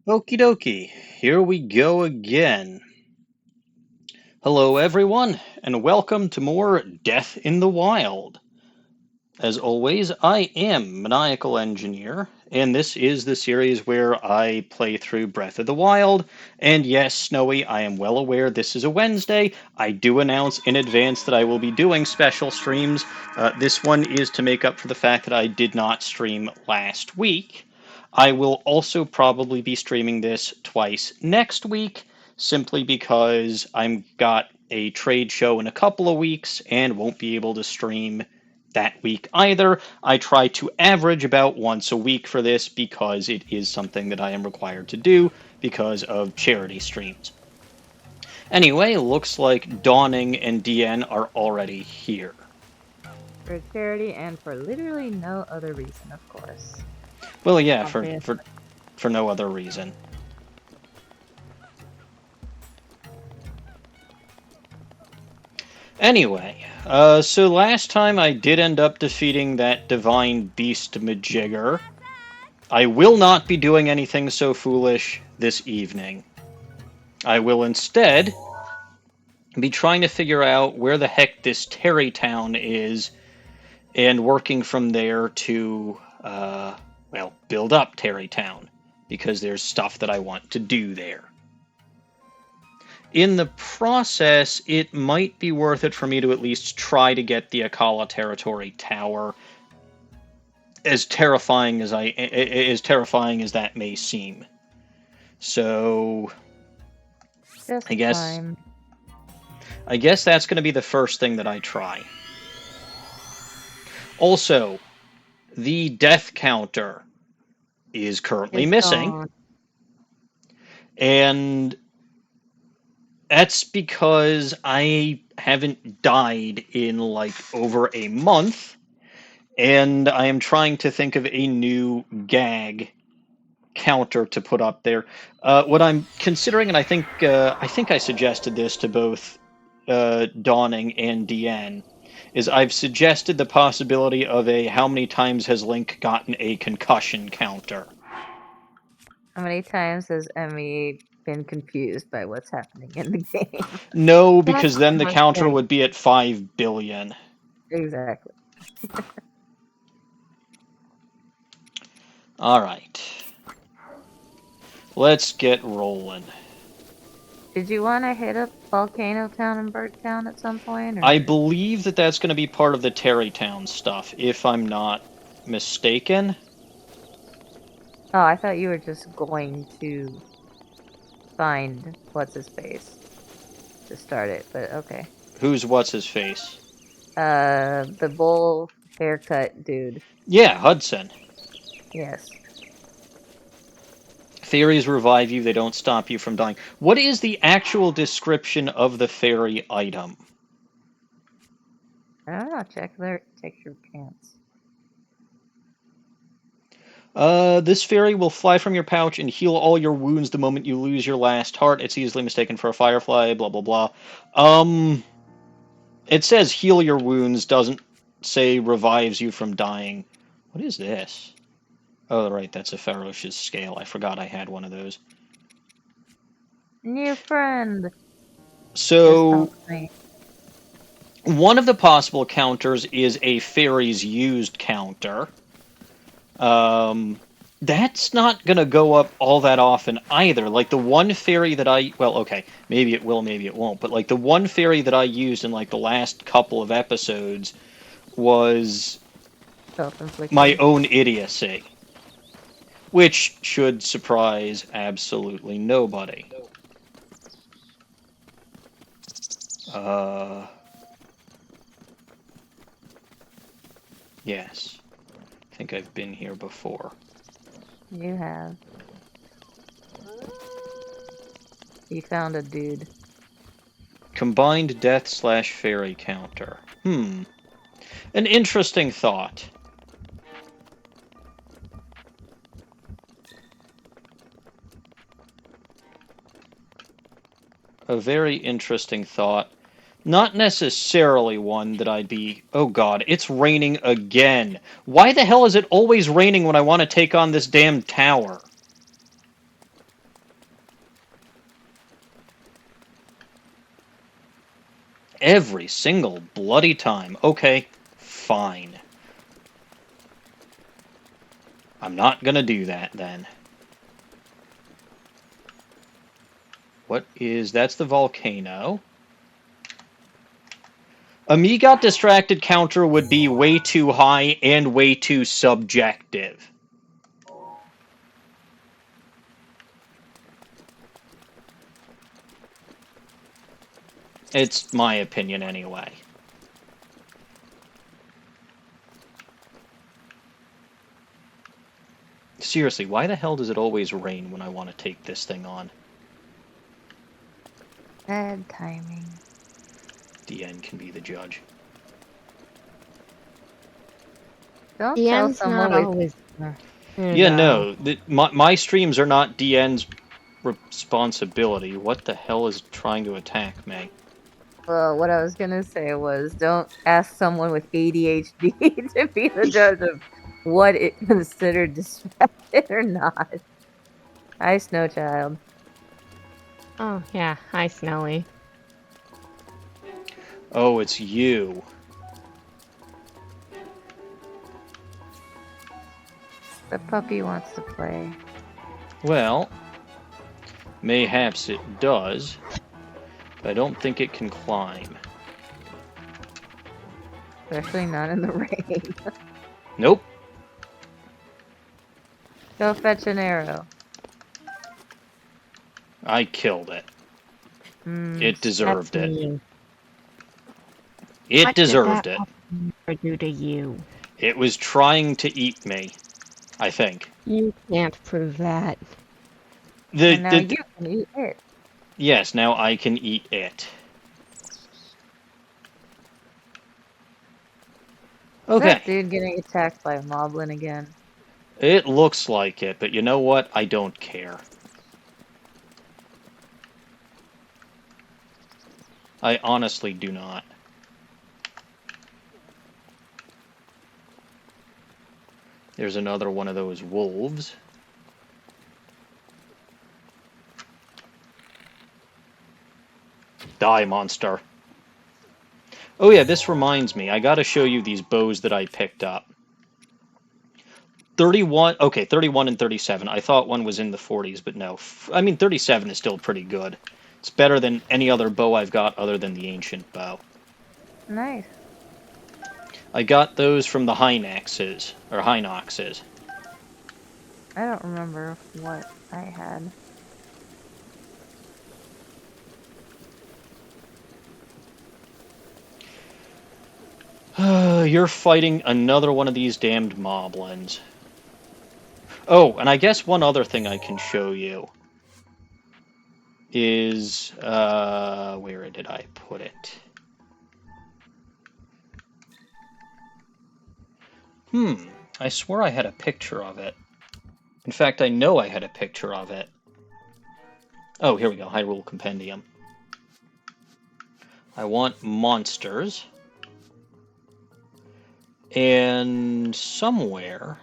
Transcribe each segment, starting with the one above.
Okie dokie, here we go again. Hello, everyone, and welcome to more Death in the Wild. As always, I am Maniacal Engineer, and this is the series where I play through Breath of the Wild. And yes, Snowy, I am well aware this is a Wednesday. I do announce in advance that I will be doing special streams. This one is to make up for the fact that I did not stream last week. I will also probably be streaming this twice next week, simply because I've got a trade show in a couple of weeks and won't be able to stream that week either. I try to average about once a week for this because it is something that I am required to do because of charity streams. Anyway, looks like Dawning and DN are already here. For charity and for literally no other reason, of course. Well, yeah, Obviously. for no other reason. Anyway, so last time I did end up defeating that divine beast Majigger. I will not be doing anything so foolish this evening. I will instead be trying to figure out where the heck this Tarrey Town is and working from there to, build up Tarrey Town because there's stuff that I want to do there. In the process, it might be worth it for me to at least try to get the Akkala Territory Tower, as terrifying as that may seem. So, Just I guess time. I guess that's going to be the first thing that I try. Also, the death counter is currently It's missing, gone. and that's because I haven't died in like over a month, and I am trying to think of a new gag counter to put up there. What I'm considering, and I think I suggested this to both Dawning and DN, is I've suggested the possibility of a how many times has Link gotten a concussion counter. How many times has Emmy been confused by what's happening in the game? No, That's because then the my counter thing. would be at 5 billion. Exactly. Alright. Let's get rolling. Did you want to hit up Volcano Town and Bird Town at some point? Or? I believe that that's going to be part of the Tarrey Town stuff, if I'm not mistaken. Oh, I thought you were just going to find what's-his-face to start it, but okay. Who's what's-his-face? The bull haircut dude. Yeah, Hudson. Yes. Fairies revive you, they don't stop you from dying. What is the actual description of the fairy item? I don't know, check your pants. This fairy will fly from your pouch and heal all your wounds the moment you lose your last heart. It's easily mistaken for a firefly, blah blah blah. It says heal your wounds, doesn't say revives you from dying. What is this? Oh, right, that's a Ferocious scale. I forgot I had one of those. New friend! So, one of the possible counters is a fairies used counter. That's not going to go up all that often either. Like the one fairy that okay, maybe it will, maybe it won't, but like the one fairy that I used in like the last couple of episodes was my own idiocy, which should surprise absolutely nobody. Yes. I think I've been here before. You have. You found a dude. Combined death/fairy counter. An interesting thought. A very interesting thought. Not necessarily one that I'd be... Oh god, it's raining again. Why the hell is it always raining when I want to take on this damn tower? every single bloody time. Okay, fine. I'm not gonna do that then. What is... That's the volcano. A me got distracted counter would be way too high and way too subjective. It's my opinion anyway. Seriously, why the hell does it always rain when I want to take this thing on? Bad timing. The end can be the judge. Don't The tell end's someone not with... always there. Yeah, no. My streams are not DN's responsibility. What the hell is trying to attack me? Well, what I was gonna say was, don't ask someone with ADHD to be the judge of what it considered distracted or not. Hi, Snow Child. Oh, yeah. Hi, Snowy. Oh, it's you. The puppy wants to play. Well, mayhaps it does, but I don't think it can climb. Especially not in the rain. Nope. Go fetch an arrow. I killed it. It deserved That's it. mean. It What deserved did it. that ever do to you? It was trying to eat me, I think. You can't prove that. And now you can eat it. Yes, now I can eat it. Is Okay. that dude getting attacked by a moblin again? It looks like it, but you know what? I don't care. I honestly do not. There's another one of those wolves. Die, monster. Oh yeah, this reminds me. I gotta show you these bows that I picked up. 31, okay, 31 and 37. I thought one was in the 40s, but no. I mean, 37 is still pretty good. It's better than any other bow I've got other than the ancient bow. Nice. I got those from the Hinoxes, or Hinoxes. I don't remember what I had. You're fighting another one of these damned moblins. Oh, and I guess one other thing I can show you is, where did I put it? I swear I had a picture of it. In fact, I know I had a picture of it. Oh, here we go, Hyrule Compendium. I want monsters. And somewhere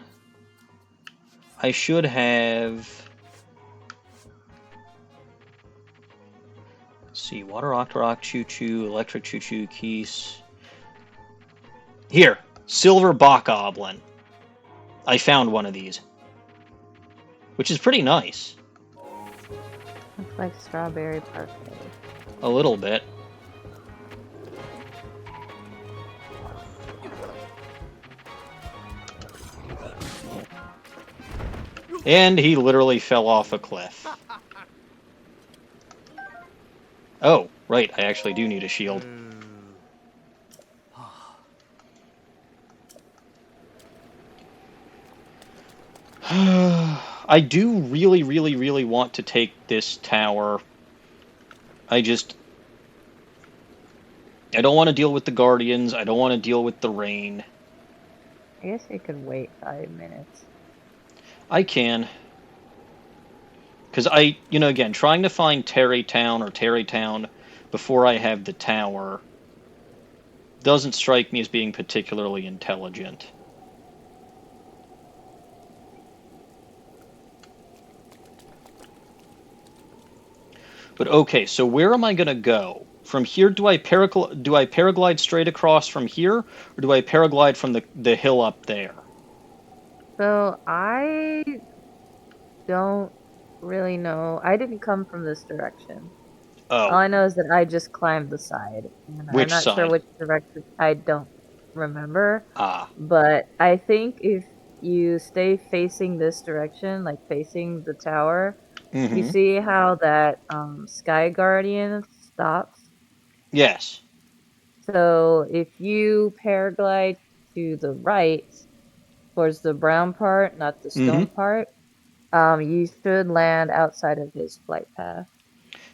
I should have... Let's see, Water Octorok, Choo-Choo, Electric Choo-Choo, Keese. Here, Silver Bokoblin. I found one of these. Which is pretty nice. Looks like strawberry parfait. A little bit. And he literally fell off a cliff. Oh, right, I actually do need a shield. I do really, really, really want to take this tower. I don't want to deal with the Guardians. I don't want to deal with the rain. I guess you could wait 5 minutes. I can. Because again, trying to find Tarrey Town before I have the tower doesn't strike me as being particularly intelligent. But okay, so where am I going to go From here, do I paraglide straight across from here, or do I paraglide from the hill up there? So I don't really know. I didn't come from this direction. All Oh, I know is that I just climbed the side, and I'm which not sure side? which direction. I don't remember, Ah. but I think if you stay facing this direction, like facing the tower, you Mm-hmm. see how that Sky Guardian stops? Yes. So if you paraglide to the right towards the brown part, not the Mm-hmm. stone part, you should land outside of his flight path.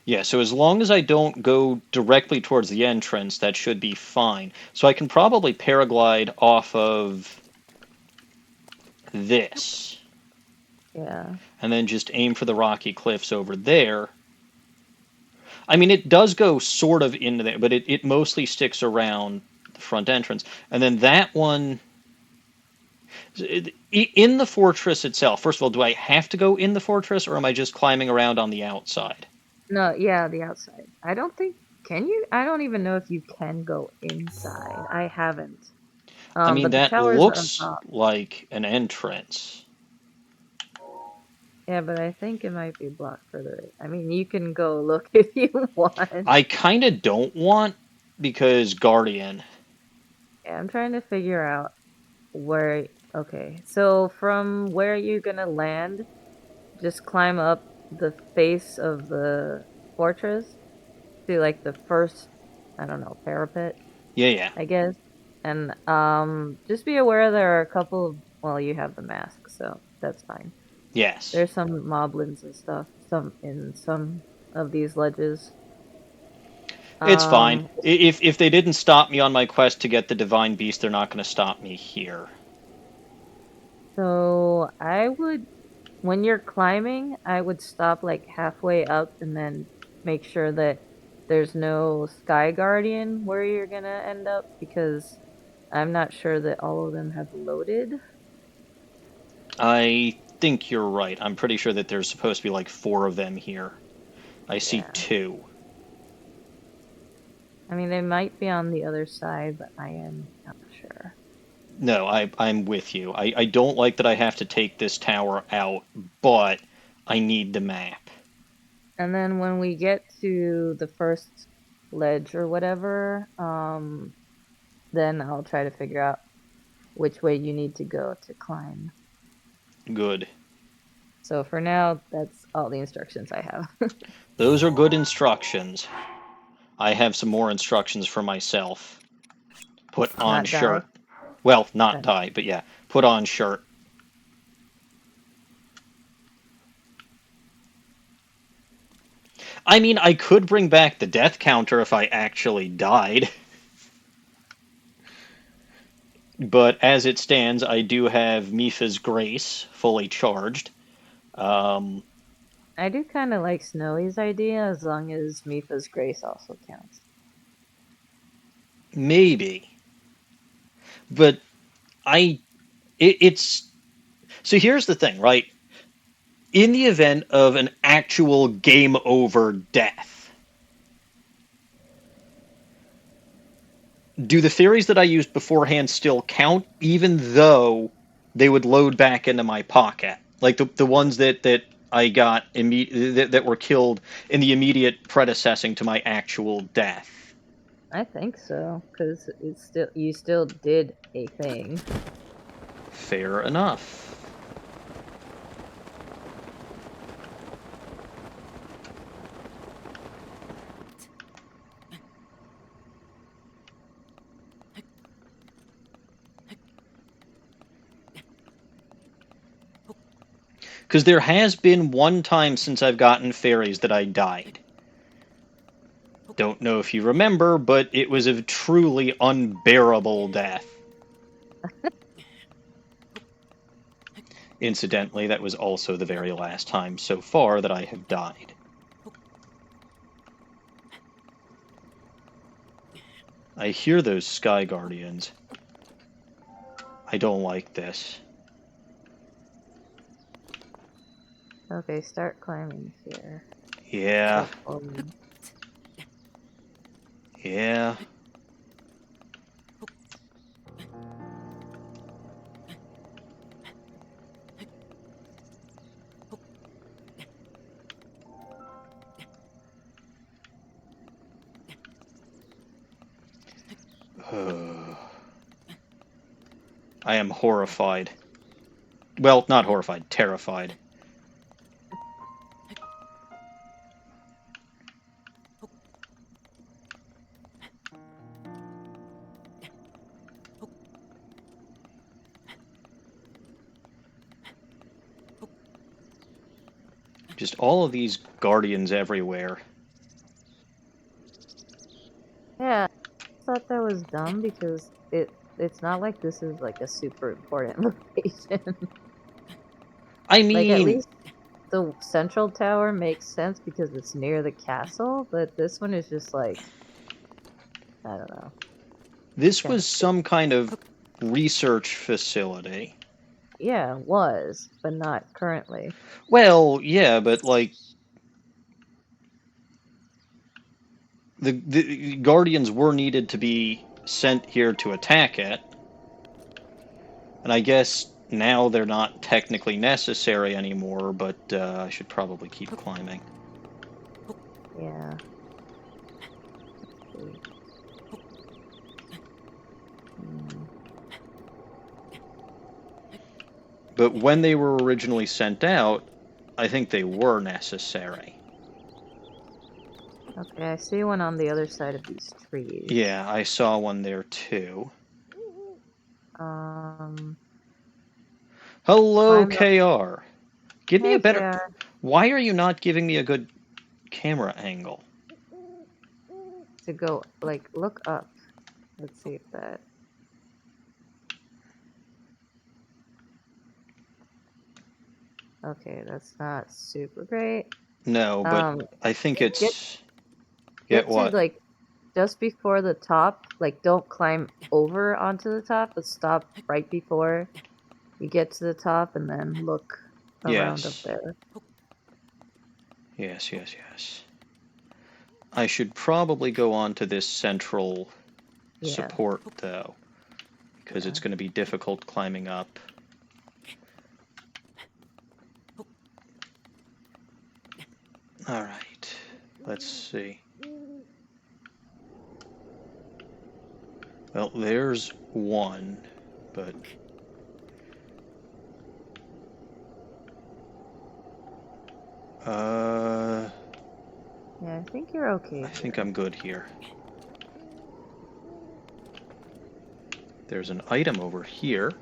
Yeah, so as long as I don't go directly towards the entrance, that should be fine. So I can probably paraglide off of this, Yeah. and then just aim for the rocky cliffs over there. I mean, it does go sort of into there, but it mostly sticks around the front entrance. And then that one, in the fortress itself, first of all, do I have to go in the fortress, or am I just climbing around on the outside? No, yeah, the outside. I don't think can you? I don't even know if you can go inside. I haven't. I mean, But the that tower's on looks top. like an entrance. Yeah, but I think it might be blocked further. I mean, you can go look if you want. I kind of don't want, because Guardian. Yeah, I'm trying to figure out where. Okay, so from where you're gonna land, just climb up the face of the fortress to like the first, I don't know, parapet, Yeah, yeah. I guess. And just be aware there are a couple of, well, you have the mask, so that's fine. Yes. There's some moblins and stuff, some in some of these ledges. It's fine. Um, If they didn't stop me on my quest to get the divine beast, they're not going to stop me here. so I would, when you're climbing, I would stop like halfway up and then make sure that there's no Sky Guardian where you're gonna end up because I'm not sure that all of them have loaded. I think you're right. I'm pretty sure that there's supposed to be like 4 of them here. I see Yeah. 2. I mean, they might be on the other side, but I am not sure. No, I'm with you. I don't like that I have to take this tower out, but I need the map. And then when we get to the first ledge or whatever, then I'll try to figure out which way you need to go to climb. Good. So for now, that's all the instructions I have. Those are good instructions. I have some more instructions for myself. Put on Not die. shirt. Well, not Okay. die, but yeah. Put on shirt. I mean, I could bring back the death counter if I actually died. But as it stands, I do have Mifa's Grace fully charged. Um, I do kind of like Snowy's idea as long as Mifa's Grace also counts. maybe. But it's. So here's the thing, right? In the event of an actual game over death, do the theories that I used beforehand still count, even though they would load back into my pocket? Like the ones that I got that were killed in the immediate predecessing to my actual death. I think so, because it's still you still did a thing. Fair enough. Because there has been one time since I've gotten fairies that I died. Don't know if you remember, but it was a truly unbearable death. Incidentally, that was also the very last time so far that I have died. I hear those Sky Guardians. I don't like this. Okay, start climbing here. Yeah. Go forward. Yeah. I am horrified. Well, not horrified, terrified. Just all of these guardians everywhere. Yeah, I thought that was dumb because it's not like this is like a super important location. I Like at mean, least the central tower makes sense because it's near the castle, but this one is just like I don't know, this kind was of stupid. some kind of research facility. Yeah, was, but not currently. Well, yeah, but like the guardians were needed to be sent here to attack it, and I guess now they're not technically necessary anymore. But I should probably keep climbing. Yeah. Let's see. Hmm. But when they were originally sent out, I think they were necessary. Okay, I see one on the other side of these trees. Yeah, I saw one there too. Um, Hello, climb up. KR. Give me a Hey, better. Kara. Why are you not giving me a good camera angle? To go, like, look up. Let's see if that. Okay, that's not super great. No, but Um, I think get it's. Get get to what? like just before the top. Like, don't climb over onto the top, but stop right before you get to the top, and then look around up Yes. there. Yes, yes, yes. I should probably go on to this central Yeah, support, though, because yeah. it's going to be difficult climbing up. Alright. Let's see. Well, there's one, but. Yeah, I think you're okay I think here. I'm good here. There's an item over here.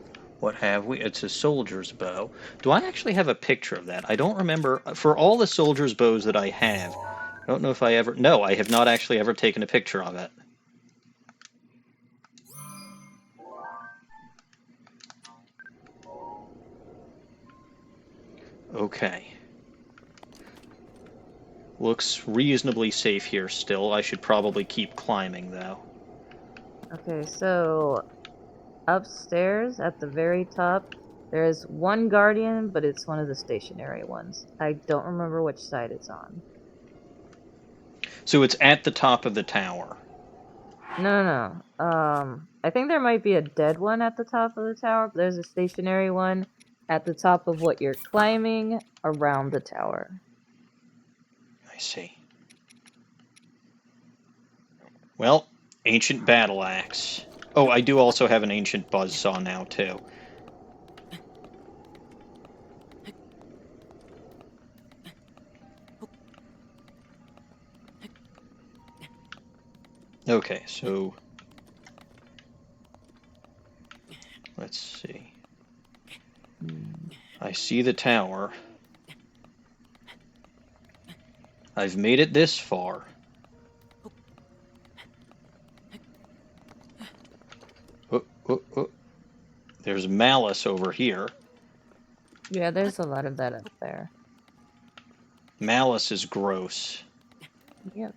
What have we? It's a soldier's bow. Do I actually have a picture of that? I don't remember. For all the soldier's bows that I have, I don't know if I ever. No, I have not actually ever taken a picture of it. Okay. Looks reasonably safe here still. I should probably keep climbing, though. Okay, so upstairs at the very top, there is one guardian, but it's one of the stationary ones. I don't remember which side it's on. So it's at the top of the tower. No, no, no. I think there might be a dead one at the top of the tower, but there's a stationary one at the top of what you're climbing around the tower. I see. Well, ancient battle axe. Oh, I do also have an ancient buzzsaw now, too. Okay, so let's see. I see the tower. I've made it this far. Oh, oh, oh. There's malice over here. Yeah, there's a lot of that up there. Malice is gross. Yep.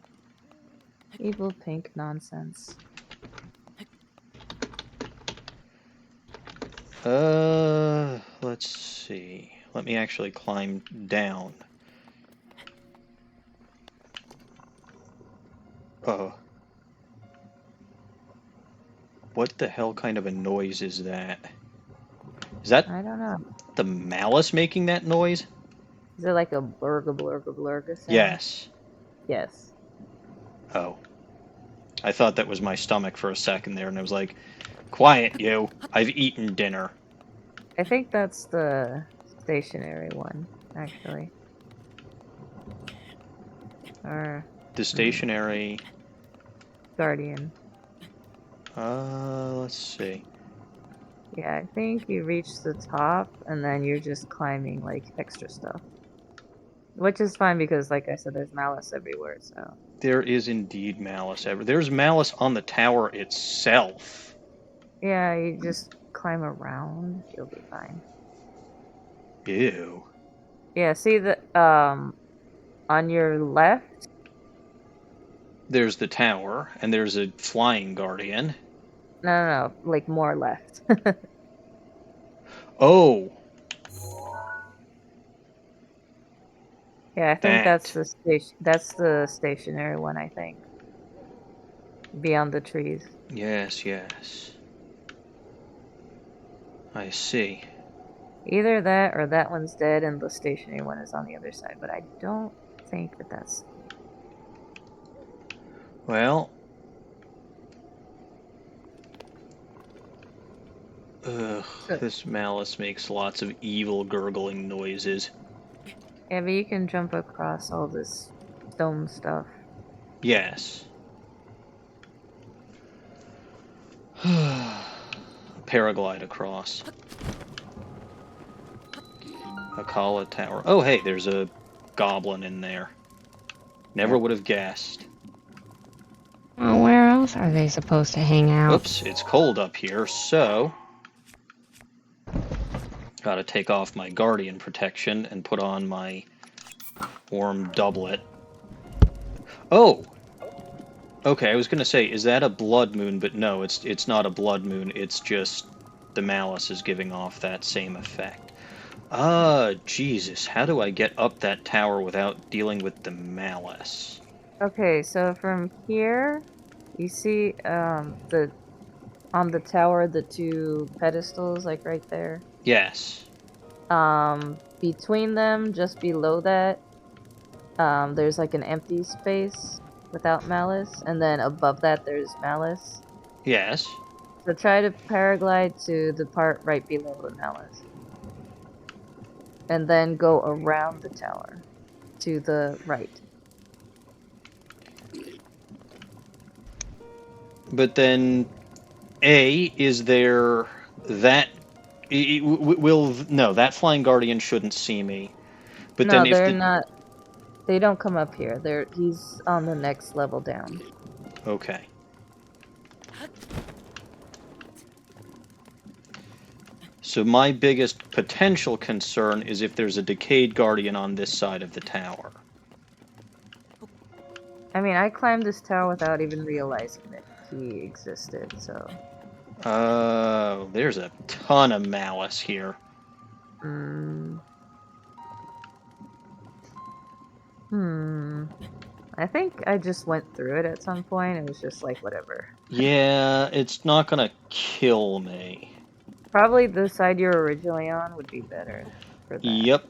Evil pink nonsense. Let's see. Let me actually climb down. Oh. What the hell kind of a noise is that? Is that I don't know. the malice making that noise? Is it like a blurga sound? Yes. Yes. Oh. I thought that was my stomach for a second there, and I was like, quiet, you. I've eaten dinner. I think that's the stationary one, actually. Or The stationary... Guardian. Let's see. Yeah, I think you reach the top, and then you're just climbing, like, extra stuff. Which is fine, because, like I said, there's malice everywhere, so... There is indeed malice There's malice on the tower itself. Yeah, you just climb around, you'll be fine. Ew. Yeah, see the, on your left? There's the tower, and there's a flying guardian. No, like, more left. Oh! Yeah, I think that's the stationary one, I think. Beyond the trees. Yes, yes. I see. Either that or that one's dead and the stationary one is on the other side, but I don't think that that's... Well... Ugh, So, this malice makes lots of evil gurgling noises. yeah, but you can jump across all this stone stuff. Yes. Paraglide across. Akkala Tower. Oh, hey, there's a goblin in there. Never would have guessed. Oh, where else are they supposed to hang out? Oops, it's cold up here, so... Gotta take off my guardian protection and put on my warm doublet. Oh! Okay, I was gonna say, is that a blood moon? But no, it's not a blood moon, it's just the malice is giving off that same effect. Jesus, how do I get up that tower without dealing with the malice? Okay, so from here, you see on the tower, the two pedestals, like right there. Yes. Between them, just below that, there's like an empty space without malice, and then above that there's malice. Yes. So try to paraglide to the part right below the malice. And then go around the tower to the right. But then, is there that... No, that flying guardian shouldn't see me. But No, then if they're not. They don't come up here. He's on the next level down. Okay. So my biggest potential concern is if there's a decayed guardian on this side of the tower. I mean, I climbed this tower without even realizing that he existed, so... Oh, there's a ton of malice here. I think I just went through it at some point. It was just like, whatever. Yeah, it's not gonna kill me. Probably the side you were originally on would be better for that. Yep.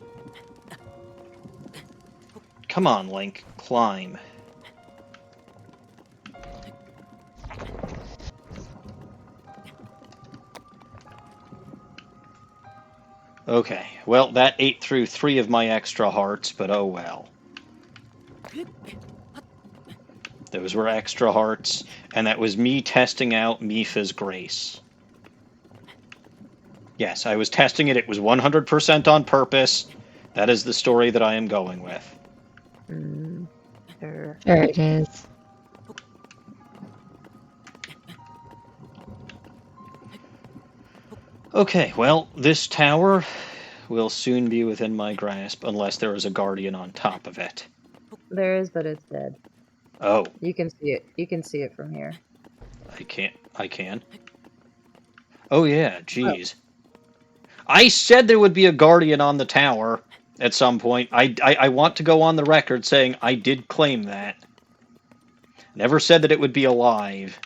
Come on, Link. Climb. Okay, well, that ate through 3 of my extra hearts, but oh well. Those were extra hearts, and that was me testing out Mifa's grace. Yes, I was testing it. It was 100% on purpose. That is the story that I am going with. Sure. There it is. Okay, well, this tower will soon be within my grasp, unless there is a guardian on top of it. There is, but it's dead. Oh. You can see it. You can see it from here. I can. Oh yeah, jeez. I said there would be a guardian on the tower at some point. I want to go on the record saying I did claim that. Never said that it would be alive.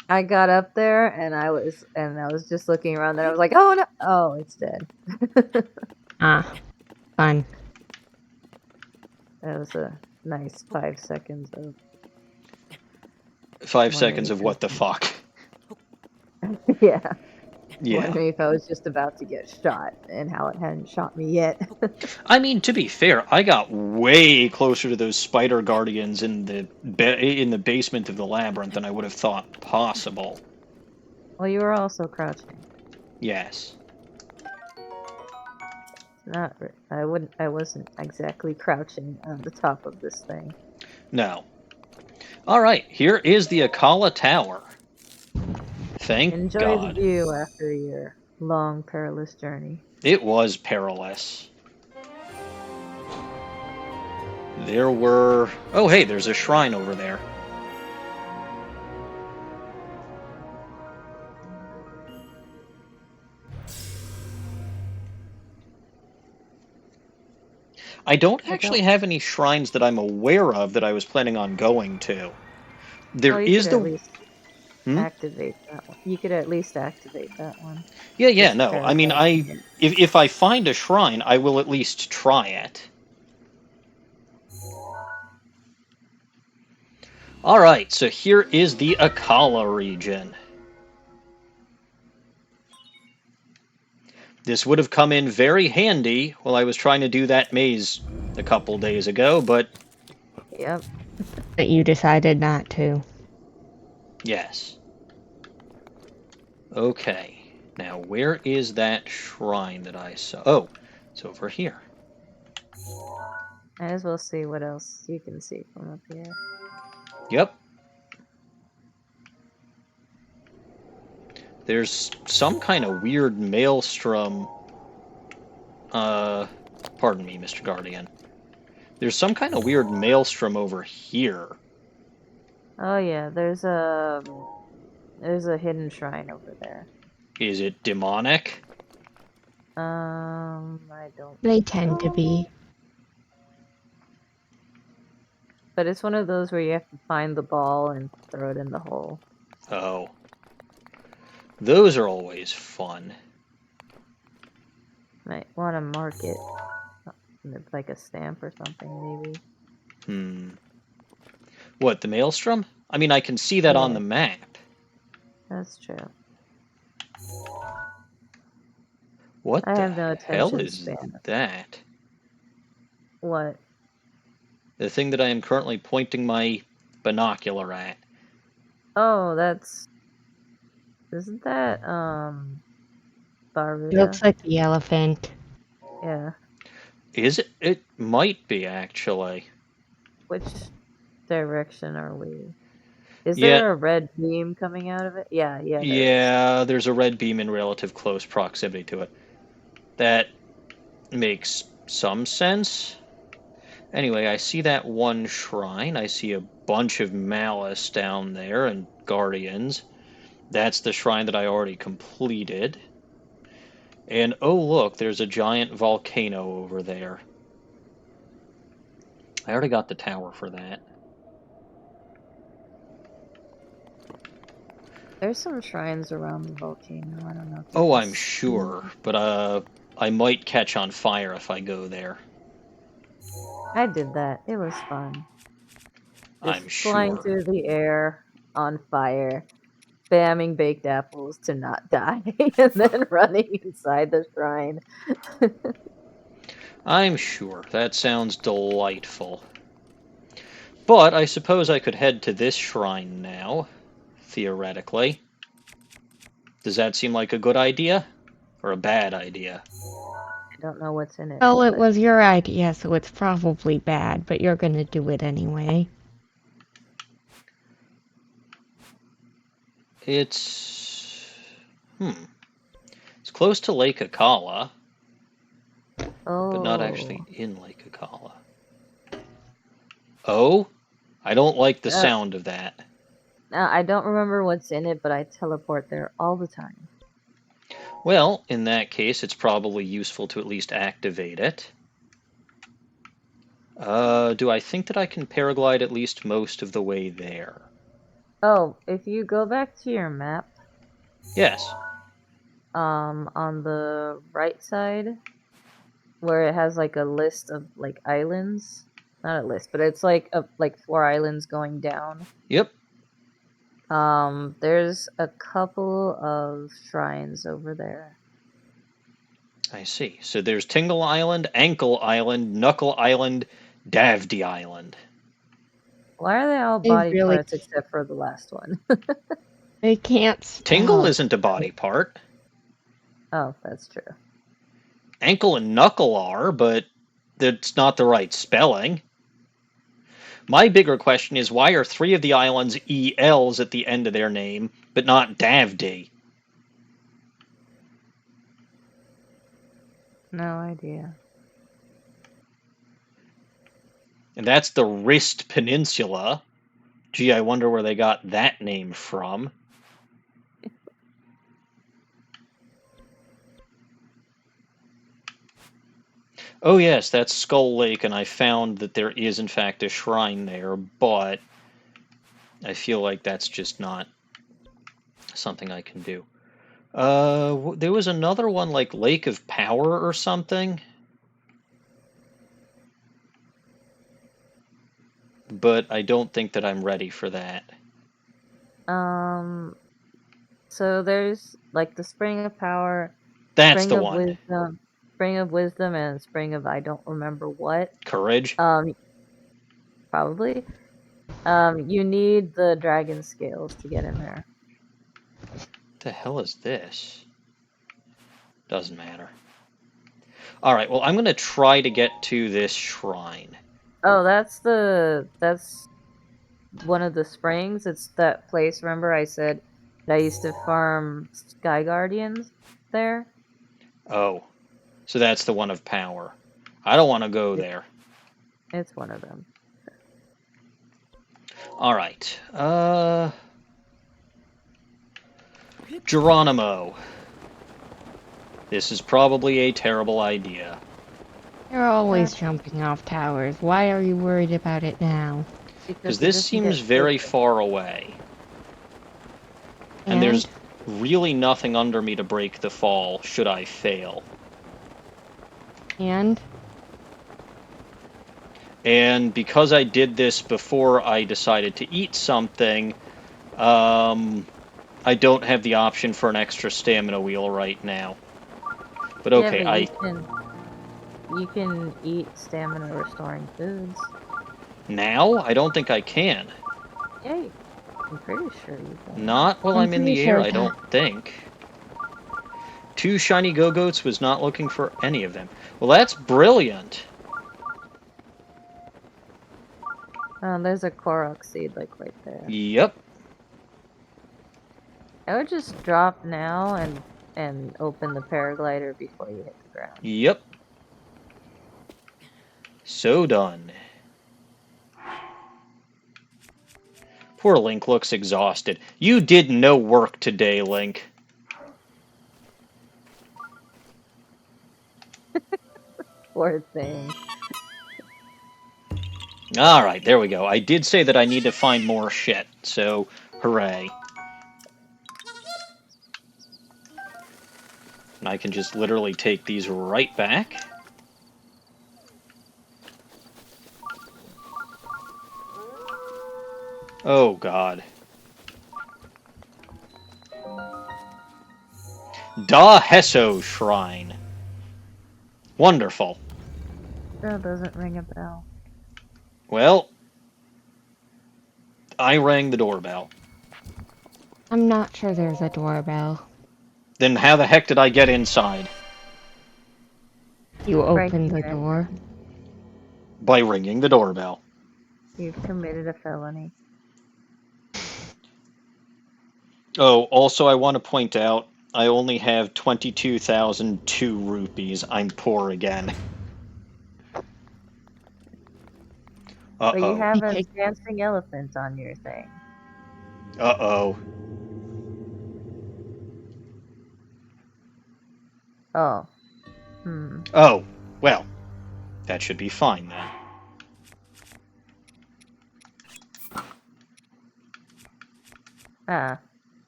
I got up there and I was just looking around. Then I was like, oh no, oh, it's dead. Ah, fun. That was a nice 5 seconds of 5 seconds wondering of what the fuck. yeah, Yeah. wondering if I was just about to get shot and how it hadn't shot me yet. I mean, to be fair, I got way closer to those spider guardians in the basement of the labyrinth than I would have thought possible. Well, you were also crouching. Yes. I wasn't exactly crouching on the top of this thing. No. All right, here is the Akkala Tower. Thank Enjoy the God. view after your long, perilous journey. It was perilous. There were... Oh, hey, there's a shrine over there. I don't actually have any shrines that I'm aware of that I was planning on going to. There Well, you is could at the... least Hmm? activate that one. You could at least activate that one. Yeah, Just no. I mean, paragliding. if I find a shrine, I will at least try it. All right, so here is the Akkala region. This would have come in very handy while I was trying to do that maze a couple days ago, but Yep. But you decided not to. yes. Okay, now where is that shrine that I saw? Oh, it's over here. Might as well see what else you can see from up here. Yep. There's some kind of weird maelstrom. Pardon me, Mr. Guardian. There's some kind of weird maelstrom over here. Oh yeah, there's a hidden shrine over there. Is it demonic? I don't They think tend to so. be. But it's one of those where you have to find the ball and throw it in the hole. Oh. Those are always fun. Might want to mark it. With like a stamp or something, maybe. What, the maelstrom? I mean, I can see that on Yeah. the map. That's true. What I the have no hell attention is span. that? What? The thing that I am currently pointing my binocular at. Oh, isn't that, It Baruda? looks like the elephant. Yeah. Is it? It might be, actually. Which direction are we? Is Yeah, there a red beam coming out of it? Yeah, there is. yeah, there's a red beam in relative close proximity to it. That makes some sense. Anyway, I see that one shrine. I see a bunch of malice down there and guardians. That's the shrine that I already completed. And oh look, there's a giant volcano over there. I already got the tower for that. There's some shrines around the volcano. I don't know if you Oh, can I'm see sure, them. but I might catch on fire if I go there. I did that. It was fun. Just I'm flying sure. through the air on fire, spamming baked apples to not die, and then running inside the shrine. I'm sure. That sounds delightful. But I suppose I could head to this shrine now, theoretically. Does that seem like a good idea? Or a bad idea? I don't know what's in it. Well, it but was your idea, so it's probably bad, but you're gonna do it anyway. It's... It's close to Lake Akkala, but not actually in Lake Akkala. Oh? I don't like the sound of that. I don't remember what's in it, but I teleport there all the time. Well, in that case, it's probably useful to at least activate it. Do I think that I can paraglide at least most of the way there? Oh, if you go back to your map, Yes. on the right side, where it has like a list of like islands. Not a list, but it's like like 4 islands going down. Yep. There's a couple of shrines over there. I see. So there's Tingle Island, Ankle Island, Knuckle Island, Davdi Island. Why are they all They body really, parts except for the last one? they can't Tingle spell. isn't a body part. Oh, that's true. Ankle and Knuckle are, but that's not the right spelling. My bigger question is why are 3 of the islands ELs at the end of their name, but not Davdi? No idea. And that's the Wrist Peninsula. Gee, I wonder where they got that name from. Oh yes, that's Skull Lake, and I found that there is in fact a shrine there, but I feel like that's just not something I can do. There was another one like Lake of Power or something, but I don't think that I'm ready for that. So there's like the Spring of Power, That's Spring the of one. Wisdom, and Spring of I don't remember what. Courage? Probably. You need the dragon scales to get in there. What the hell is this? Doesn't matter. Alright, well, I'm going to try to get to this shrine. Oh, that's one of the springs. It's that place, remember I said that I used to farm Sky Guardians there? Oh, so that's the one of power. I don't want to go there. It's one of them. Alright, Geronimo. This is probably a terrible idea. You're always jumping off towers. Why are you worried about it now? Because it this doesn't seems get very closer. far away. And there's really nothing under me to break the fall, should I fail. And? And because I did this before I decided to eat something, I don't have the option for an extra stamina wheel right now. But okay, Yeah, but you can eat stamina restoring foods. Now? I don't think I can. Yeah, I'm pretty sure you can. Not while I'm in pretty the air, sure I don't think. 2 shiny Go-Goats was not looking for any of them. Well, that's brilliant. There's a Korok seed, like, right there. Yep. I would just drop now and open the paraglider before you hit the ground. Yep. So done. Poor Link looks exhausted. You did no work today, Link. Poor thing. Alright, there we go. I did say that I need to find more shit, so hooray. And I can just literally take these right back. Oh, God. Da Hesso Shrine. Wonderful. That doesn't ring a bell. Well, I rang the doorbell. I'm not sure there's a doorbell. Then how the heck did I get inside? You Right opened the here. door. By ringing the doorbell. You've committed a felony. Oh, also I want to point out, I only have 22,002 rupees. I'm poor again. But you Uh-oh. have a Okay. dancing elephant on your thing. Uh-oh. Oh. Oh, well, that should be fine then. Ah,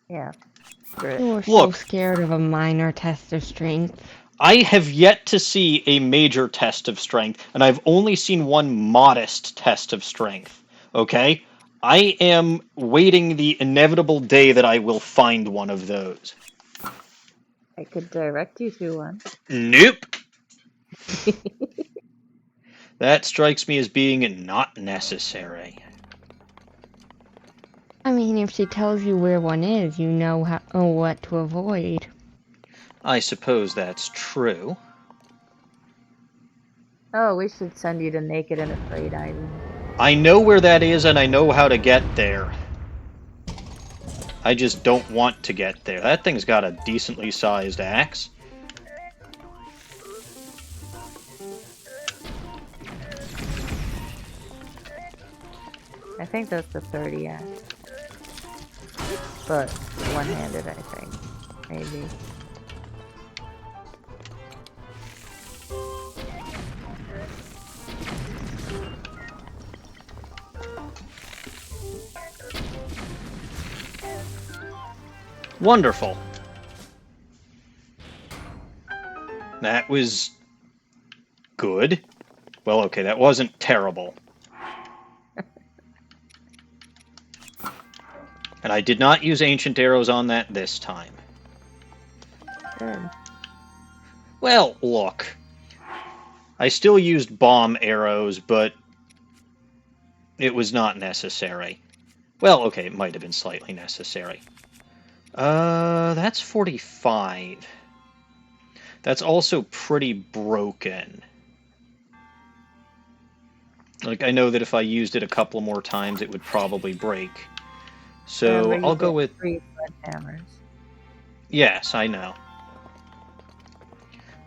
yeah. Screw You it. were so Look, scared of a minor test of strength. I have yet to see a major test of strength, and I've only seen one modest test of strength. Okay? I am waiting the inevitable day that I will find one of those. I could direct you to one. Nope. That strikes me as being not necessary. I mean, if she tells you where one is, you know what to avoid. I suppose that's true. Oh, we should send you to Naked and Afraid Island. I know where that is, and I know how to get there. I just don't want to get there. That thing's got a decently sized axe. I think that's the 30 act. But one-handed, I think. Maybe. Wonderful. That was good. Well, okay, that wasn't terrible. And I did not use ancient arrows on that this time. Good. Well, look. I still used bomb arrows, but it was not necessary. Well, okay, it might have been slightly necessary. That's 45. That's also pretty broken. Like, I know that if I used it a couple more times, it would probably break. So, Remember, you I'll go get with... 3 sledgehammers. Yes, I know.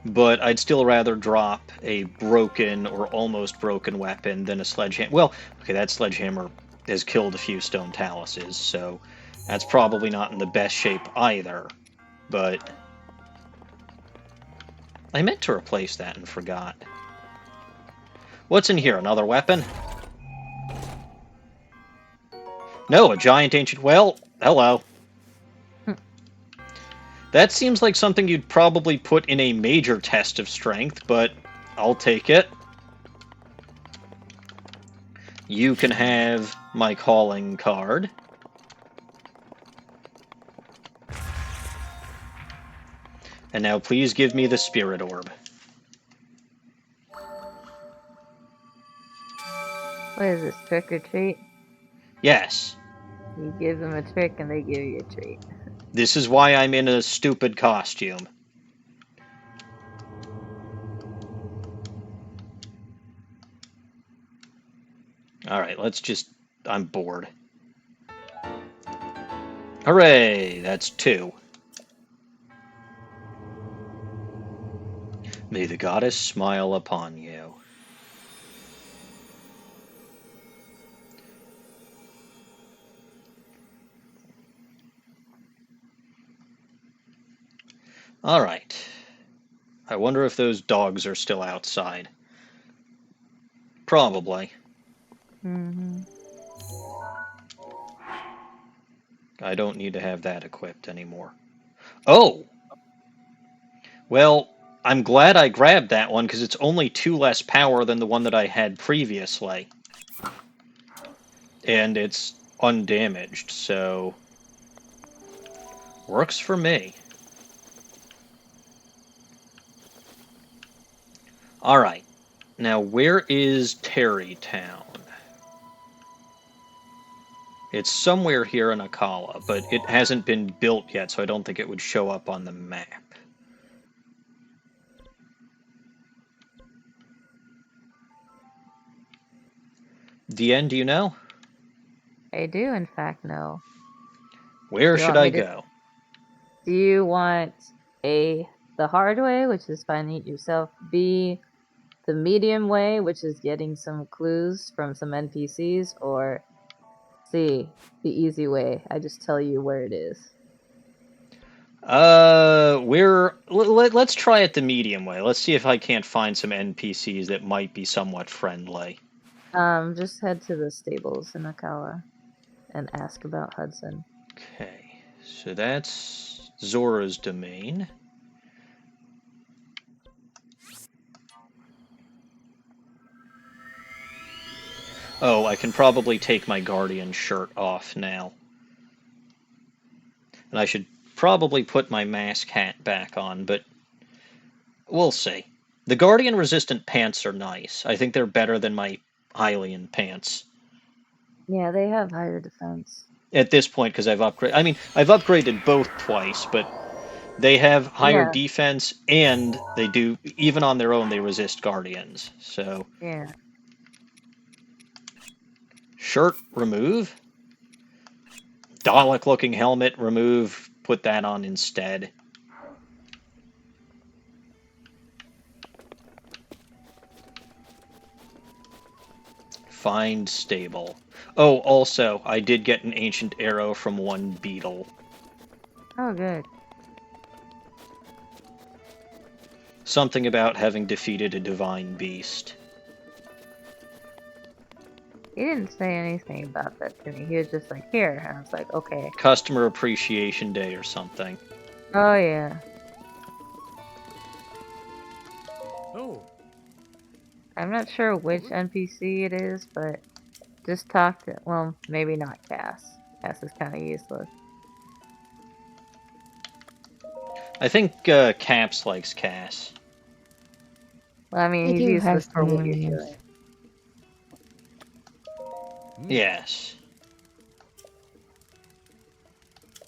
But I'd still rather drop a broken or almost broken weapon than a sledgehammer. Well, okay, that sledgehammer has killed a few stone taluses, so that's probably not in the best shape either. But I meant to replace that and forgot. What's in here? Another weapon? No, a giant ancient... Well, hello. That seems like something you'd probably put in a major test of strength, but I'll take it. You can have my calling card. And now please give me the spirit orb. What is this, trick or treat? Yes. You give them a trick and they give you a treat. This is why I'm in a stupid costume. Alright, let's just... I'm bored. Hooray! That's 2. May the goddess smile upon you. Alright. I wonder if those dogs are still outside. Probably. Mm-hmm. I don't need to have that equipped anymore. Oh! Well, I'm glad I grabbed that one, because it's only 2 less power than the one that I had previously. And it's undamaged, so... works for me. Alright. Now, where is Tarrey Town? It's somewhere here in Akkala, but it hasn't been built yet, so I don't think it would show up on the map. Dien, do you know? I do, in fact, know. Where Do you should want I me to... go? Do you want A, the hard way, which is finding it yourself, B, the medium way, which is getting some clues from some NPCs, or C, the easy way, I just tell you where it is? Let's try it the medium way. Let's see if I can't find some NPCs that might be somewhat friendly. Just head to the stables in Akkala and ask about Hudson. Okay, so that's Zora's domain. Oh, I can probably take my Guardian shirt off now. And I should probably put my mask hat back on, but we'll see. The Guardian resistant pants are nice. I think they're better than my Hylian pants. Yeah, they have higher defense. At this point, because I've upgraded. I mean, I've upgraded both twice, but they have higher Yeah, defense, and they do, even on their own, they resist Guardians. So, yeah. shirt, remove. Dalek looking helmet, remove. Put that on instead. Find stable. Oh, also, I did get an ancient arrow from one beetle. Oh, good. Something about having defeated a divine beast. He didn't say anything about that to me. He was just like, here. And I was like, okay. Customer Appreciation Day or something. Oh, yeah. Oh. I'm not sure which NPC it is, but just talk to... Well, maybe not Cass. Cass is kind of useless. I think Caps likes Cass. Well, I mean, They he's do have useless for what similar he's names. doing. Yes.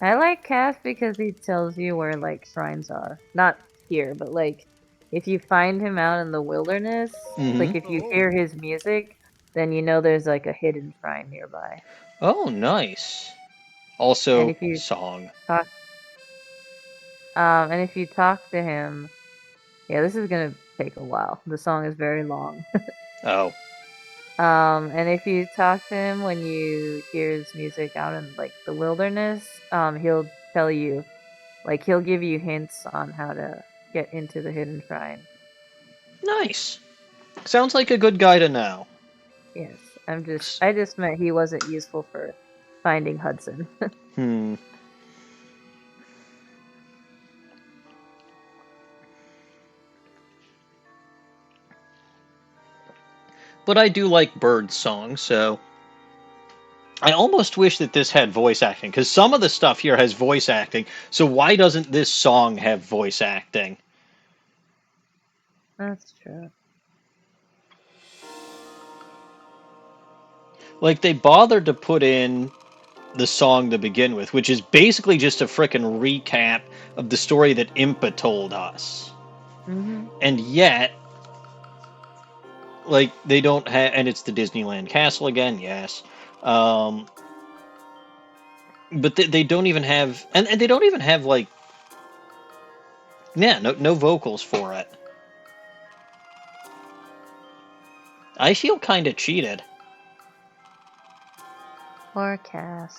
I like Cass because he tells you where, like, shrines are. Not here, but, like, if you find him out in the wilderness, like, if you hear his music, then you know there's, like, a hidden shrine nearby. Oh, nice. And Also, if you song. talk... and if you talk to him... Yeah, this is gonna take a while. The song is very long. Oh. And if you talk to him when you hear his music out in, like, the wilderness, he'll tell you... Like, he'll give you hints on how to get into the hidden shrine. Nice. Sounds like a good guy to know. Yes, I just meant he wasn't useful for finding Hudson. Hmm. But I do like bird song, so I almost wish that this had voice acting, because some of the stuff here has voice acting, so why doesn't this song have voice acting? That's true. Like, they bothered to put in the song to begin with, which is basically just a frickin' recap of the story that Impa told us. Mm-hmm. And yet, like, they don't have, and it's the Disneyland Castle again, yes. But they don't even have, and they don't even have, like, yeah, no vocals for it. I feel kind of cheated. Poor Cass.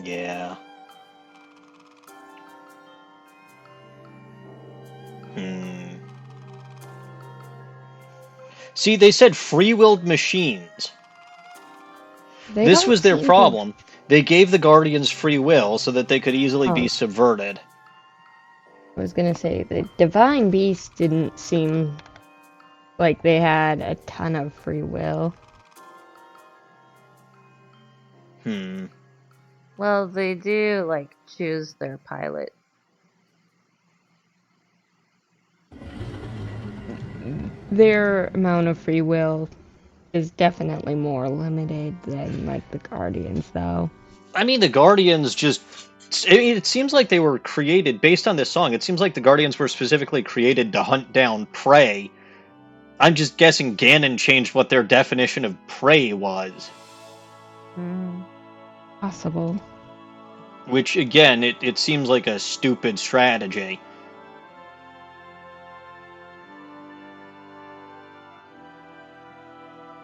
Yeah. Hmm. See, they said free-willed machines. They This don't was their seem to- problem. They gave the Guardians free will so that they could easily be Oh. subverted. I was gonna say the divine beast didn't seem like they had a ton of free will. Hmm. Well, they do, like, choose their pilot. Their amount of free will is definitely more limited than like the Guardians, though. I mean, the Guardians just... I mean, it seems like they were created, based on this song, it seems like the Guardians were specifically created to hunt down prey. I'm just guessing Ganon changed what their definition of prey was. Mm. Possible. Which, again, it seems like a stupid strategy.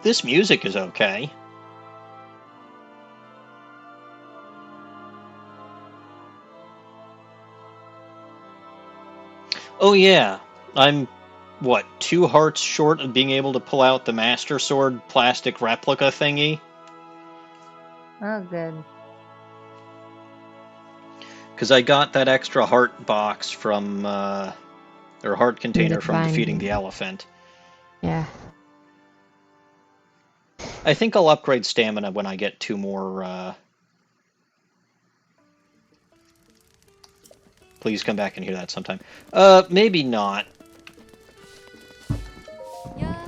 This music is okay. Oh yeah, I'm, what, 2 hearts short of being able to pull out the Master Sword plastic replica thingy? Oh, good. Because I got that extra heart box from, or heart container from Divine defeating the Beast. elephant. Yeah. I think I'll upgrade stamina when I get 2 more, Please come back and hear that sometime. Maybe not. Yeah.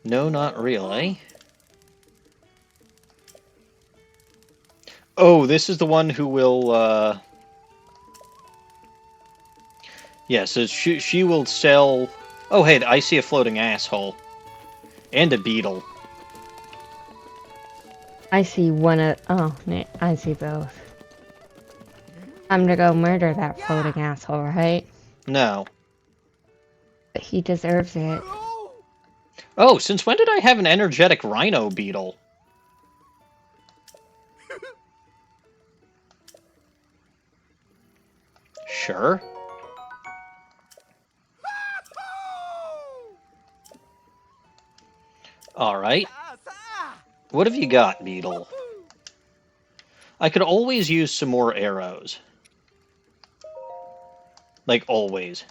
No, not really. Oh, this is the one who will, yeah, so she will sell... Oh, hey, I see a floating asshole. And a beetle. I see one of... Oh, I see both. I'm gonna go murder that floating asshole, right? No. But he deserves it. Oh, since when did I have an energetic rhino beetle? Sure. Alright. What have you got, beetle? I could always use some more arrows. Like, always.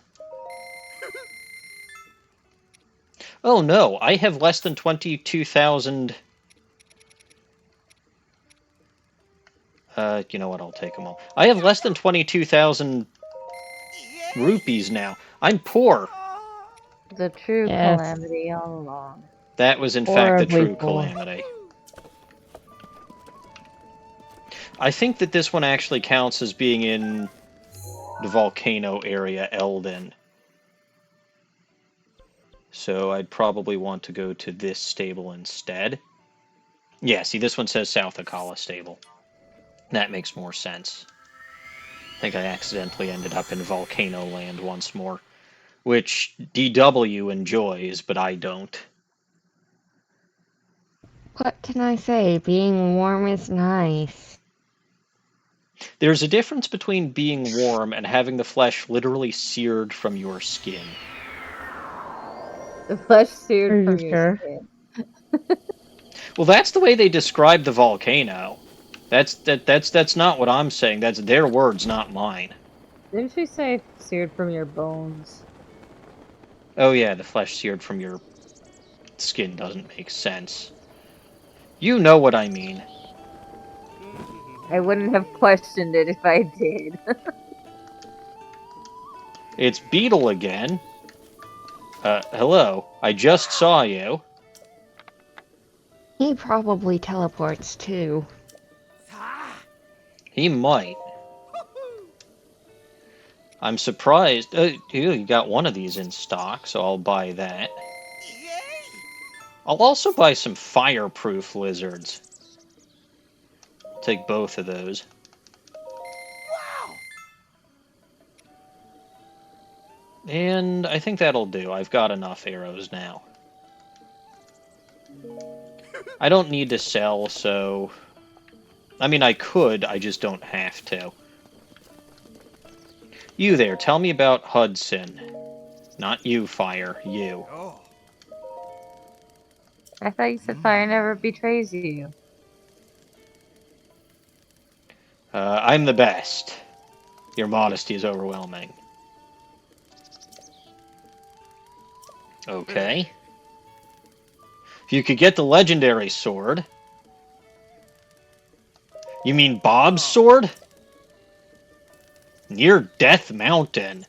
Oh no, I have less than 22,000... you know what, I'll take them all. I have less than 22,000 rupees now. I'm poor. The true Yes. calamity all along. That was in fact the Horribly true poor. calamity. I think that this one actually counts as being in the volcano area, Eldin. So I'd probably want to go to this stable instead. Yeah, see, this one says South Akkala Stable. That makes more sense. I think I accidentally ended up in Volcano Land once more. Which DW enjoys, but I don't. What can I say? Being warm is nice. There's a difference between being warm and having the flesh literally seared from your skin. The flesh Are seared you from your sure? skin. Well, that's the way they describe the volcano. That's not what I'm saying. That's their words, not mine. Didn't she say seared from your bones? Oh yeah, the flesh seared from your skin doesn't make sense. You know what I mean. I wouldn't have questioned it if I did. It's Beetle again. Hello. I just saw you. He probably teleports too. He might. I'm surprised. You got one of these in stock, so I'll buy that. I'll also buy some fireproof lizards. Take both of those. And I think that'll do. I've got enough arrows now. I don't need to sell, so... I mean, I could, I just don't have to. You there, tell me about Hudson. Not you, Fire, you. I thought you said fire never betrays you. I'm the best. Your modesty is overwhelming. Okay. If you could get the legendary sword... You mean Bob's sword? Near Death Mountain.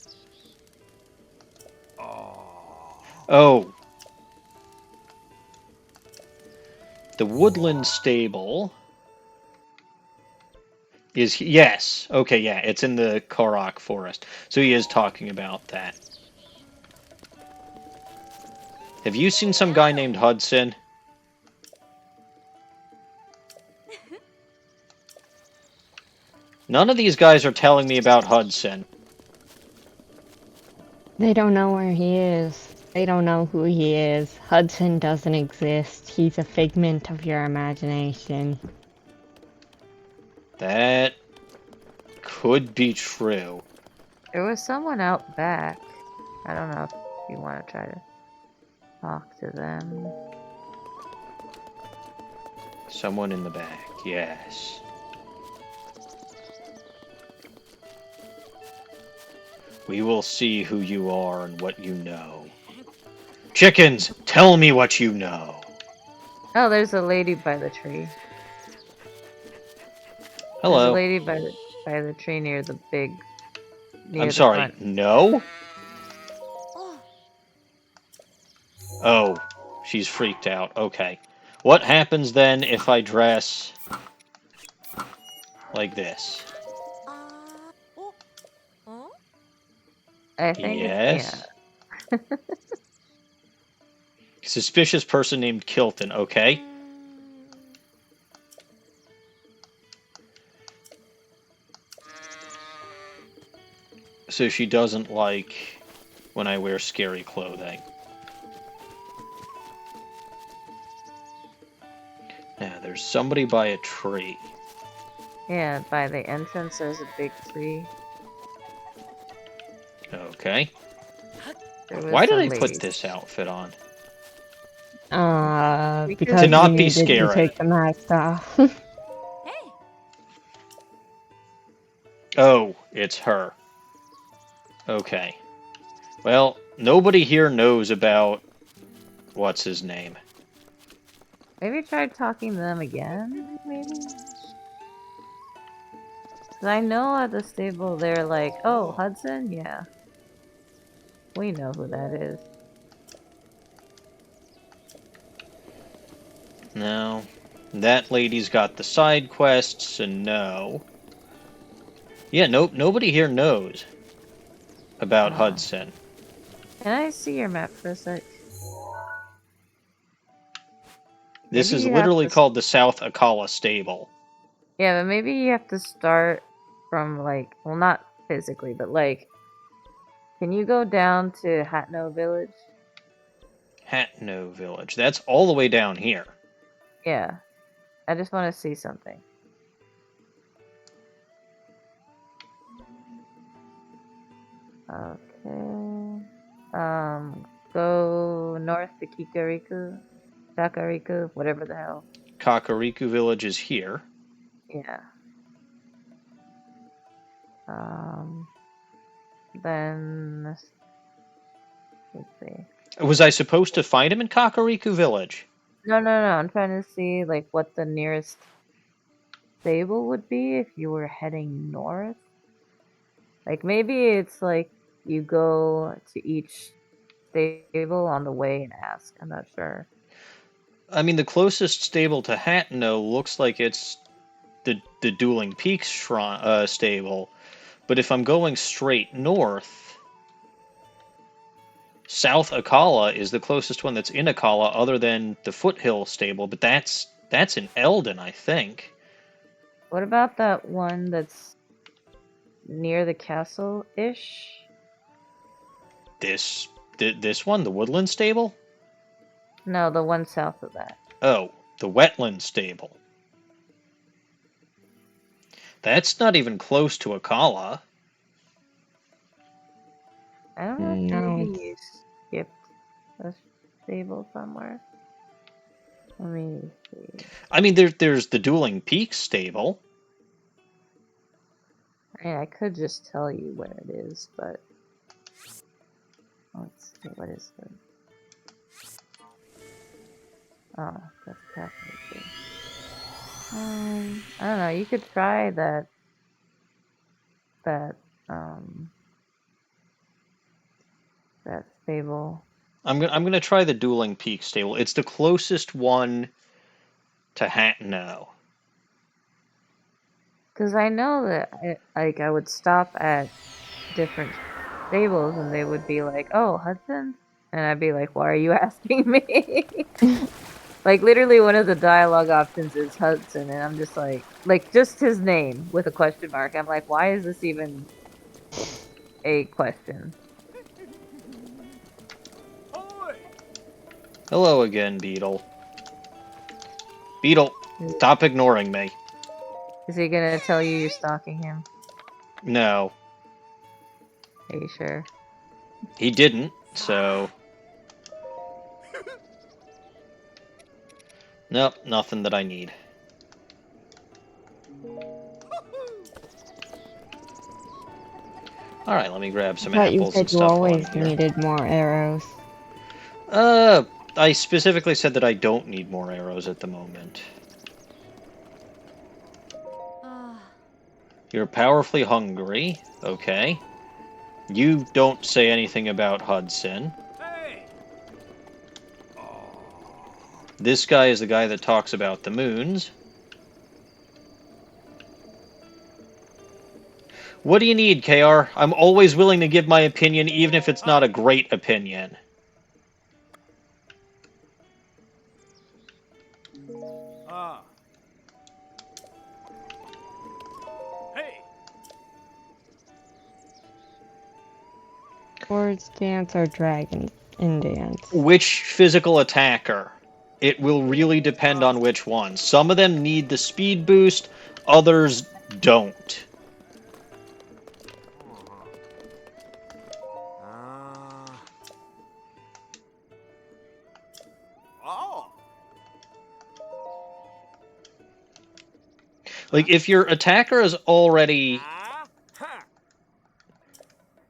Oh. The Woodland Stable is... Yes. Okay, yeah, it's in the Kara Forest. So he is talking about that. Have you seen some guy named Hudson? None of these guys are telling me about Hudson. They don't know where he is. They don't know who he is. Hudson doesn't exist. He's a figment of your imagination. That could be true. There was someone out back. I don't know if you want to try to talk to them. Someone in the back. Yes. We will see who you are and what you know. Chickens, tell me what you know. Oh, there's a lady by the tree. There's a Hello. lady by the tree near the I'm near the sorry, front. no? Oh, she's freaked out. Okay. What happens then if I dress like this? I think it's yeah. Yes. Suspicious person named Kilton. Okay. So she doesn't like when I wear scary clothing. Now, there's somebody by a tree. Yeah, by the entrance there's a big tree. Okay. There was Why did some I put ladies. this outfit on? Because To Because not you be needed to scary. take the mask off. Oh, it's her. Okay. Well, nobody here knows about... what's his name? Maybe try talking to them again, maybe? Cause I know at the stable they're like, oh, Hudson? Yeah. We know who that is. No. That lady's got the side quests, and no. Yeah, nobody here knows about Hudson. Can I see your map for a sec? This Maybe is you have literally to... called the South Akkala Stable. Yeah, but maybe you have to start from, like... Well, not physically, but, like... Can you go down to Hatno Village? Hatno Village. That's all the way down here. Yeah. I just want to see something. Okay. Go north to Kakariku, whatever the hell. Kakariko Village is here. Yeah. Then let's see. Was I supposed to find him in Kakariko Village? No. I'm trying to see like what the nearest stable would be if you were heading north. Like maybe it's like you go to each stable on the way and ask. I'm not sure. I mean, the closest stable to Hatno looks like it's the Dueling Peaks stable. But if I'm going straight north, South Akkala is the closest one that's in Akkala other than the Foothill stable, but that's in Eldon, I think. What about that one that's near the castle-ish? This one, the Woodland stable? No, the one south of that. Oh, the Wetland stable. That's not even close to Akkala. I don't know if No. maybe you skipped a stable somewhere. Let me see. I mean, there's the Dueling Peaks stable. I mean, I could just tell you where it is, but let's see, what is it? Oh, that's Catholic. I don't know. You could try that stable. I'm gonna try the Dueling Peaks stable. It's the closest one to Hatno. Because I know that I would stop at different stables and they would be like, "Oh, Hudson," and I'd be like, "Why are you asking me?" Like literally, one of the dialogue options is Hudson, and I'm just like just his name with a question mark. I'm like, why is this even a question? Hello again, Beetle. Beetle, stop ignoring me. Is he gonna tell you you're stalking him? No, Are you sure? he didn't, so... Nope, nothing that I need. Alright, let me grab some But you apples and said you stuff while I'm always here. needed more arrows. I specifically said that I don't need more arrows at the moment. You're powerfully hungry. Okay. You don't say anything about Hudson. Hey! This guy is the guy that talks about the moons. What do you need, KR? I'm always willing to give my opinion, even if it's not a great opinion. Hey! Swords dance or dragon in dance? Which physical attacker? It will really depend on which one. Some of them need the speed boost, others don't. Like, if your attacker is already...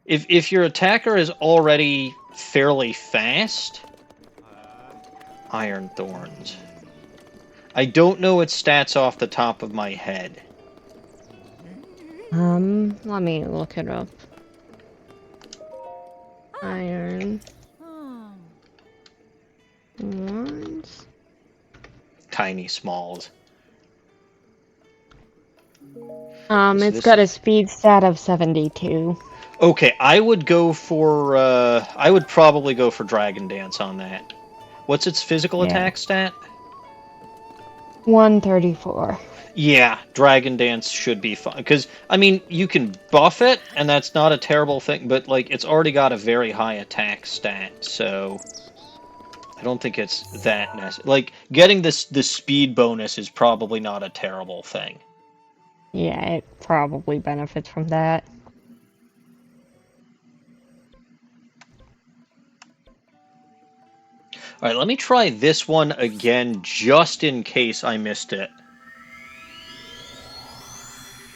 If your attacker is already fairly fast... Iron Thorns. I don't know its stats off the top of my head. Let me look it up. Iron. Thorns. Tiny Smalls. It's got a speed stat of 72. Okay, I would go for, I would probably go for Dragon Dance on that. What's its physical attack stat? 134. Yeah, Dragon Dance should be fun. Because, I mean, you can buff it, and that's not a terrible thing, but, like, it's already got a very high attack stat, so... I don't think it's that necessary. Like, getting this speed bonus is probably not a terrible thing. Yeah, it probably benefits from that. Alright, let me try this one again, just in case I missed it.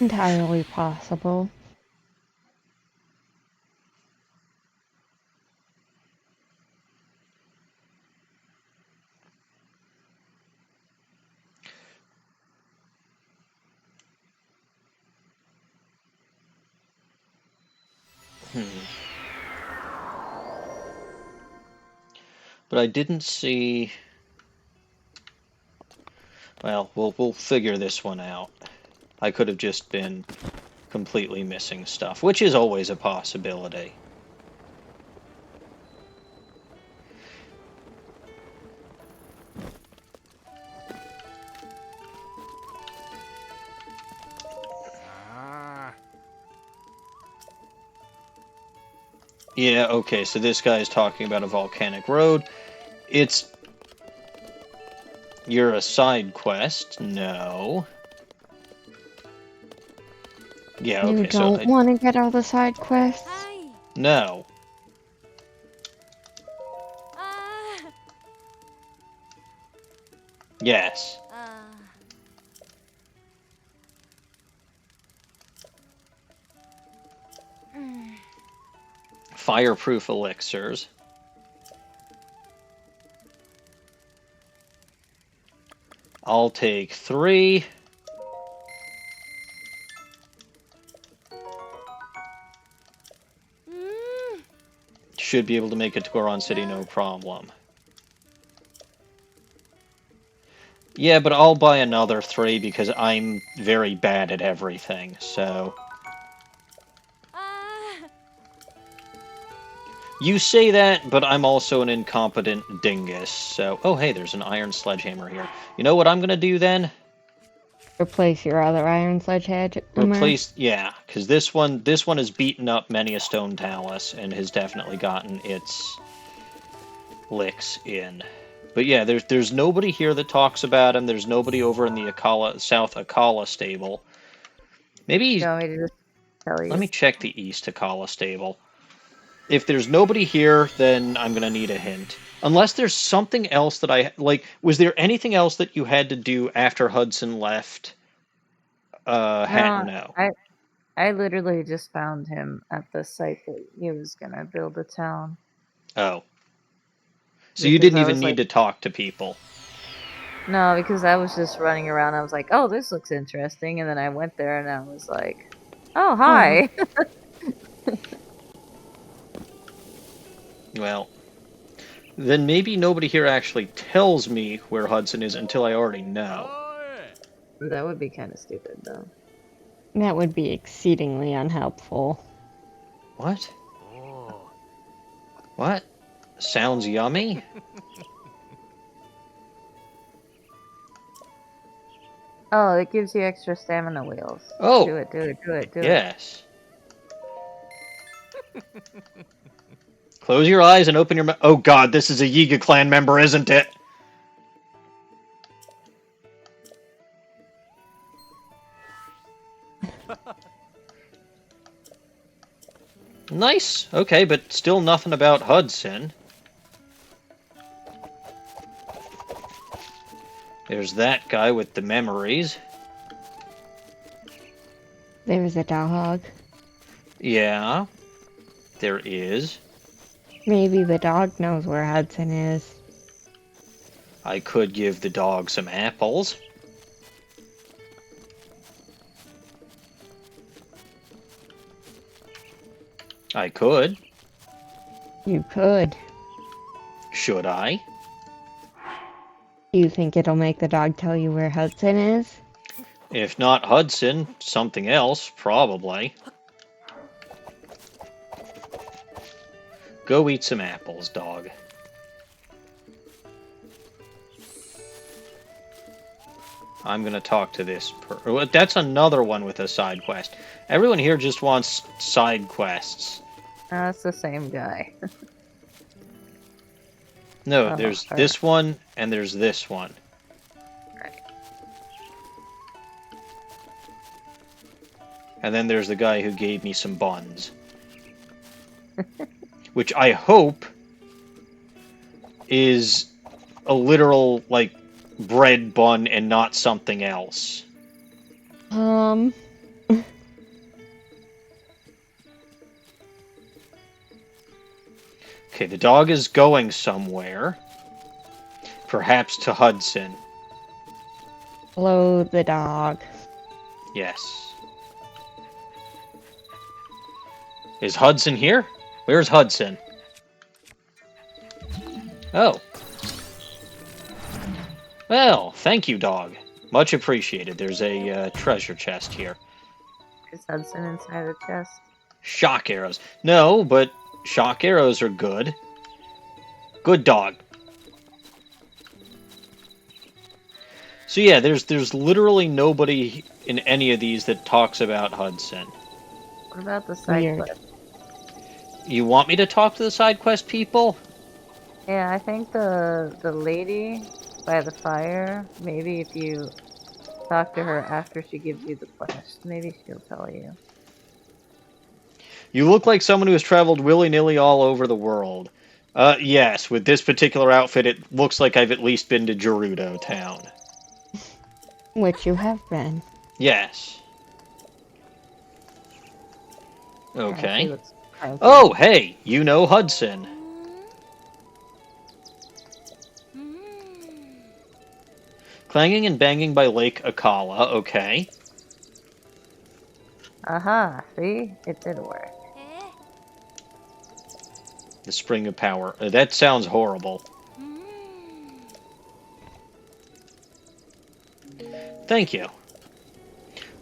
Entirely possible. But I didn't see... Well, we'll figure this one out. I could have just been completely missing stuff, which is always a possibility. Yeah, okay, so this guy is talking about a volcanic road. It's... You're a side quest? No. Yeah, okay, You don't want to get all the side quests? No. Yes. Fireproof elixirs. I'll take 3. Should be able to make it to Goron City, no problem. Yeah, but I'll buy another 3 because I'm very bad at everything, so... You say that, but I'm also an incompetent dingus, so... Oh, hey, there's an iron sledgehammer here. You know what I'm gonna do, then? Replace your other iron sledgehammer? Replace... Yeah, because this one has beaten up many a stone talus, and has definitely gotten its licks in. But yeah, there's nobody here that talks about him. There's nobody over in the South Akkala stable. Maybe... You want me to just tell you? Let me check the East Akkala stable. If there's nobody here, then I'm going to need a hint. Unless there's something else that I... Like, was there anything else that you had to do after Hudson left? No. I literally just found him at the site that he was gonna build a town. Oh. So you Because didn't I even was need like, to talk to people. no, because I was just running around. I was like, oh, this looks interesting. And then I went there and I was like, oh, hi. Well, then maybe nobody here actually tells me where Hudson is until I already know. Oh, yeah. That would be kind of stupid, though. That would be exceedingly unhelpful. What? Oh. What? Sounds yummy? Oh, it gives you extra stamina wheels. Oh, Do it, do it, do it, do it. yes. Close your eyes and open your mouth. Oh god, this is a Yiga clan member, isn't it? Nice. Okay, but still nothing about Hudson. There's that guy with the memories. There's a dog. Yeah, there is. Maybe the dog knows where Hudson is. I could give the dog some apples. I could. You could. Should I? Do you think it'll make the dog tell you where Hudson is? If not Hudson, something else, probably. Go eat some apples, dog. I'm gonna talk to this that's another one with a side quest. Everyone here just wants side quests. That's the same guy. No, Oh, there's fair. this one, and there's this one. Right. And then there's the guy who gave me some buns. Which I hope is a literal, like, bread bun and not something else. Okay, the dog is going somewhere. Perhaps to Hudson. Follow the dog. Yes. Is Hudson here? Where's Hudson? Oh. Well, thank you, dog. Much appreciated. There's a treasure chest here. Is Hudson inside the chest? Shock arrows. No, but shock arrows are good. Good dog. So yeah, there's literally nobody in any of these that talks about Hudson. What about the side Weird. quest? You want me to talk to the side quest people? Yeah, I think the lady by the fire, maybe if you talk to her after she gives you the quest, maybe she'll tell you. You look like someone who has traveled willy-nilly all over the world. Yes, with this particular outfit, it looks like I've at least been to Gerudo Town. Which you have been. Yes. Yeah, she Okay. looks cranky. Oh, hey, you know Hudson. Clanging and banging by Lake Akkala, okay. Aha, see? It did work. The Spring of Power. That sounds horrible. Thank you.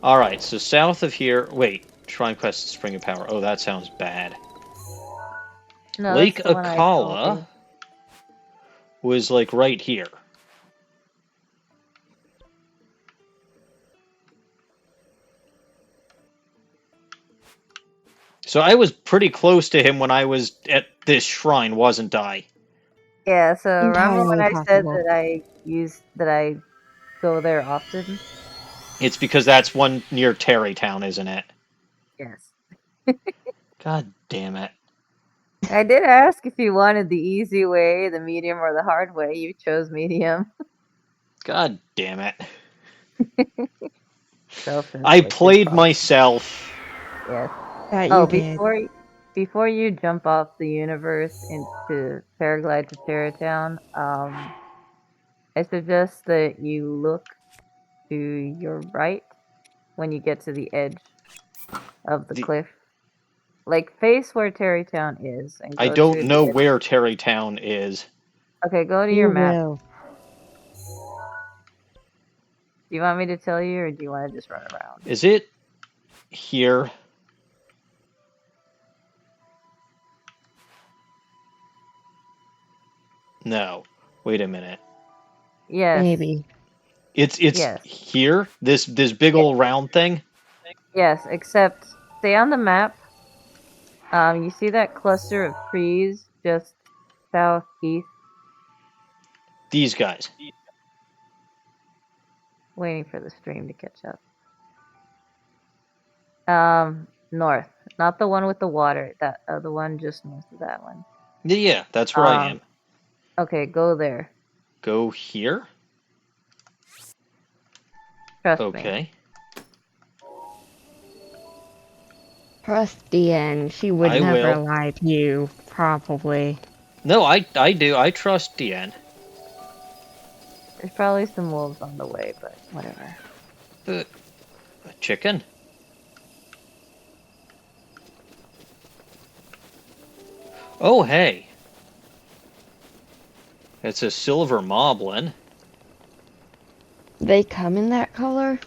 Alright, so south of here... Wait, Shrine Quest Spring of Power. Oh, that sounds bad. No, Lake that's the one I told Akkala you. was, like, right here. So I was pretty close to him when I was at this shrine, wasn't I? Yeah, so remember when Entirely I said possible. that I go there often? It's because that's one near Tarrey Town, isn't it? Yes. God damn it. I did ask if you wanted the easy way, the medium, or the hard way. You chose medium. God damn it. Self-inflicted I played problem. myself Yes. That Oh, you did. before you jump off the universe into paraglide to Tarrey Town, I suggest that you look to your right when you get to the edge of the The, cliff. Like face where Tarrey Town is and I go to don't the know edge. where Tarrey Town is. Okay, go to your You map. will. Do you want me to tell you or do you want to just run around? Is it here? No. Wait a minute. Yes. Maybe. It's Yes. here? This big Yeah. old round thing? Yes, except stay on the map. You see that cluster of trees just southeast? These guys. Waiting for the stream to catch up. North. Not the one with the water. That the one just north of that one. Yeah, that's where I am. Okay, go there. Go here? Trust me. Okay. Trust Deanne. She would I never will. lie to you, probably. No, I do. I trust Deanne. There's probably some wolves on the way, but whatever. A chicken? Oh, hey. It's a silver moblin. They come in that color?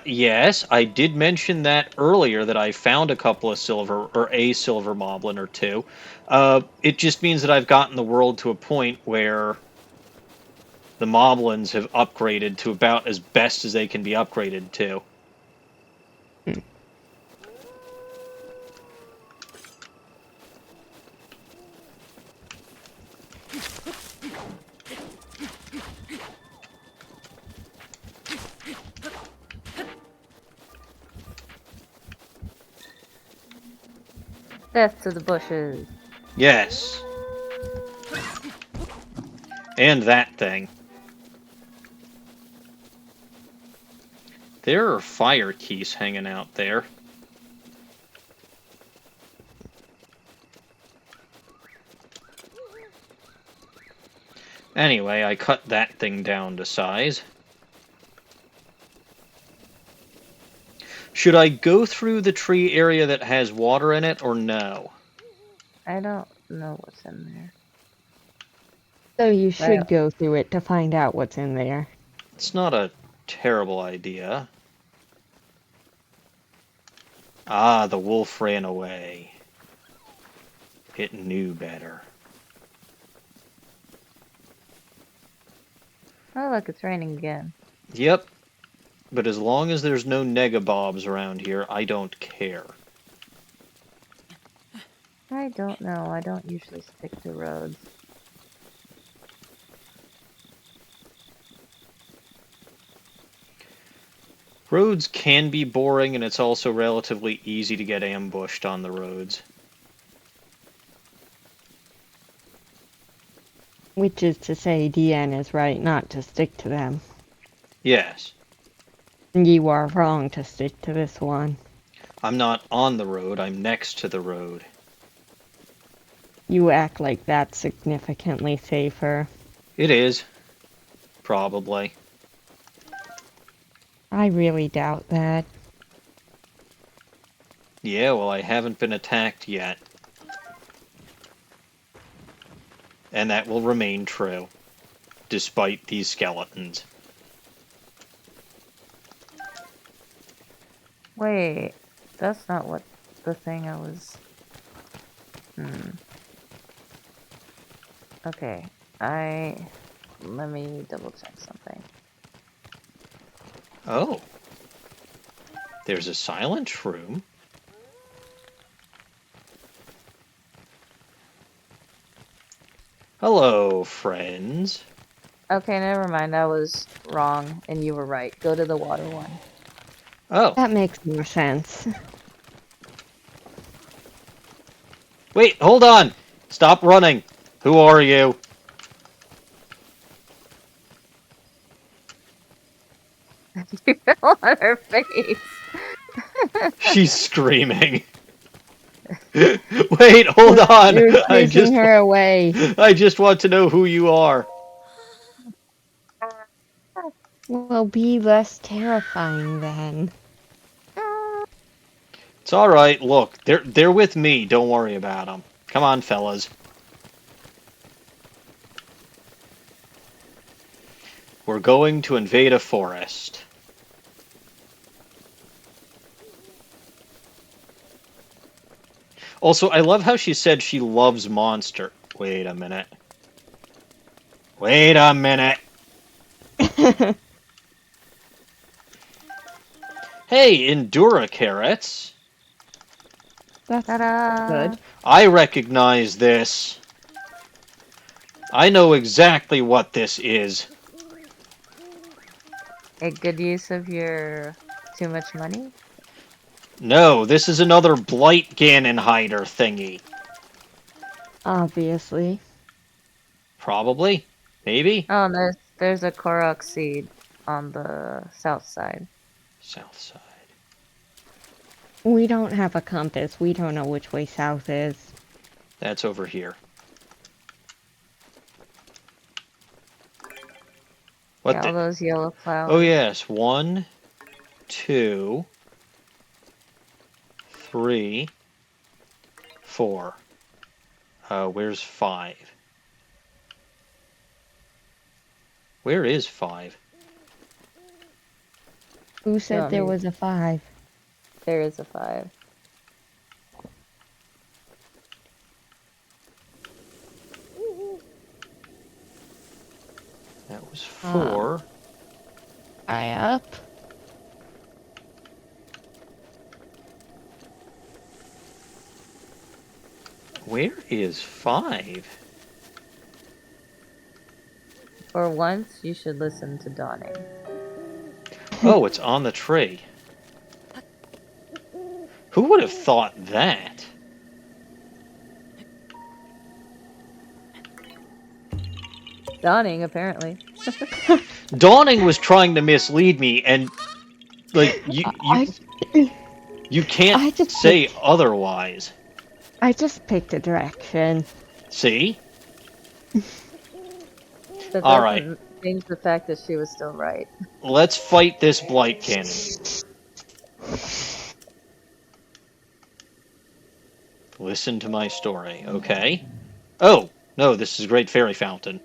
Yes, I did mention that earlier that I found a couple of silver, or a silver moblin or two. It just means that I've gotten the world to a point where the moblins have upgraded to about as best as they can be upgraded to. Death to the bushes. Yes. And that thing. There are fire keys hanging out there. Anyway, I cut that thing down to size. Should I go through the tree area that has water in it, or no? I don't know what's in there. So you Right. should go through it to find out what's in there. It's not a terrible idea. Ah, the wolf ran away. It knew better. Oh, look, it's raining again. Yep. But as long as there's no negabobs around here, I don't care. I don't know. I don't usually stick to roads. Roads can be boring, and it's also relatively easy to get ambushed on the roads. Which is to say, Deanne is right not to stick to them. Yes. You are wrong to stick to this one. I'm not on the road, I'm next to the road. You act like that's significantly safer. It is. Probably. I really doubt that. Yeah, well, I haven't been attacked yet. And that will remain true, despite these skeletons. Wait, that's not what the thing I was... Okay, let me double check something. Oh. There's a silent room. Hello, friends. Okay, never mind. I was wrong, and you were right. Go to the water one. Oh. That makes more sense. Wait, hold on! Stop running! Who are you? You fell on her face. She's screaming. Wait, hold on. You're chasing her away. I just want to know who you are. Well, be less terrifying then. It's all right. Look, they're with me. Don't worry about them. Come on, fellas. We're going to invade a forest. Also, I love how she said she loves monster. Wait a minute. Wait a minute. Hey, Endura carrots. That's Ta-da! good. I recognize this. I know exactly what this is. A good use of your too much money? No, this is another Blight Ganon hider thingy. Obviously. Probably. Maybe. Oh, and there's a Korok seed on the south side. South side. We don't have a compass. We don't know which way south is. That's over here. What Yeah, the? all those yellow flowers. Oh yes, 1, 2, 3, 4. Where's 5? Where is 5? Who said want there me- was a 5? There is a 5. That was 4. I up. Where is 5? For once, you should listen to Dawning. Oh, it's on the tree. Who would have thought that? Dawning, apparently. Dawning was trying to mislead me, and like you I can't just say otherwise. just picked a direction. See? That All doesn't right. change the fact that she was still right. Let's fight this Blight Cannon. Listen to my story, okay? Oh, no, this is Great Fairy Fountain.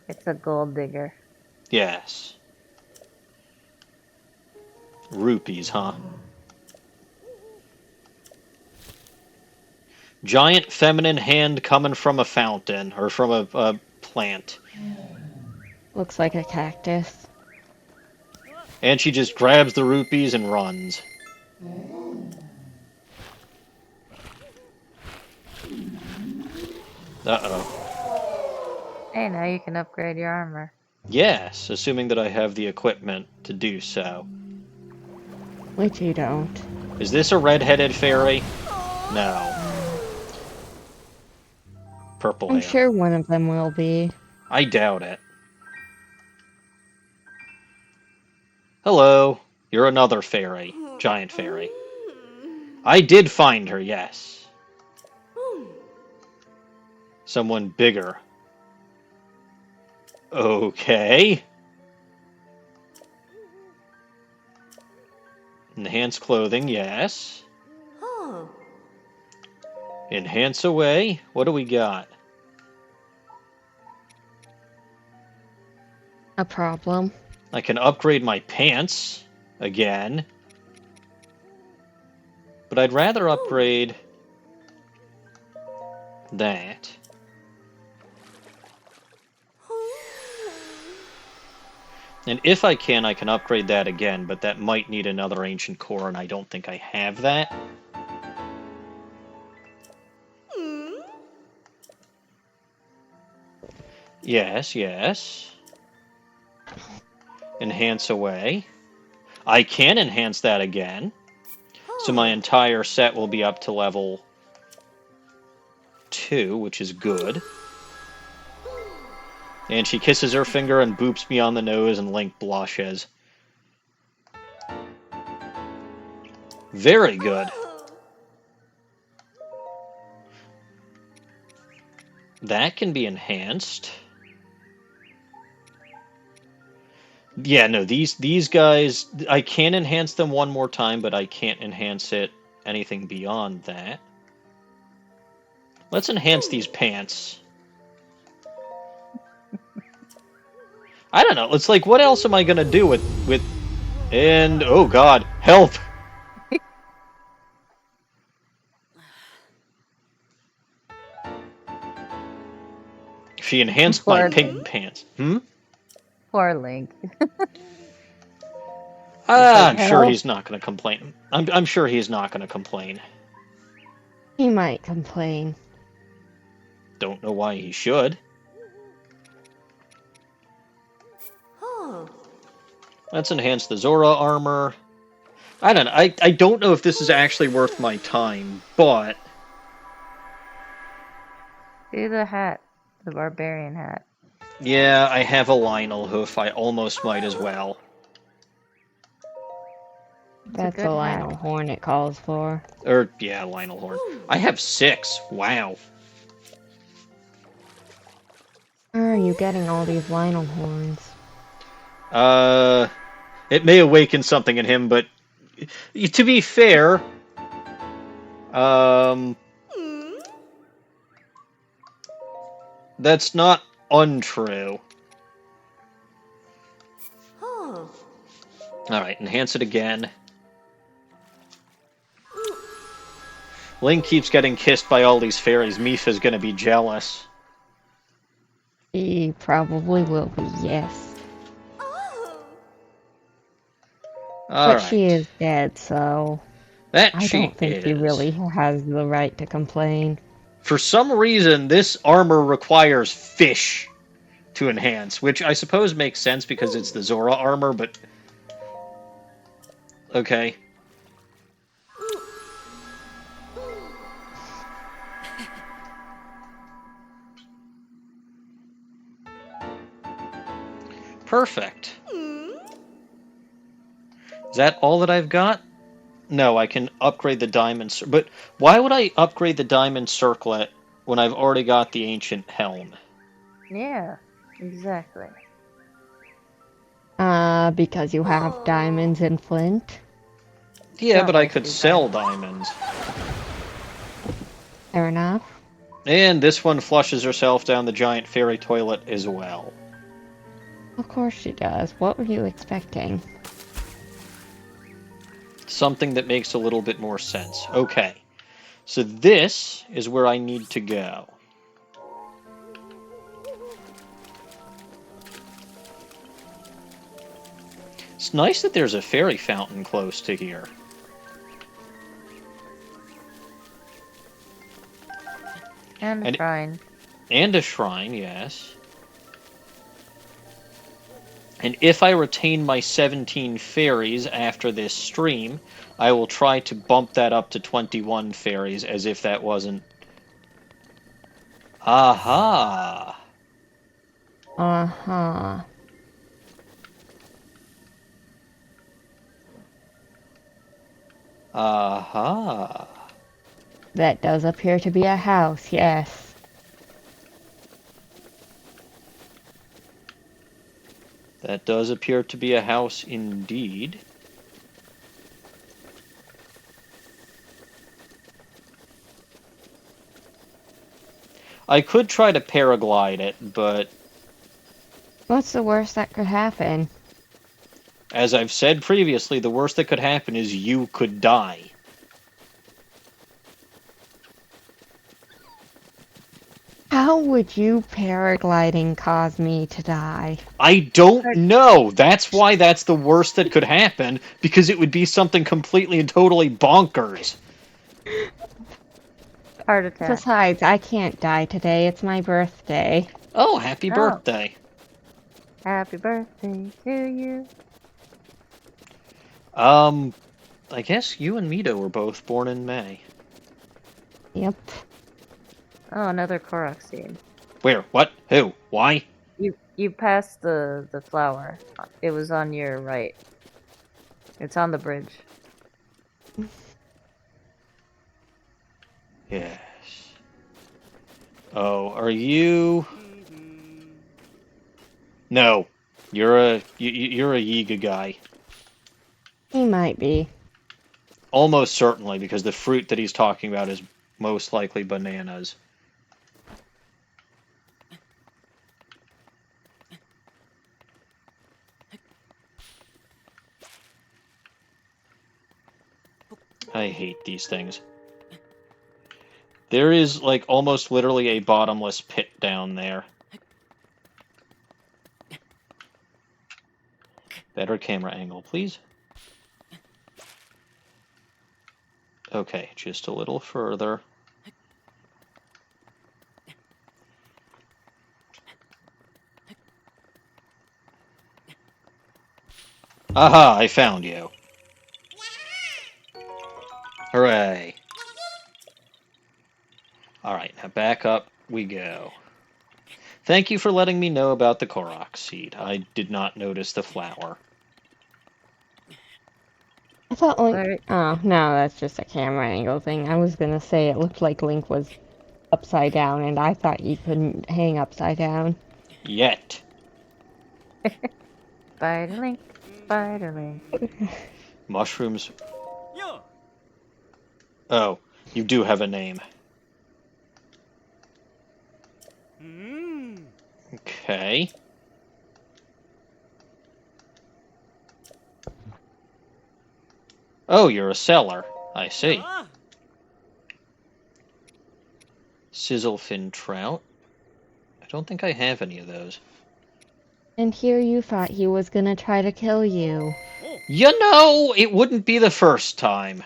It's a gold digger. Yes. Rupees, huh? Giant feminine hand coming from a fountain, or from a plant. Looks like a cactus. And she just grabs the rupees and runs. Uh-oh. Hey, now you can upgrade your armor. Yes, assuming that I have the equipment to do so. Which you don't. Is this a red-headed fairy? No. Purple I'm hair. sure one of them will be. I doubt it. Hello. You're another fairy. Giant fairy. I did find her, yes. Someone bigger. Okay. Enhance clothing, yes. Enhance away. What do we got? A problem. I can upgrade my pants again. But I'd rather upgrade that. And if I can upgrade that again, but that might need another ancient core, and I don't think I have that. Yes, yes. Enhance away. I can enhance that again. So my entire set will be up to level 2, which is good. And she kisses her finger and boops me on the nose, and Link blushes. Very good. That can be enhanced. Yeah, no, these guys, I can enhance them one more time, but I can't enhance it anything beyond that. Let's enhance these pants. I don't know. It's like, what else am I gonna do with? And oh god, help! She enhanced my Poor pink Link. pants. Poor Link. I'm sure Help. he's not gonna complain. I'm sure he's not gonna complain. He might complain. Don't know why he should. Let's enhance the Zora armor. I don't know. I don't know if this is actually worth my time, but Do the hat. The barbarian hat. yeah, I have a Lionel hoof. I almost might as well. It's That's a good a hat. Lionel horn it calls for. Or yeah, Lionel horn. I have 6. Wow. Where are you getting all these Lionel horns? It may awaken something in him, but to be fair, that's not untrue. Alright, enhance it again. Link keeps getting kissed by all these fairies. Mifa's gonna be jealous. He probably will be, yes. But Alright. she is dead, so That I she don't think he is. really has the right to complain. For some reason, this armor requires fish to enhance, which I suppose makes sense because it's the Zora armor, but... Okay. Perfect. Is that all that I've got? No, I can upgrade the diamond... But why would I upgrade the diamond circlet when I've already got the ancient helm? Yeah, exactly. Because you have diamonds and flint. Yeah, Don't but I make could me sell diamond. diamonds. Fair enough. And this one flushes herself down the giant fairy toilet as well. Of course she does. What were you expecting? Something that makes a little bit more sense. Okay. So this is where I need to go. It's nice that there's a fairy fountain close to here. And a shrine. And a shrine, yes. And if I retain my 17 fairies after this stream, I will try to bump that up to 21 fairies, as if that wasn't... Aha! Uh-huh. Aha! That does appear to be a house, yes. That does appear to be a house indeed. I could try to paraglide it, but What's the worst that could happen? as I've said previously, the worst that could happen is you could die. How would you paragliding cause me to die? I don't know. That's why that's the worst that could happen, because it would be something completely and totally bonkers. Heart attack. Besides, I can't die today. It's my birthday. Oh, happy Oh. birthday. Happy birthday to you. I guess you and Mito were both born in May. Yep. Oh, another Korok seed. Where? What? Who? Why? You passed the flower. It was on your right. It's on the bridge. Yes. Oh, are you? No, you're a Yiga guy. He might be. Almost certainly, because the fruit that he's talking about is most likely bananas. I hate these things. There is, like, almost literally a bottomless pit down there. Better camera angle, please. Okay, just a little further. Aha, I found you. Hooray. Alright, now back up we go. Thank you for letting me know about the Korok seed. I did not notice the flower. I thought Link. Alright. Oh, no, that's just a camera angle thing. I was gonna say it looked like Link was upside down, and I thought you couldn't hang upside down. Yet. Spiderlink, Spiderlink. Mushrooms. Yeah. Oh, you do have a name. Okay. Oh, you're a seller. I see. Sizzlefin trout. I don't think I have any of those. And here you thought he was gonna try to kill you. You know, it wouldn't be the first time.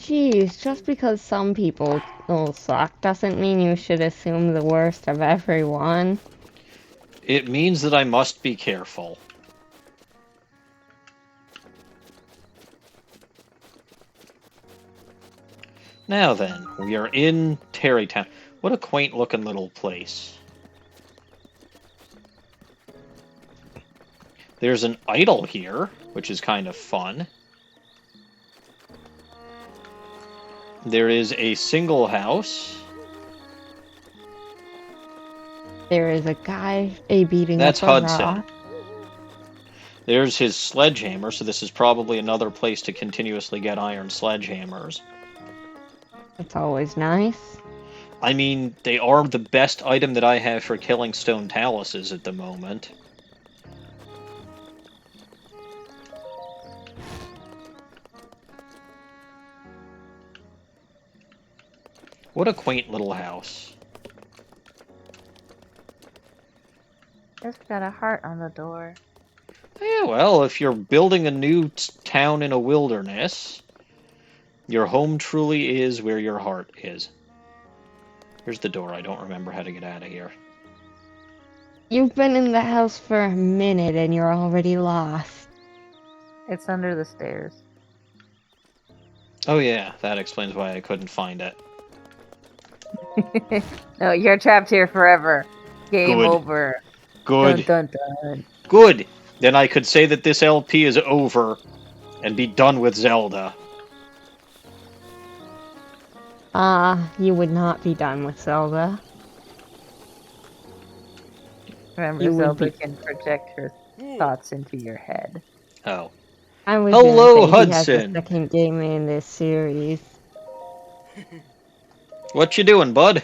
Jeez, just because some people will suck doesn't mean you should assume the worst of everyone. It means that I must be careful. Now then, we are in Tarrey Town. What a quaint-looking little place. There's an idol here, which is kind of fun. There is a single house. There is a guy beating That's up a Hudson. rock. There's his sledgehammer, so this is probably another place to continuously get iron sledgehammers. That's always nice. I mean, they are the best item that I have for killing stone taluses at the moment. What a quaint little house. Just got a heart on the door. Yeah, well, if you're building a new town in a wilderness, your home truly is where your heart is. Here's the door. I don't remember how to get out of here. You've been in the house for a minute and you're already lost. It's under the stairs. Oh yeah, that explains why I couldn't find it. No, you're trapped here forever. Game Good. over. Good. Dun, dun, dun. Good. Then I could say that this LP is over and be done with Zelda. You would not be done with Zelda. Remember, You would Zelda be- can project her thoughts into your head. Oh. I was Hello, gonna say he has Hudson. the second game in this series. What you doing, bud?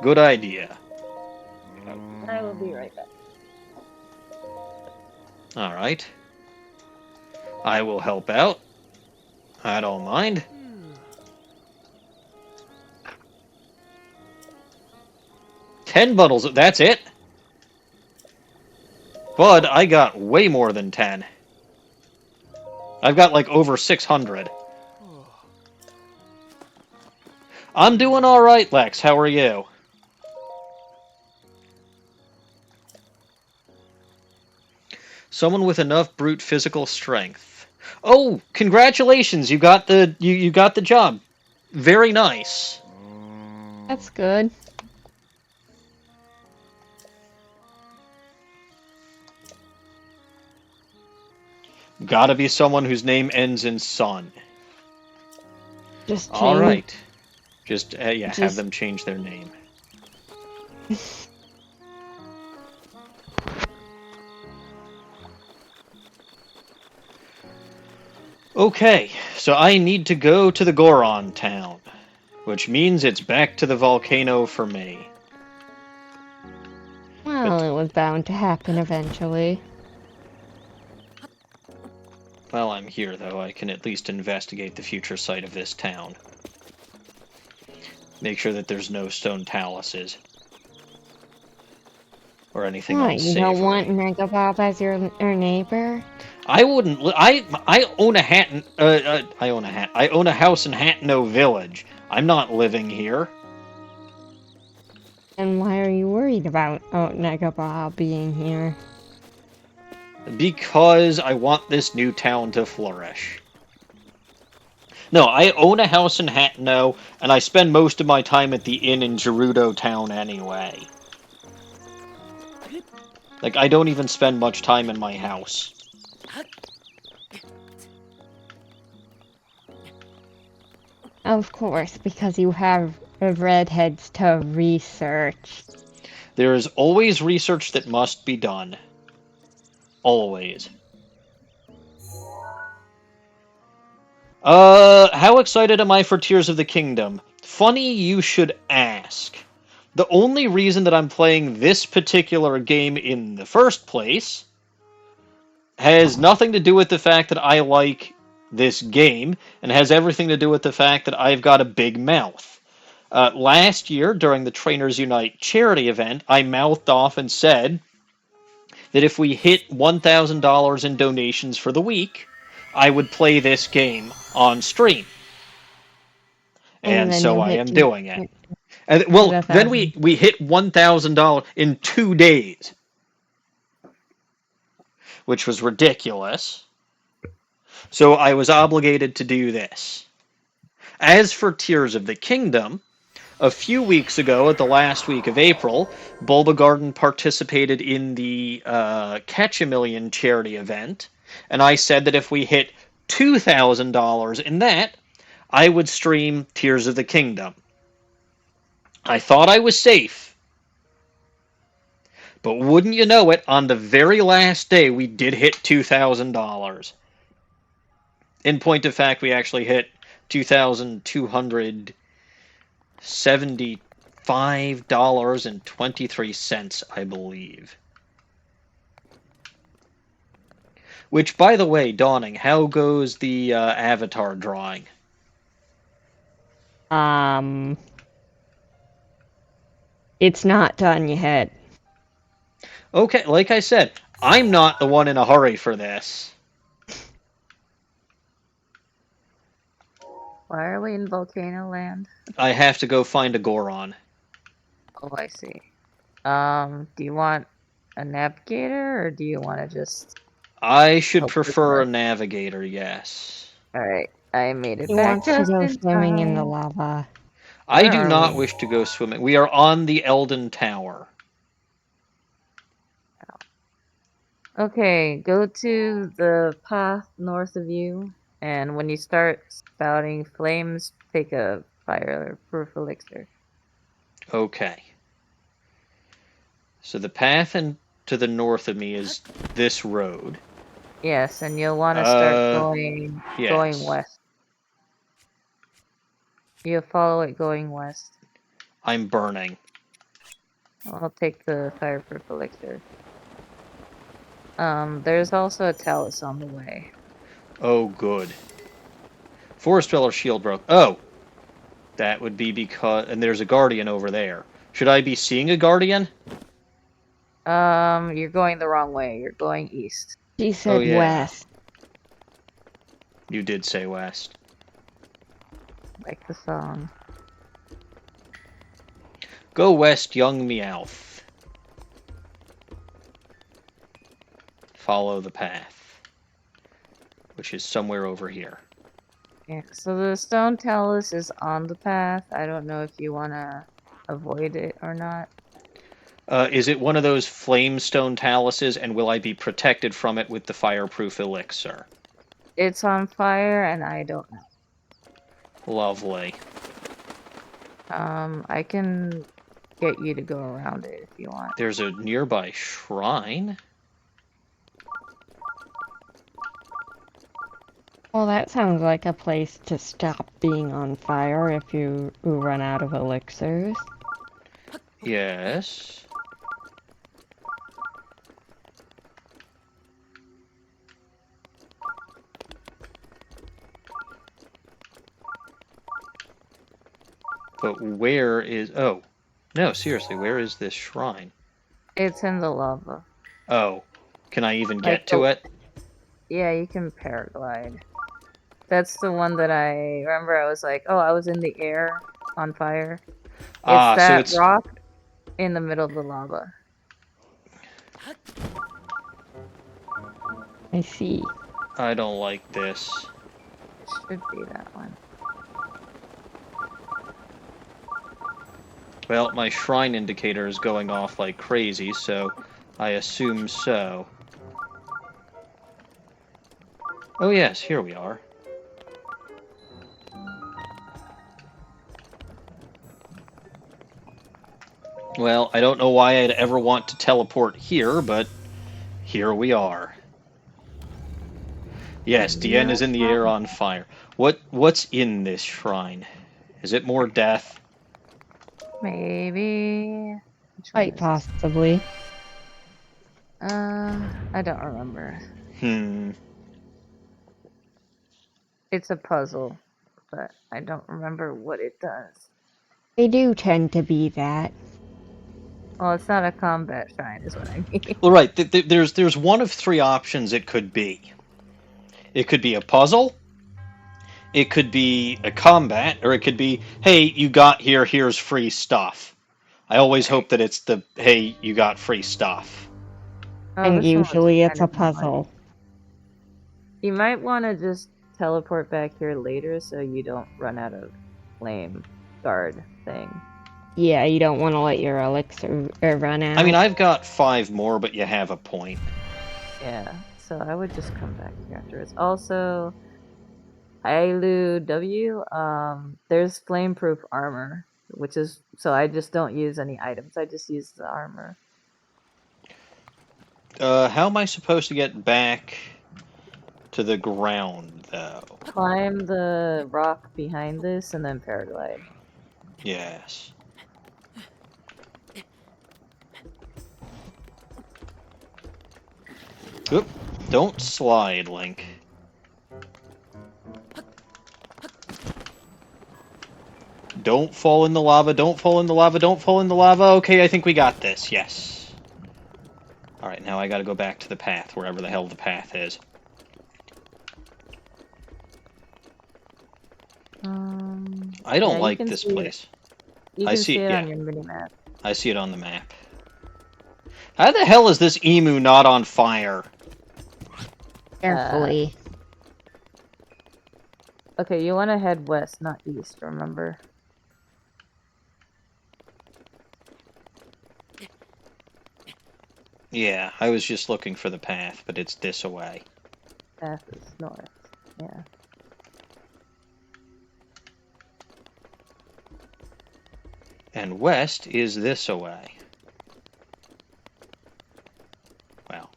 Good idea. I will be right back. Alright. I will help out. I don't mind. $10 bundles, that's it? Bud, I got way more than 10. I've got like over 600. I'm doing alright, Lex. How are you? Someone with enough brute physical strength. Oh, congratulations! You got the you got the job. Very nice. That's good. Gotta be someone whose name ends in son. Just All change. right. Just, yeah, have Just- them change their name. Okay, so I need to go to the Goron town, which means it's back to the volcano for me. Well, it was bound to happen eventually. While I'm here, though, I can at least investigate the future site of this town. Make sure that there's no stone taluses. Or anything What, you don't unsavory. want Megabob as your neighbor? I wouldn't. I own a hat. I own a hat. I own a house in Hatno Village. I'm not living here. And why are you worried about Megabob being here? Because I want this new town to flourish. No, I own a house in Hatno, and I spend most of my time at the inn in Gerudo Town anyway. Like, I don't even spend much time in my house. Of course, because you have redheads to research. There is always research that must be done. Always. How excited am I for Tears of the Kingdom? Funny you should ask. The only reason that I'm playing this particular game in the first place has nothing to do with the fact that I like this game, and has everything to do with the fact that I've got a big mouth. Last year, during the Trainers Unite charity event, I mouthed off and said that if we hit $1,000 in donations for the week, I would play this game on stream. And then so you I hit am doing it. And, well, then we hit $1,000 in 2 days, which was ridiculous. So I was obligated to do this. As for Tears of the Kingdom, a few weeks ago, at the last week of April, Bulba Garden participated in the Catch a Million charity event, and I said that if we hit $2,000 in that, I would stream Tears of the Kingdom. I thought I was safe. But wouldn't you know it, on the very last day, we did hit $2,000. In point of fact, we actually hit $2,275.23, I believe. Which, by the way, Dawning, how goes the avatar drawing? It's not done yet. Okay, like I said, I'm not the one in a hurry for this. Why are we in Volcano Land? I have to go find a Goron. Oh, I see. Do you want a navigator, or do you want to just... I should Oh, prefer a goodness. navigator, yes. Alright, I made it He back wants to just go in swimming in the time. lava. I Where do are not we? wish to go swimming. We are on the Elden Tower. Okay, go to the path north of you, and when you start spouting flames, take a fireproof elixir. Okay. So the path to the north of me is this road. Yes, and you'll want to start going Yes. west. You'll follow it going west. I'm burning. I'll take the fireproof elixir. There's also a talus on the way. Oh, good. Forest Dweller shield broke. Oh! That would be because... And there's a guardian over there. Should I be seeing a guardian? You're going the wrong way. You're going east. She Oh, said yeah. west. You did say west. Like the song. Go west, young Meowth. Follow the path. Which is somewhere over here. Yeah, so the stone talus is on the path. I don't know if you want to avoid it or not. Is it one of those flamestone taluses, and will I be protected from it with the fireproof elixir? It's on fire, and I don't know. Lovely. I can get you to go around it if you want. There's a nearby shrine. Well, that sounds like a place to stop being on fire if you run out of elixirs. Yes. But where is... Oh. No, seriously, where is this shrine? It's in the lava. Oh. Can I even Like get to it? Yeah, you can paraglide. That's the one that I remember. I was like, oh, I was in the air on fire. It's Ah, so that it's... rock in the middle of the lava. I see. I don't like this. It should be that one. Well, my shrine indicator is going off like crazy, so I assume so. Oh yes, here we are. Well, I don't know why I'd ever want to teleport here, but here we are. Yes, Dien is in the air on fire. What's in this shrine? Is it more death? Maybe. Which one Quite is this? possibly. I don't remember. Hmm. It's a puzzle, but I don't remember what it does. They do tend to be that. Well, it's not a combat shrine, is what I mean. Well, right. There's one of three options it could be. It could be a puzzle. It could be a combat, or it could be, hey, you got here, here's free stuff. I always hope that it's the, hey, you got free stuff. Oh, And this one looks usually it's kind a of annoying. puzzle. You might want to just teleport back here later so you don't run out of flame guard thing. Yeah, you don't want to let your elixir run out. I mean, I've got 5 more, but you have a point. Yeah, so I would just come back here afterwards. Also, Ailu W, there's flameproof armor, which is, so I just don't use any items, I just use the armor. How am I supposed to get back to the ground, though? Climb the rock behind this and then paraglide. Yes. Oop. Don't slide, Link. Don't fall in the lava, don't fall in the lava, don't fall in the lava. Okay, I think we got this, yes. Alright, now I gotta go back to the path, wherever the hell the path is. I don't like this place. You I can see- see it yeah. on your mini-map. I see it on the map. How the hell is this emu not on fire? Carefully. Okay, you want to head west, not east, remember? Yeah, I was just looking for the path, but it's this away. Path is north, yeah. And west is this away. Well.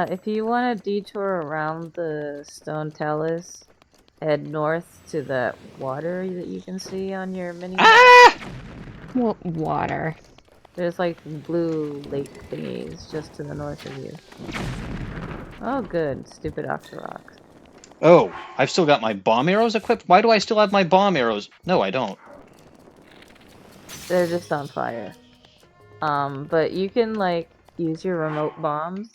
If you want to detour around the stone talus, head north to that water that you can see on your mini. Ah! What water? There's like blue lake thingies just to the north of you. Oh, good. Stupid Octoroks. Oh, I've still got my bomb arrows equipped? Why do I still have my bomb arrows? No, I don't. They're just on fire. But you can like use your remote bombs.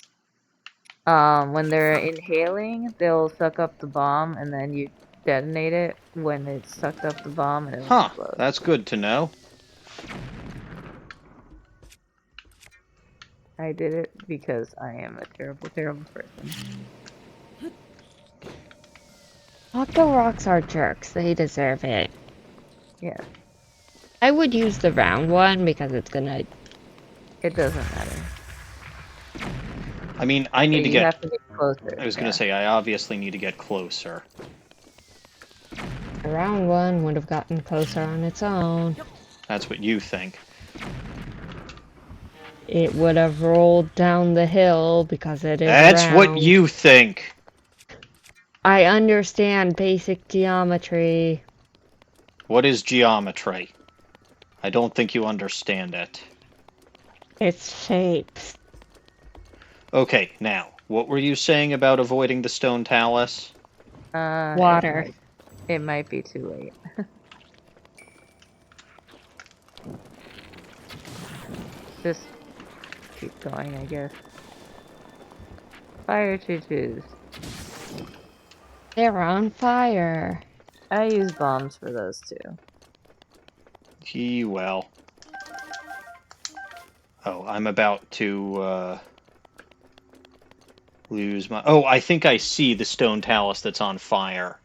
When they're inhaling, they'll suck up the bomb and then you detonate it when it's sucked up the bomb and it'll Huh, explode. that's good to know. I did it because I am a terrible, terrible person. Octo rocks are jerks. They deserve it. Yeah, I would use the round one because it's gonna. it doesn't matter. I mean, I But need to you get... have to get closer. I was going Yeah. to say, I obviously need to get closer. The round one would have gotten closer on its own. That's what you think. It would have rolled down the hill because it is That's what round. you think! I understand basic geometry. What is geometry? I don't think you understand it. It's shapes. Okay, now, what were you saying about avoiding the stone talus? Water. It might be too late. Just keep going, I guess. Fire choo-choos. They're on fire. I use bombs for those too. Gee, well. Oh, I'm about to, lose my... Oh, I think I see the stone talus that's on fire.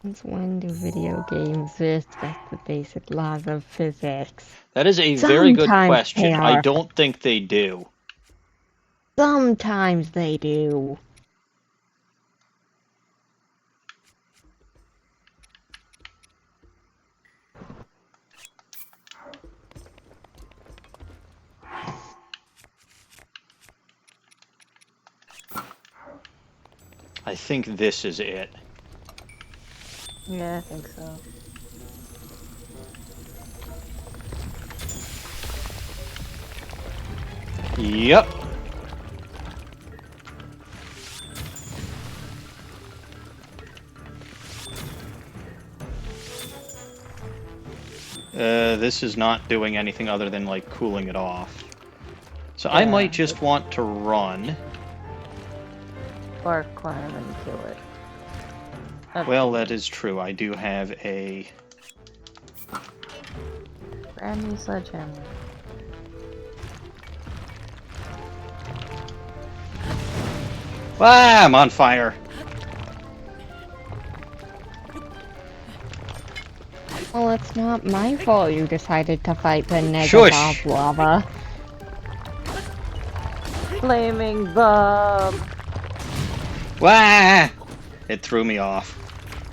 Since when do video games respect the basic laws of physics? That is a very good Sometimes question. they I are. don't think they do. Sometimes they do. I think this is it. Yeah, I think so. Yep. This is not doing anything other than, like, cooling it off. So I Yeah. might just want to run. Or climb and kill it. Well, that is true. I do have a... Brand new sledgehammer. Ah, I'm on fire. Well, it's not my fault you decided to fight the Shush. Negabob lava. Flaming bomb! Wah! It threw me off.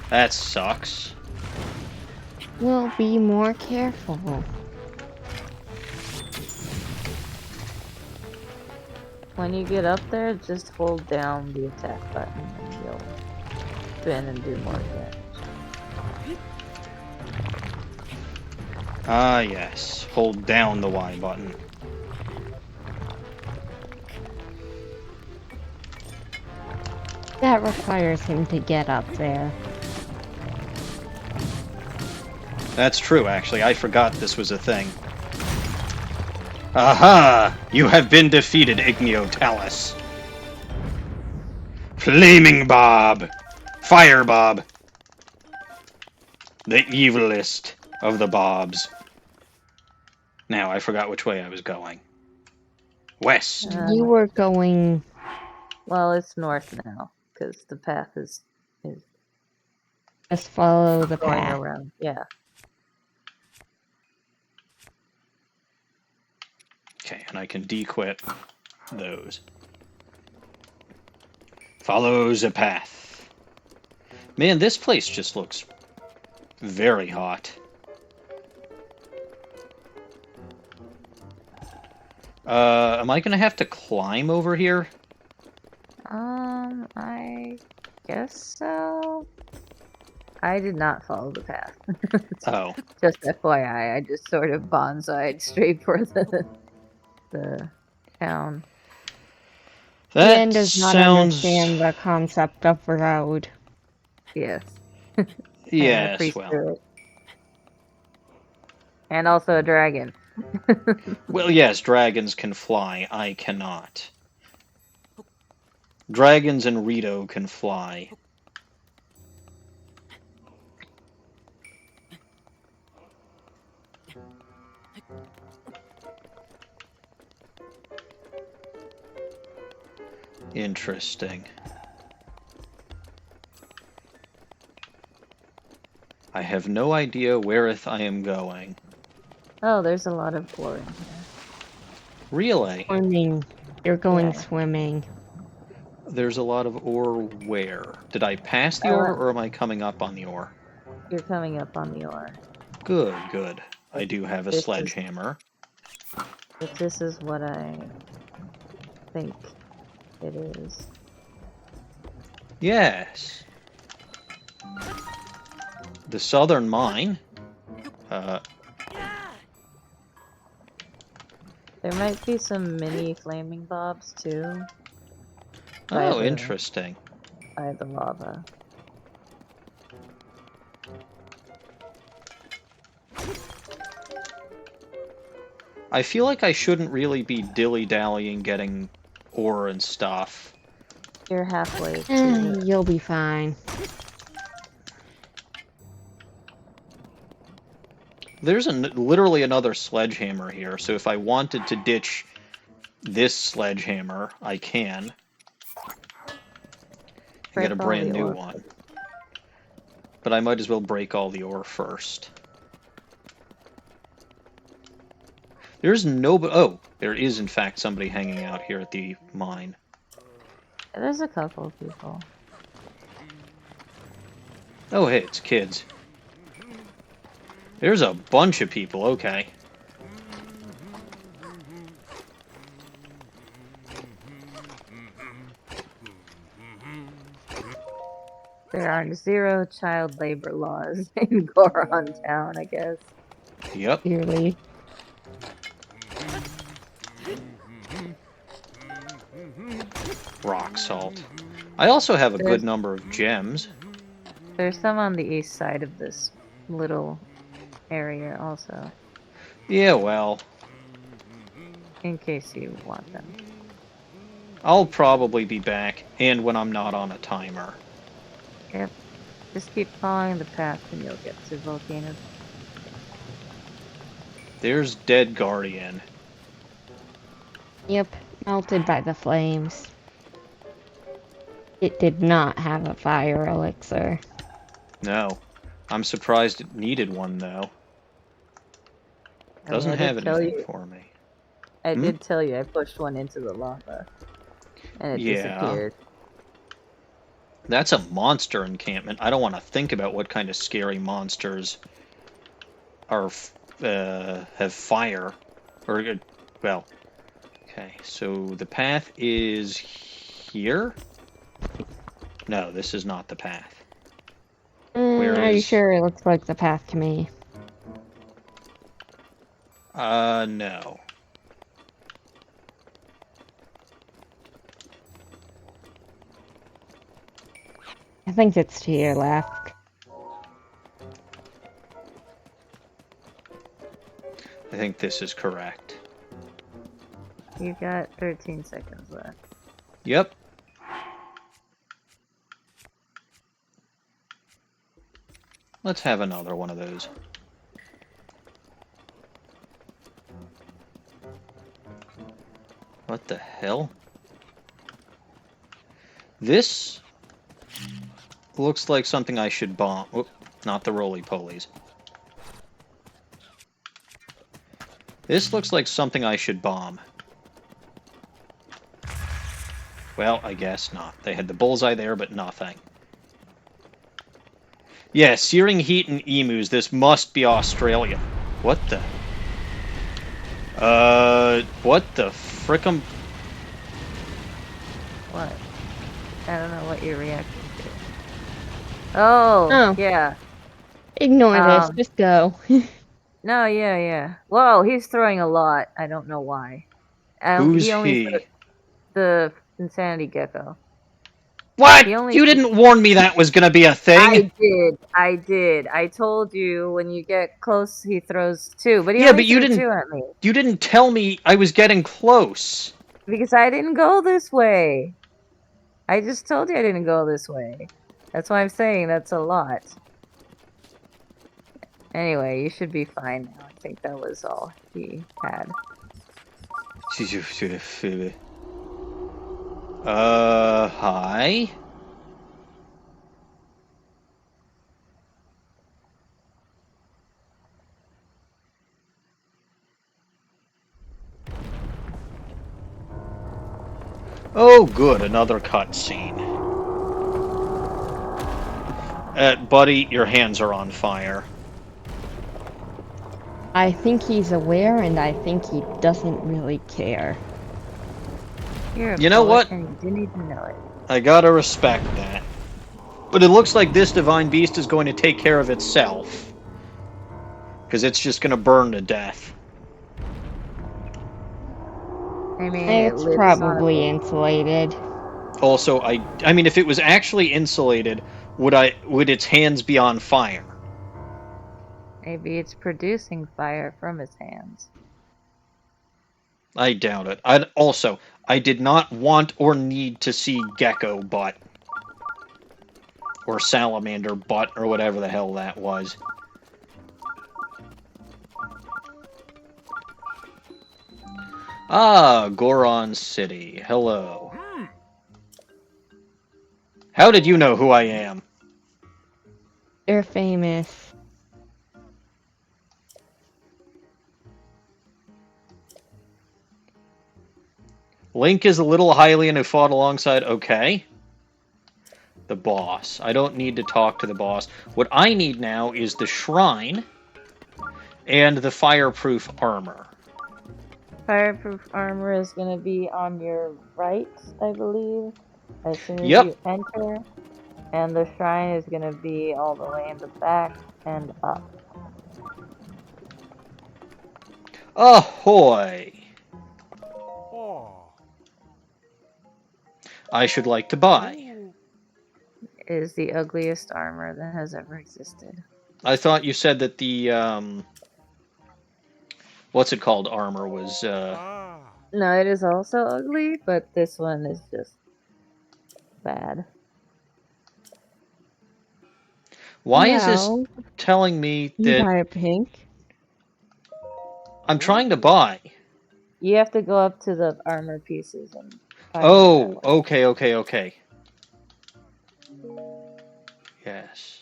That sucks. We'll be more careful. When you get up there, just hold down the attack button and you'll spin and do more damage. Ah, yes. Hold down the Y button. That requires him to get up there. That's true, actually. I forgot this was a thing. Aha! You have been defeated, Igneo Talus. Flaming Bob! Fire Bob! The evilest of the Bobs. Now, I forgot which way I was going. West. You were going... Well, it's north now, because the path is Just follow the going path. around. Yeah. Okay, and I can dequit those. Follow the path. Man, this place just looks very hot. Am I gonna have to climb over here? I guess so. I did not follow the path. Oh. Just FYI, I just sort of bonsai'd straight for the town. That Ian does not sounds... understand the concept of road. Yes. Yes, Priest well. through it. And also a dragon. Well, yes, dragons can fly. I cannot. Dragons and Rito can fly. Interesting. I have no idea whereth I am going. Oh, there's a lot of ore in here. Really? Swimming. You're going Yeah. swimming. There's a lot of ore where? Did I pass the ore, or am I coming up on the ore? You're coming up on the ore. Good, good. I do have a This is- sledgehammer. But this is what I think it is. Yes. The southern mine. There might be some mini flaming bobs too. Oh, the- interesting. By the lava. I feel like I shouldn't really be dilly-dallying getting ore and stuff. You're halfway to You'll be fine. There's literally another sledgehammer here, so if I wanted to ditch this sledgehammer, I can. And get a Break all brand the new ore one. But I might as well break all the ore first. There's no... Oh, there is in fact somebody hanging out here at the mine. There's a couple of people. Oh, hey, it's kids. There's a bunch of people, okay. There are 0 child labor laws in Goron Town, I guess. Yep. Clearly. Rock salt. I also have a good number of gems. There's some on the east side of this little area also, Yeah, well, in case you want them. I'll probably be back, and when I'm not on a timer. Yep. Just keep following the path and you'll get to volcano. There's Dead Guardian. Yep, melted by the flames. It did not have a fire elixir. No. I'm surprised it needed one, though. Doesn't I have did tell anything you- for me. I did tell you I pushed one into the lava. And it disappeared. That's a monster encampment. I don't want to think about what kind of scary monsters are have fire. Or, well, okay, so the path is here? No, this is not the path. Where Are you is- sure? It looks like the path to me. No. I think it's to your left. I think this is correct. You got 13 seconds left. Yep. Let's have another one of those. What the hell? This looks like something I should bomb. Oop, not the roly-polies. This looks like something I should bomb. Well, I guess not. They had the bullseye there, but nothing. Yeah, searing heat and emus. This must be Australia. What the? What the frickum? What? I don't know what you're reacting to. Oh, Oh. yeah. Ignore this. Just go. No, yeah. Whoa, he's throwing a lot. I don't know why. Who's only he? The insanity gecko. What? He only- You didn't warn me that was gonna be a thing. I did. I told you when you get close, he throws 2. But he Yeah, only but you threw didn't- 2 at me. You didn't tell me I was getting close. Because I didn't go this way. I just told you I didn't go this way. That's why I'm saying that's a lot. Anyway, you should be fine now. I think that was all he had. Hi? Oh, good, another cutscene. Buddy, your hands are on fire. I think he's aware, and I think he doesn't really care. You're a You know poet what? and you didn't even know it. I gotta respect that. But it looks like this divine beast is going to take care of itself. Because it's just gonna burn to death. I mean, it It's lives on a probably insulated. Also, I mean, if it was actually insulated, would its hands be on fire? Maybe it's producing fire from its hands. I doubt it. I did not want or need to see gecko butt. Or salamander butt, or whatever the hell that was. Ah, Goron City. Hello. How did you know who I am? They're famous. Link is a little Hylian who fought alongside... Okay. The boss. I don't need to talk to the boss. What I need now is the shrine and the fireproof armor. Fireproof armor is going to be on your right, I believe, as soon as Yep. you enter. And the shrine is going to be all the way in the back and up. Ahoy! Oh. I should like to buy. It is the ugliest armor that has ever existed. I thought you said that the, what's it called armor was, Ah. No, it is also ugly, but this one is just bad. Why is this Well, telling me you that buy a pink? I'm trying to buy? You have to go up to the armor pieces and find them Oh, that way. okay. Yes.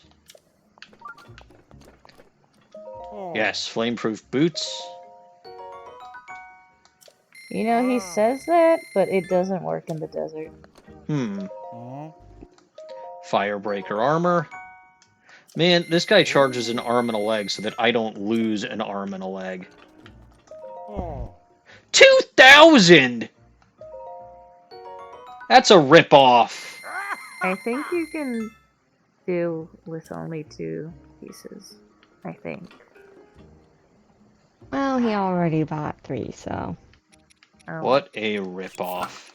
Oh. Yes, flameproof boots. You know, he says that, but it doesn't work in the desert. Oh. Firebreaker armor. Man, this guy charges an arm and a leg so that I don't lose an arm and a leg. Oh. 2,000! That's a ripoff. I think you can do with only 2 pieces. I think. Well, he already bought 3, so. Oh, What a ripoff.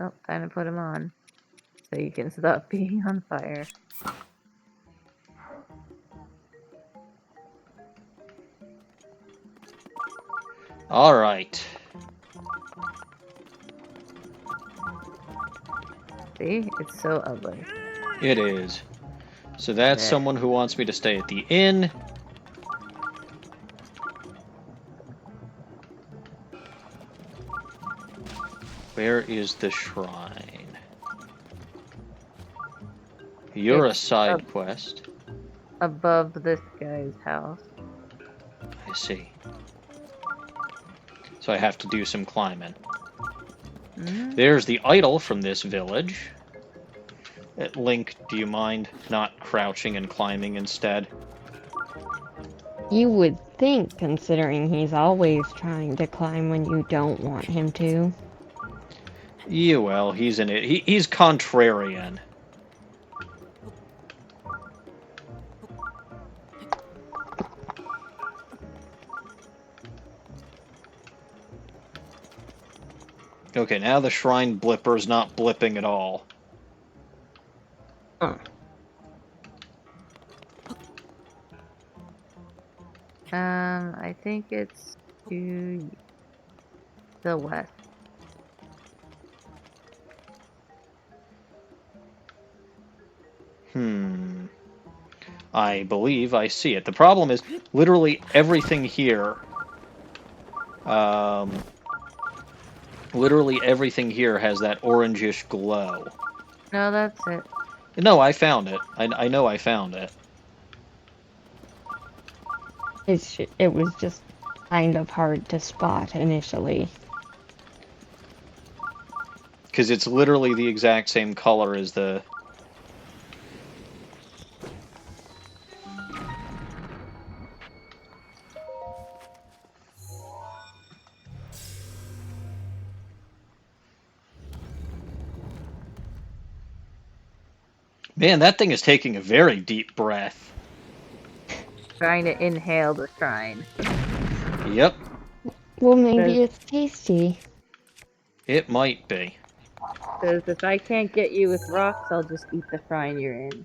oh, time to put them on. So you can stop being on fire. Alright. See? It's so ugly. It is. So that's Yeah. someone who wants me to stay at the inn. Where is the shrine? You're a It's side up quest. above this guy's house. I see. So I have to do some climbing. Mm-hmm. There's the idol from this village. Link, do you mind not crouching and climbing instead? You would think, considering he's always trying to climb when you don't want him to. Yeah, well, he's in it. He's contrarian. Okay, now the shrine blipper's not blipping at all. Huh. I think it's to the west. I believe I see it. The problem is, literally everything here Literally everything here has that orangish glow. No, that's it. No, I found it. I know I found it. It was just kind of hard to spot initially. Because it's literally the exact same color as the... Man, that thing is taking a very deep breath. Trying to inhale the shrine. Yep, Well, maybe it's tasty. it might be. Because if I can't get you with rocks, I'll just eat the shrine you're in.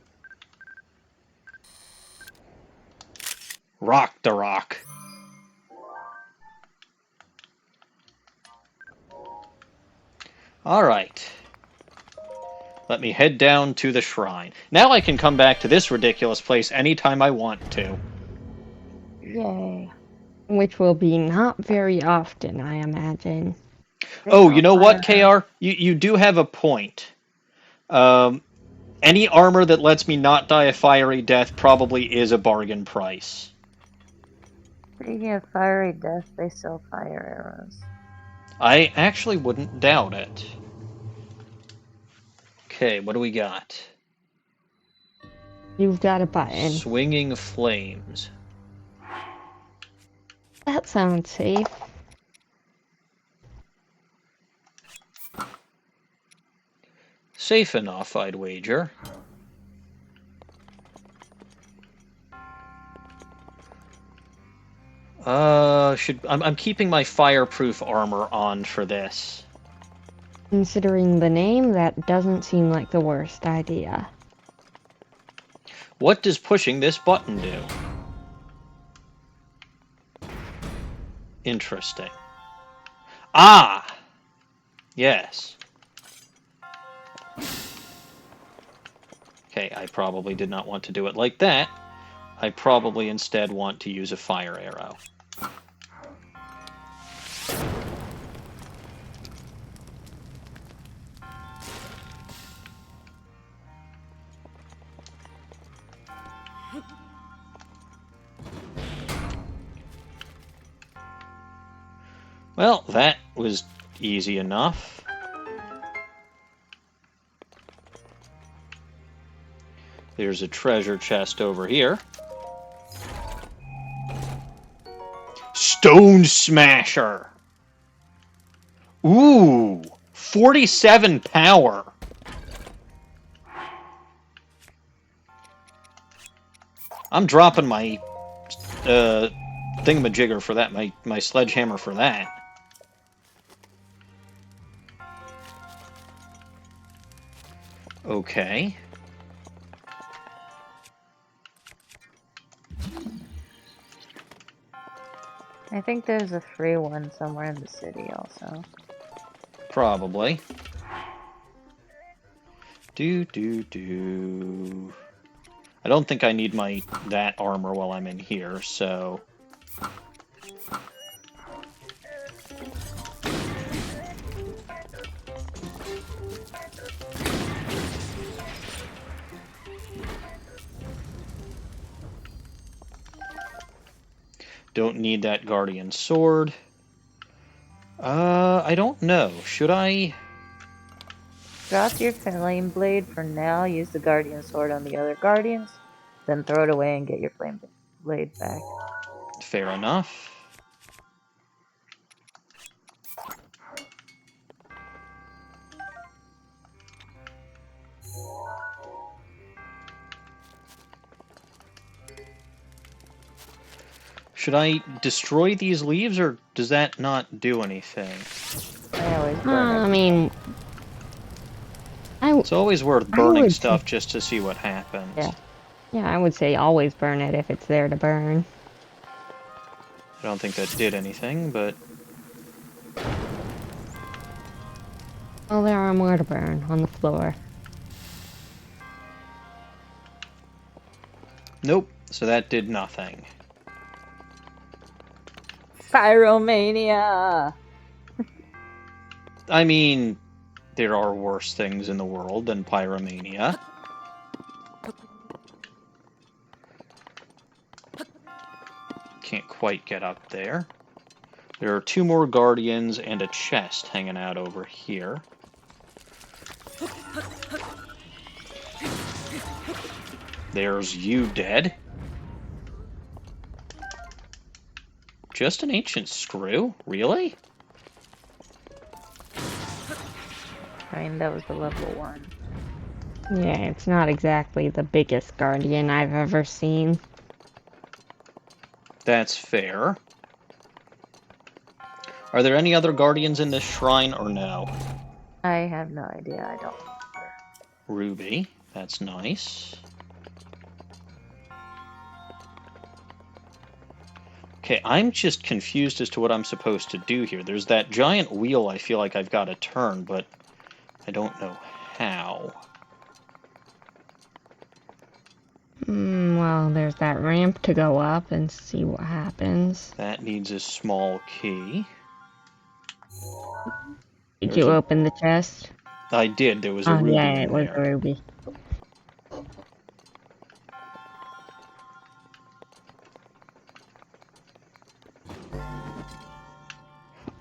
Rock the rock. Alright. Let me head down to the shrine. Now I can come back to this ridiculous place anytime I want to. Yay. Which will be not very often, I imagine. Oh, you know what, KR? You do have a point. Any armor that lets me not die a fiery death probably is a bargain price. Speaking of fiery death, they sell fire arrows. I actually wouldn't doubt it. Okay, what do we got? You've got a button. Swinging flames. That sounds safe. Safe enough, I'd wager. I'm keeping my fireproof armor on for this. Considering the name, that doesn't seem like the worst idea. What does pushing this button do? Interesting. Ah! Yes. Okay, I probably did not want to do it like that. I probably instead want to use a fire arrow. Well, that was easy enough. There's a treasure chest over here. Stone Smasher! Ooh! 47 power! I'm dropping my thingamajigger for that, my sledgehammer for that. Okay. I think there's a free one somewhere in the city also. Probably. Do. I don't think I need that armor while I'm in here, so... Don't need that guardian sword. I don't know. Should I? Drop your flame blade for now, use the guardian sword on the other guardians, then throw it away and get your flame blade back. Fair enough. Should I destroy these leaves, or does that not do anything? I always burn it. I mean... It's always worth burning would stuff just to see what happens. Yeah, I would say always burn it if it's there to burn. I don't think that did anything, but... Well, there are more to burn on the floor. Nope, so that did nothing. Pyromania! I mean, there are worse things in the world than pyromania. Can't quite get up there. There are 2 more guardians and a chest hanging out over here. There's you dead. Just an ancient screw? Really? I mean, that was the level 1. Yeah, it's not exactly the biggest guardian I've ever seen. That's fair. Are there any other guardians in this shrine or no? I have no idea. I don't remember. Ruby. That's nice. Okay, I'm just confused as to what I'm supposed to do here. There's that giant wheel I feel like I've got to turn, but I don't know how. Well, there's that ramp to go up and see what happens. That needs a small key. Did There's you a- open the chest? I did. There was a Oh, ruby yeah, in it was there. a ruby.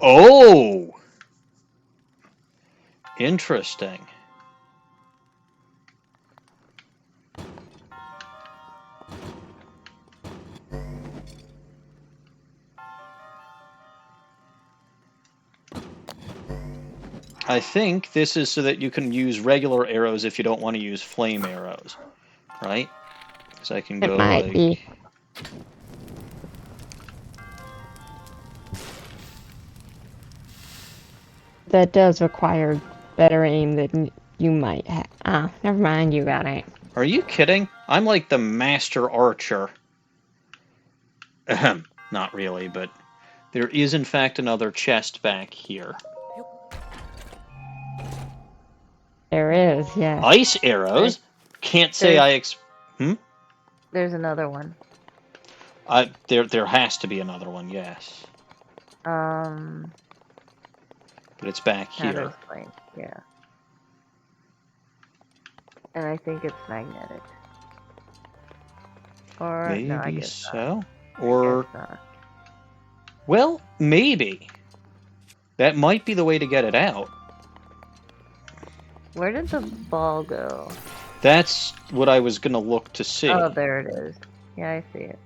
Oh! Interesting. I think this is so that you can use regular arrows if you don't want to use flame arrows, right? Because I can It go might like... be. That does require better aim than you might have. Ah, never mind, you got it. Are you kidding? I'm like the master archer. Ahem. Not really, but there is in fact another chest back here. There is, yeah. Ice arrows? Can't say I There's another one. There has to be another one, yes. But But it's back how to here. explain? Yeah. And I think it's magnetic. Or Maybe no, I guess so. not. Or, I guess not. well, maybe. That might be the way to get it out. Where did the ball go? That's what I was going to look to see. Oh, there it is. Yeah, I see it.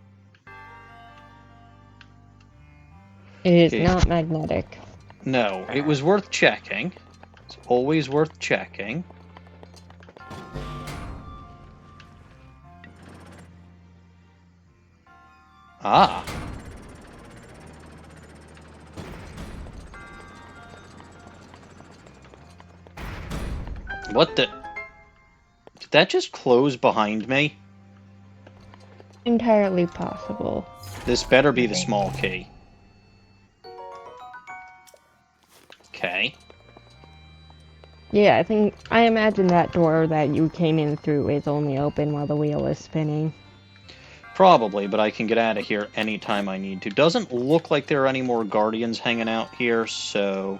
It is Okay. not magnetic. No, it was worth checking. It's always worth checking. Ah. What the... Did that just close behind me? Entirely possible. This better be the small key. Okay. Yeah, I imagine that door that you came in through is only open while the wheel is spinning. Probably, but I can get out of here anytime I need to. Doesn't look like there are any more guardians hanging out here, so...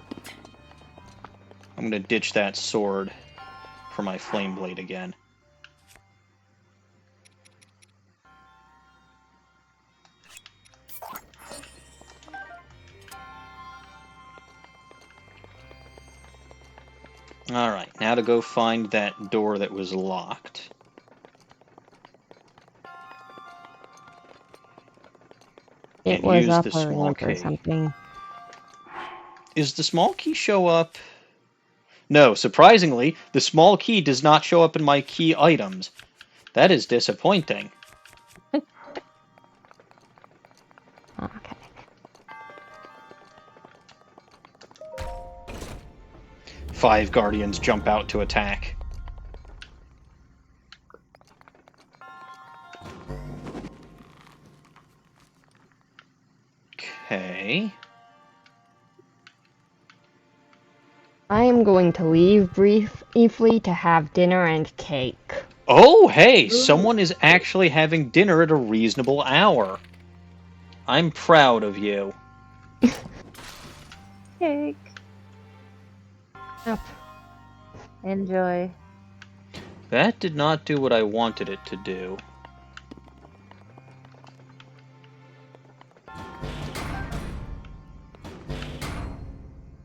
I'm gonna ditch that sword for my flame blade again. Alright, now to go find that door that was locked. It And was use up the or small ramp or key. something. Is the small key show up? No, surprisingly, the small key does not show up in my key items. That is disappointing. Okay. Five guardians jump out to attack. Okay. I am going to leave briefly to have dinner and cake. Oh, hey, someone is actually having dinner at a reasonable hour. I'm proud of you. Cake. Up. Enjoy. That did not do what I wanted it to do.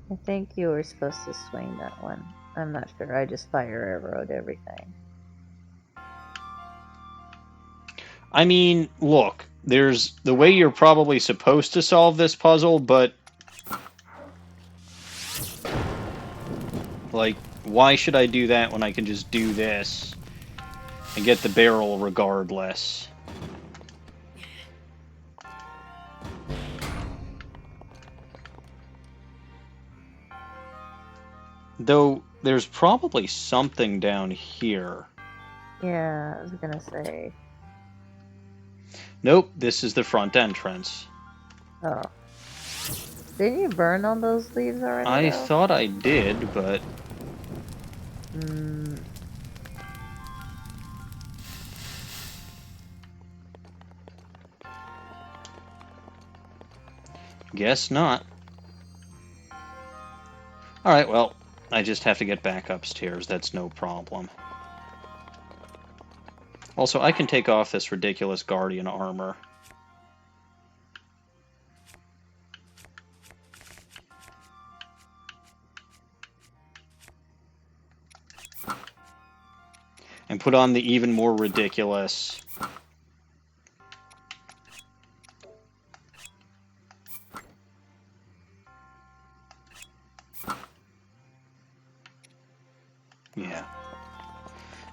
I think you were supposed to swing that one. I'm not sure. I just fire arrowed everything. I mean, look, there's the way you're probably supposed to solve this puzzle, but like, why should I do that when I can just do this and get the barrel regardless? Though, there's probably something down here. Yeah, I was gonna say. Nope, this is the front entrance. Oh. Didn't you burn all those leaves already, I though? thought I did, but... Hmm. Guess not. Alright, well, I just have to get back upstairs. That's no problem. Also, I can take off this ridiculous Guardian armor. And put on the even more ridiculous... Yeah.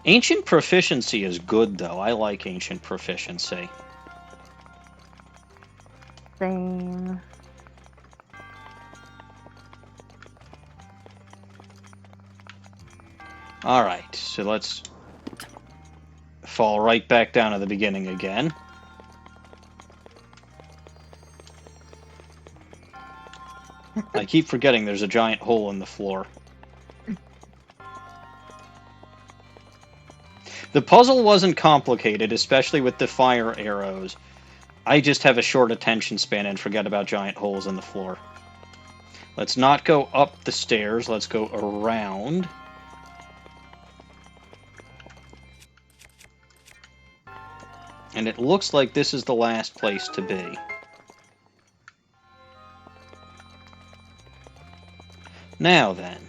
Ancient Proficiency is good, though. I like Ancient Proficiency. Same. Alright, so let's fall right back down to the beginning again. I keep forgetting there's a giant hole in the floor. The puzzle wasn't complicated, especially with the fire arrows. I just have a short attention span and forget about giant holes in the floor. Let's not go up the stairs, let's go around. And it looks like this is the last place to be. Now then.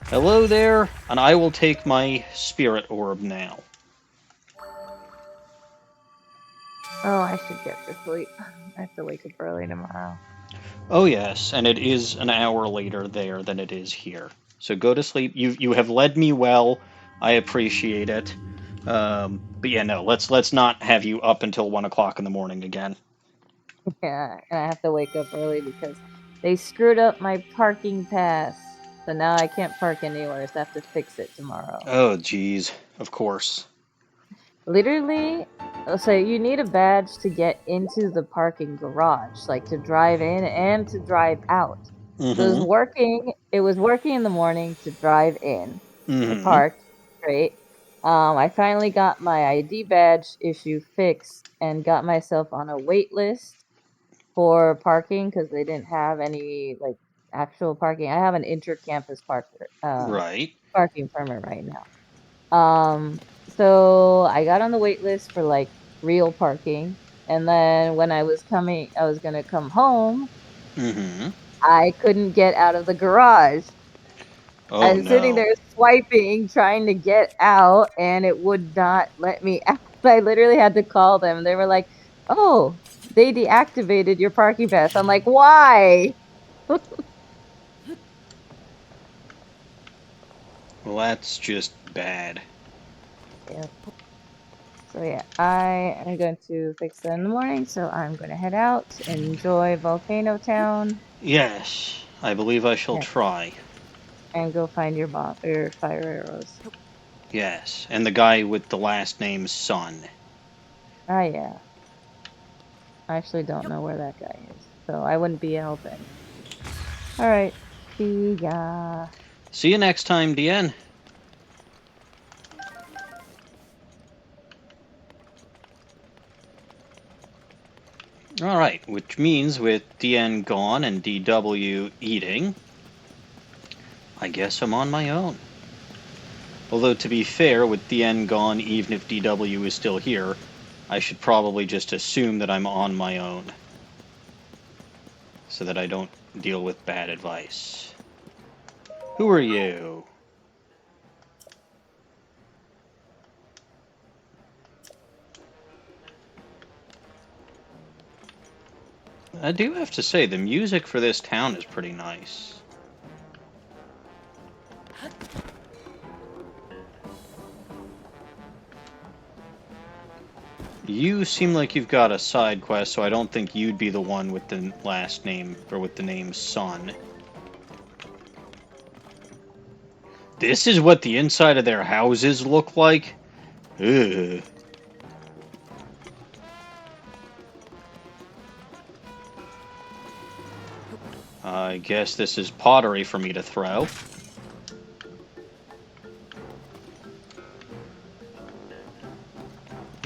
Hello there, and I will take my spirit orb now. Oh, I should get to sleep. I have to wake up early tomorrow. Oh yes, and it is an hour later there than it is here. So go to sleep. You have led me well. I appreciate it. But yeah, no, let's not have you up until 1 o'clock in the morning again. Yeah, and I have to wake up early because they screwed up my parking pass. So now I can't park anywhere, so I have to fix it tomorrow. Oh geez, of course. Literally, so you need a badge to get into the parking garage, like to drive in and to drive out. So it was Mm-hmm. working. It was working in the morning to drive in. I Mm-hmm. parked. Great. I finally got my ID badge issue fixed and got myself on a wait list for parking because they didn't have any like actual parking. I have an inter-campus Right. parking permit right now. So I got on the wait list for like real parking, and then when I was gonna come home. Mm-hmm. I couldn't get out of the garage. Oh I'm sitting no. there swiping, trying to get out, and it would not let me out. I literally had to call them. They were like, "Oh, they deactivated your parking pass." I'm like, "Why?" Well, that's just bad. Yeah. So yeah, I am going to fix that in the morning. So I'm going to head out, enjoy Volcano Town, Yes, I believe I shall try. and go find your fire arrows. Yes, and the guy with the last name Son. Ah, yeah. I actually don't know where that guy is, so I wouldn't be helping. All right, see ya. See you next time, DN. Alright, which means with DN gone and DW eating, I guess I'm on my own. Although, to be fair, with DN gone, even if DW is still here, I should probably just assume that I'm on my own. So that I don't deal with bad advice. Who are you? I do have to say, the music for this town is pretty nice. You seem like you've got a side quest, so I don't think you'd be the one with the last name, or with the name Son. This is what the inside of their houses look like? Ugh. I guess this is pottery for me to throw.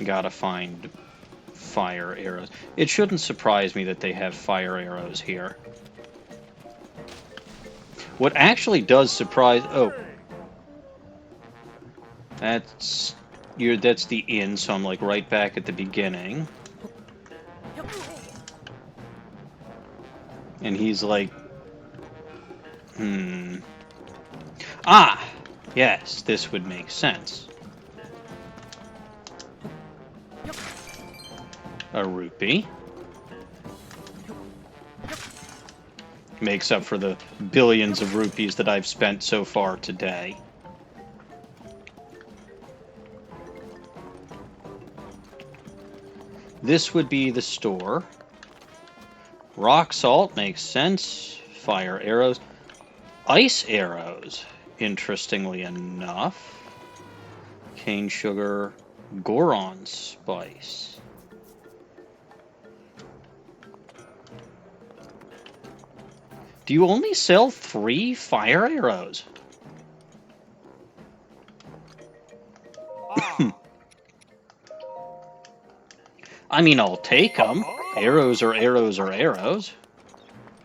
Gotta find fire arrows. It shouldn't surprise me that they have fire arrows here. What actually does surprise... Oh. That's the inn, so I'm like right back at the beginning. And he's like... Ah! Yes, this would make sense. A rupee. Makes up for the billions of rupees that I've spent so far today. This would be the store. Rock salt makes sense. Fire arrows. Ice arrows, interestingly enough. Cane sugar. Goron spice. Do you only sell 3 fire arrows? I mean, I'll take them. Arrows are arrows are arrows.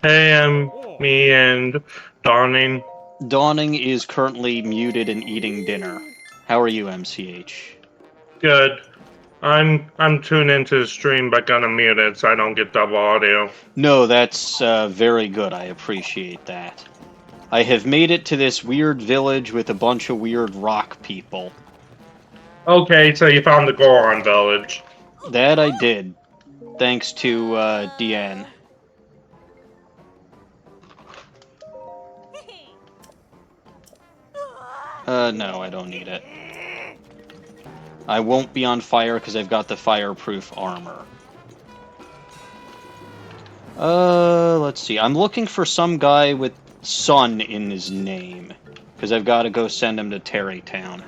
Hey, me and Dawning. Dawning is currently muted and eating dinner. How are you, MCH? Good. I'm tuned into the stream but gonna mute it so I don't get double audio. No, that's very good. I appreciate that. I have made it to this weird village with a bunch of weird rock people. Okay, so you found the Goron village. That I did. Thanks to Deanne. No, I don't need it. I won't be on fire because I've got the fireproof armor. Let's see. I'm looking for some guy with Son in his name. Because I've got to go send him to Tarrey Town.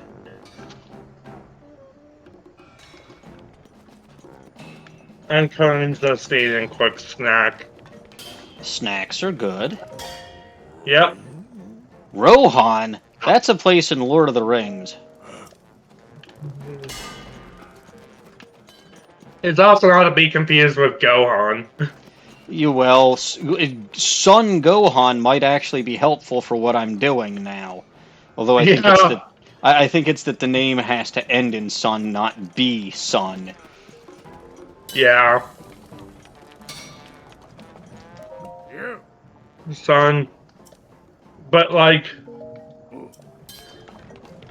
I'm currently just eating a quick snack. Snacks are good. Yep. Rohan? That's a place in Lord of the Rings. It's also not to be confused with Gohan. Well, Son Gohan might actually be helpful for what I'm doing now. Although I think it's that I think it's that the name has to end in Son, not be Son. Yeah. Son. But like,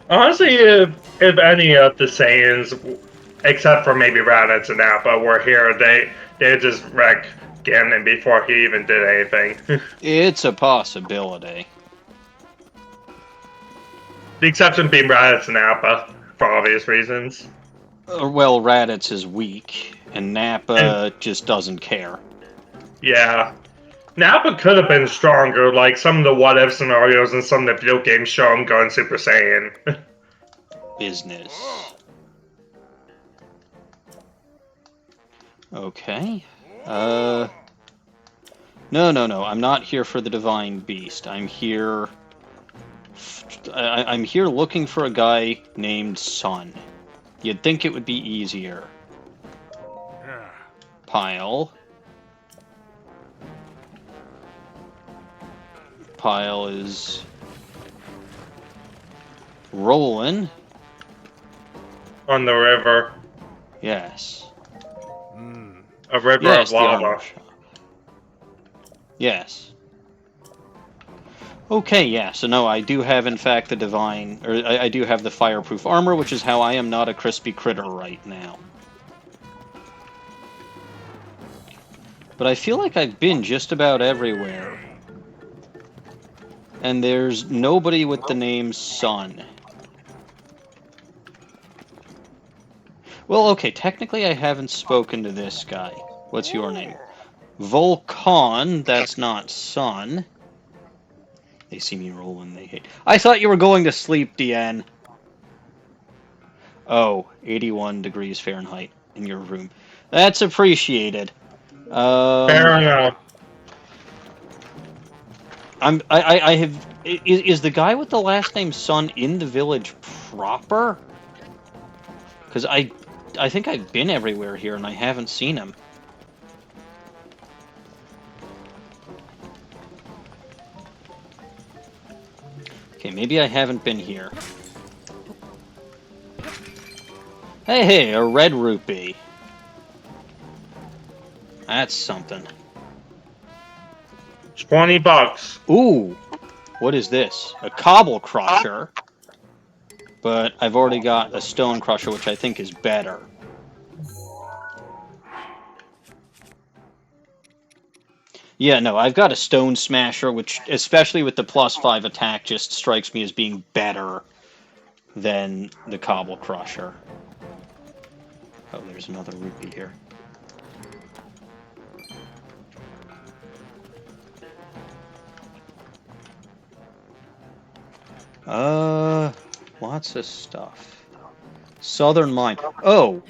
honestly, if any of the Saiyans, except for maybe Raditz and Appa, were here, they just wreck Ganon before he even did anything. It's a possibility. The exception being Raditz and Appa, for obvious reasons. Well, Raditz is weak, and Nappa just doesn't care. Yeah. Nappa could have been stronger, like some of the what-if scenarios and some of the video games show him going Super Saiyan. Business. Okay. No, I'm not here for the Divine Beast. I'm here... I'm here looking for a guy named Son. You'd think it would be easier. Pile. pile is rolling. On the river. Yes. A river Yes, of the armor lava. shop. Yes. Okay, yeah, so no, I do have, in fact, the divine, or I do have the fireproof armor, which is how I am not a crispy critter right now. But I feel like I've been just about everywhere. And there's nobody with the name Son. Well, okay, technically I haven't spoken to this guy. What's your name? Volcan, that's not Son. They see me roll when they hate. I thought you were going to sleep, Deanne. Oh, 81 degrees Fahrenheit in your room. That's appreciated. Fair enough. I have. Is the guy with the last name Son in the village proper? Because I think I've been everywhere here and I haven't seen him. Okay, maybe I haven't been here. Hey, a red rupee. That's something. It's $20. Ooh, what is this? A cobble crusher. But I've already got a stone crusher, which I think is better. Yeah, no, I've got a stone smasher, which, especially with the +5 attack, just strikes me as being better than the cobble crusher. Oh, there's another rupee here. Lots of stuff. Southern Mine. Oh!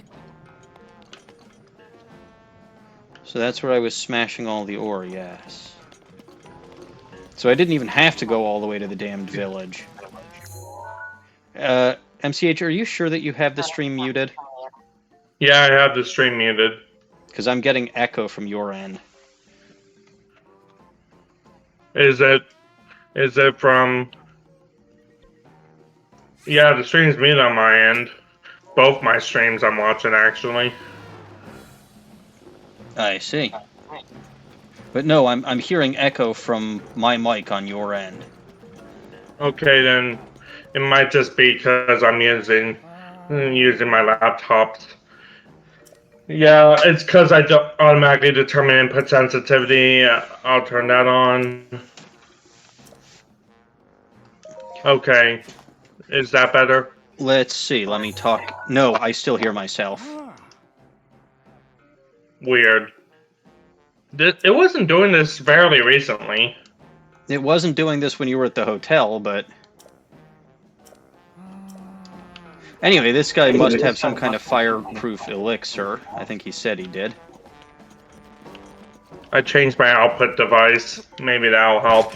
So that's where I was smashing all the ore, yes. So I didn't even have to go all the way to the damned village. MCH, are you sure that you have the stream muted? Yeah, I have the stream muted. Because I'm getting echo from your end. Is it from... Yeah, the stream's muted on my end. Both my streams I'm watching, actually. I see. But no, I'm hearing echo from my mic on your end. Okay, then it might just be because I'm using my laptop. Yeah, it's because I don't automatically determine input sensitivity. I'll turn that on. Okay, is that better? Let's see, let me talk. No, I still hear myself. Weird. It wasn't doing this fairly recently. It wasn't doing this when you were at the hotel, but... Anyway, this guy must have some kind of fireproof elixir. I think he said he did. I changed my output device. Maybe that'll help.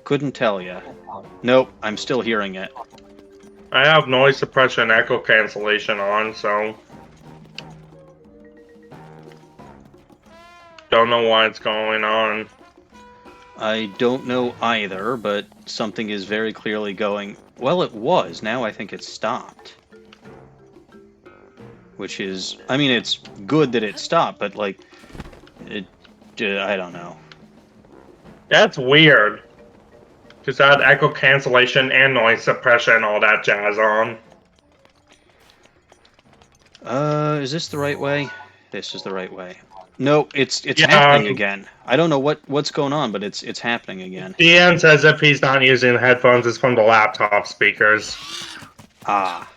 Couldn't tell ya. Nope, I'm still hearing it. I have noise suppression and echo cancellation on, so... Don't know why it's going on. I don't know either, but something is very clearly going... Well, it was. Now I think it's stopped. Which is... I mean, it's good that it stopped, but, like... I don't know. That's weird. Because I had echo cancellation and noise suppression and all that jazz on. Is this the right way? This is the right way. No, it's Yeah, happening again. I don't know what's going on, but it's happening again. Deanne says if he's not using headphones, it's from the laptop speakers. Ah.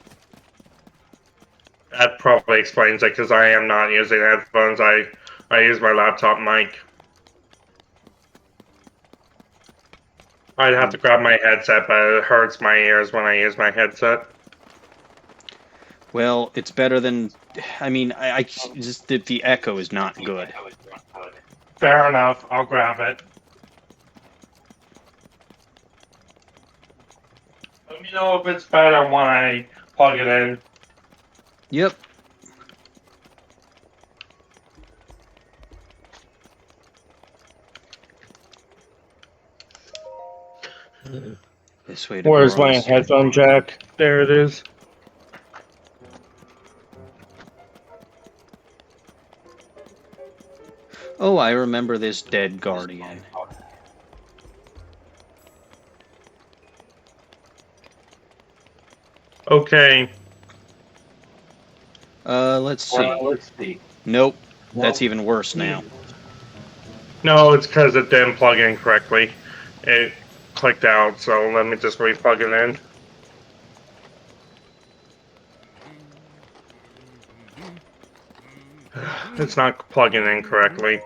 That probably explains it, because I am not using headphones. I use my laptop mic. I'd have to grab my headset, but it hurts my ears when I use my headset. Well, it's better than... I mean, I just the echo is not good. Fair enough. I'll grab it. Let me know if it's better when I plug it in. Yep. This way to Where's my Grayson. headphone jack? There it is. Oh, I remember this dead guardian. Okay. Let's see. Nope, that's even worse now. No, it's because it didn't plug in correctly. It clicked out, so let me just re-plug it in. It's not plugging in correctly.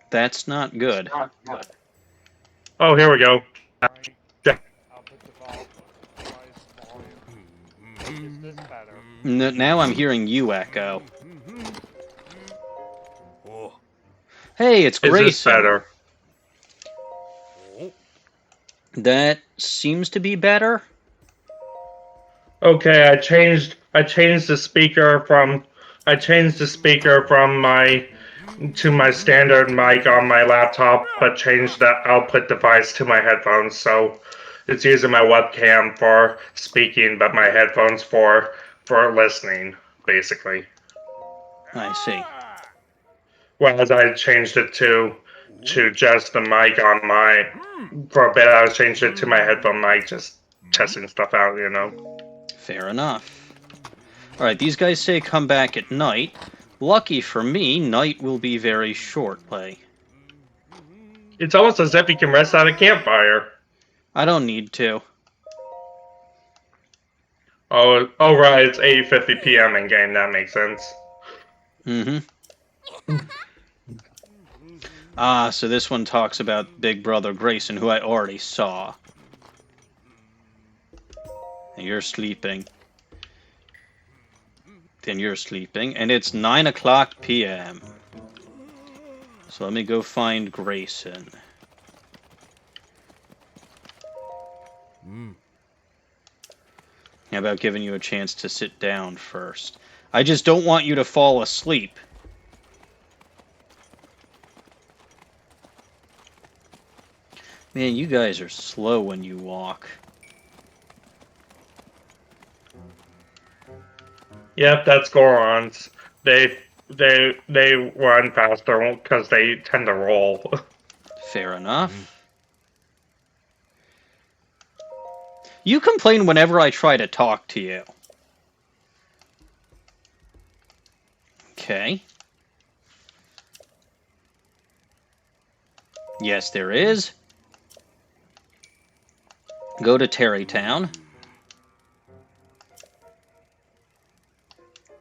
That's not good. Oh, here we go. Output default. Device volume. Is this better? Now I'm hearing you echo. Hey, it's Is this Grayson. better? That seems to be better. Okay, I changed the speaker from my to my standard mic on my laptop, but changed the output device to my headphones, so it's using my webcam for speaking, but my headphones for listening, basically. I see. Whereas I changed it to just the mic on my for a bit. I changed it to my headphone mic, just testing stuff out, you know. Fair enough. Alright, these guys say come back at night. Lucky for me, night will be very shortly. It's almost as if you can rest at a campfire. I don't need to. Oh, right, it's 8:50 p.m. in game. That makes sense. Mm-hmm. Ah, so this one talks about Big Brother Grayson, who I already saw. You're sleeping. Then you're sleeping, and it's 9 o'clock p.m. So let me go find Grayson. How about giving you a chance to sit down first? I just don't want you to fall asleep. Man, you guys are slow when you walk. Yep, that's Gorons. They run faster because they tend to roll. Fair enough. You complain whenever I try to talk to you. Okay. Yes, there is. Go to Tarrey Town.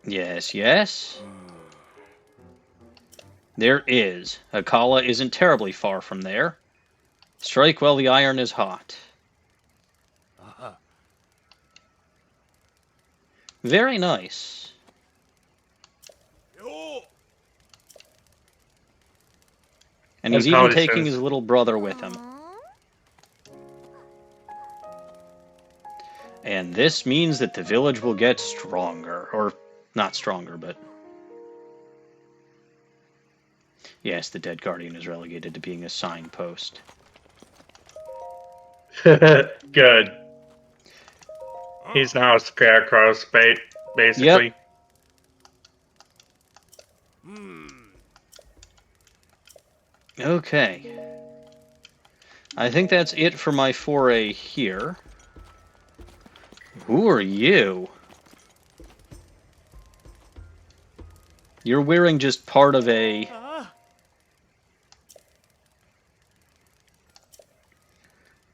Yes, yes. There is. Akkala isn't terribly far from there. Strike while the iron is hot. Very nice. And he's even taking his little brother with him. And this means that the village will get stronger. Or, not stronger, but... Yes, the dead guardian is relegated to being a signpost. Good. He's now a scarecrow, basically. Yep. Okay. I think that's it for my foray here. Who are you? You're wearing just part of a...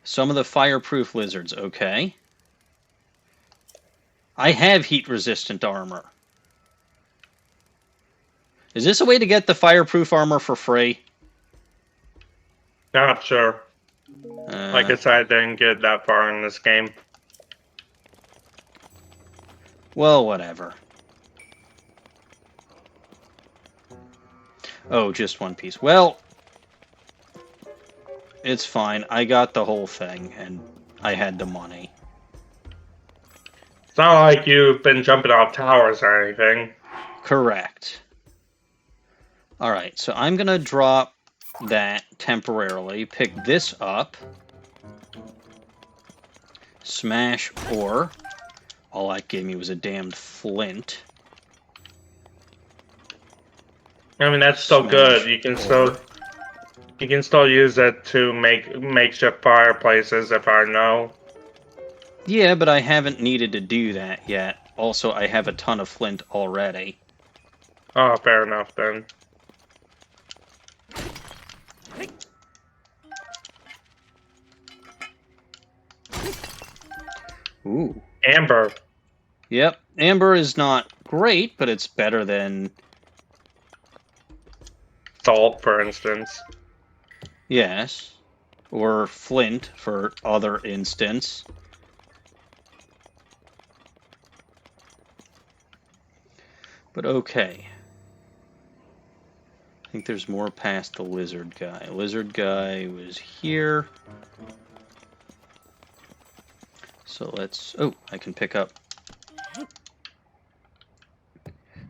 Some of the fireproof lizards, okay. I have heat-resistant armor. Is this a way to get the fireproof armor for free? Not sure. Like I said, I didn't get that far in this game. Well, whatever. Oh, just one piece. Well, it's fine. I got the whole thing, and I had the money. It's not like you've been jumping off towers or anything. Correct. Alright, so I'm gonna drop that temporarily, pick this up, smash ore. All that gave me was a damned flint. I mean, that's still Smash good. You can still use it to make makeshift fireplaces if I know. Yeah, but I haven't needed to do that yet. Also, I have a ton of flint already. Oh, fair enough then. Ooh. Amber. Yep, amber is not great, but it's better than... Salt, for instance. Yes. Or flint, for other instance. But okay. I think there's more past the lizard guy. Lizard guy was here. So let's... Oh, I can pick up.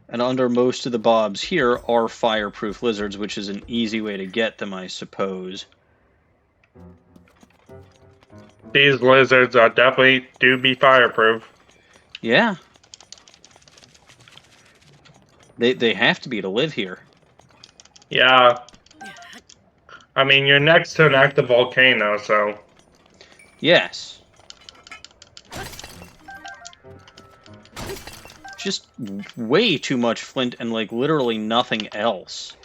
And under most of the bobs here are fireproof lizards, which is an easy way to get them, I suppose. These lizards are definitely do be fireproof. Yeah. They have to be to live here. Yeah. I mean, you're next to an active volcano, so... Yes. Just way too much flint and, like, literally nothing else.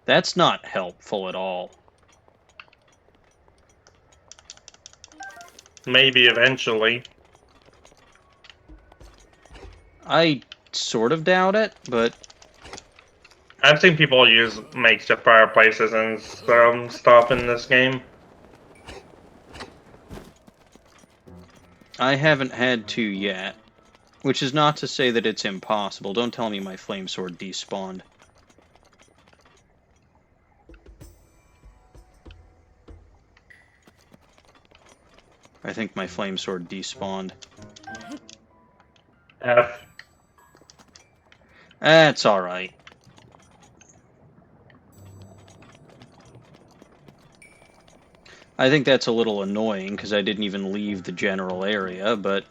That's not helpful at all. Maybe eventually. I sort of doubt it, but... I've seen people use makeshift fireplaces and some stuff in this game. I haven't had to yet. Which is not to say that it's impossible. Don't tell me my flame sword despawned. I think my flame sword despawned. F. That's alright. I think that's a little annoying, because I didn't even leave the general area, but...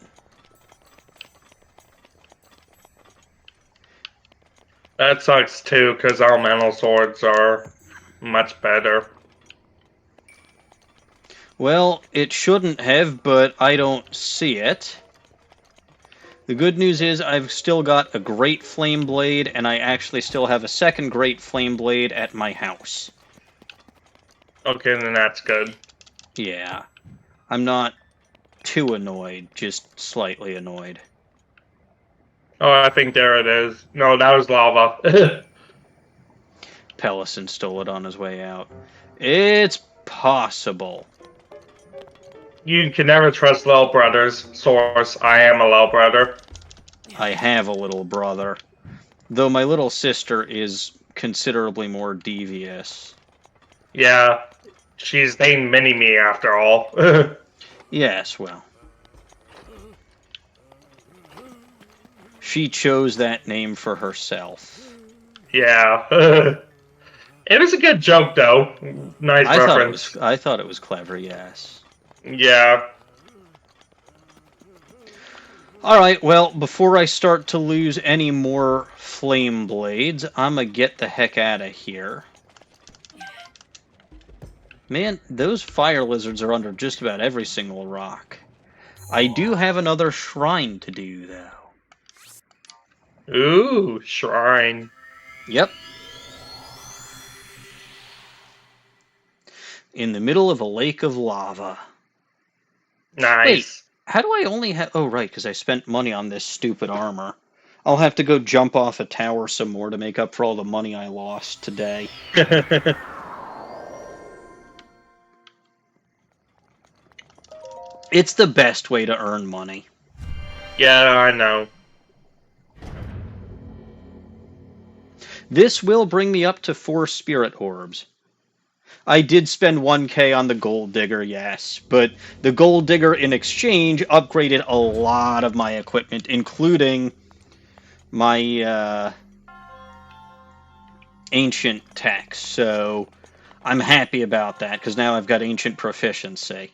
That sucks too, because elemental swords are much better. Well, it shouldn't have, but I don't see it. The good news is I've still got a great flame blade, and I actually still have a second great flame blade at my house. Okay, then that's good. Yeah. I'm not too annoyed, just slightly annoyed. Oh, I think there it is. No, that was lava. Pellison stole it on his way out. It's possible. You can never trust little brothers. Source, I am a little brother. I have a little brother. Though my little sister is considerably more devious. Yeah, she's named Mini-Me after all. Yes, well. She chose that name for herself. Yeah. It was a good joke, though. Nice reference. I thought it was clever, yes. Yeah. Alright, well, before I start to lose any more flame blades, I'm gonna get the heck out of here. Man, those fire lizards are under just about every single rock. I do have another shrine to do, though. Ooh, shrine. Yep. In the middle of a lake of lava. Nice. Wait, how do I only have... Oh, right, because I spent money on this stupid armor. I'll have to go jump off a tower some more to make up for all the money I lost today. It's the best way to earn money. Yeah, I know. This will bring me up to 4 spirit orbs. I did spend 1k on the gold digger, yes, but the gold digger in exchange upgraded a lot of my equipment, including my ancient tech, so I'm happy about that, because now I've got ancient proficiency.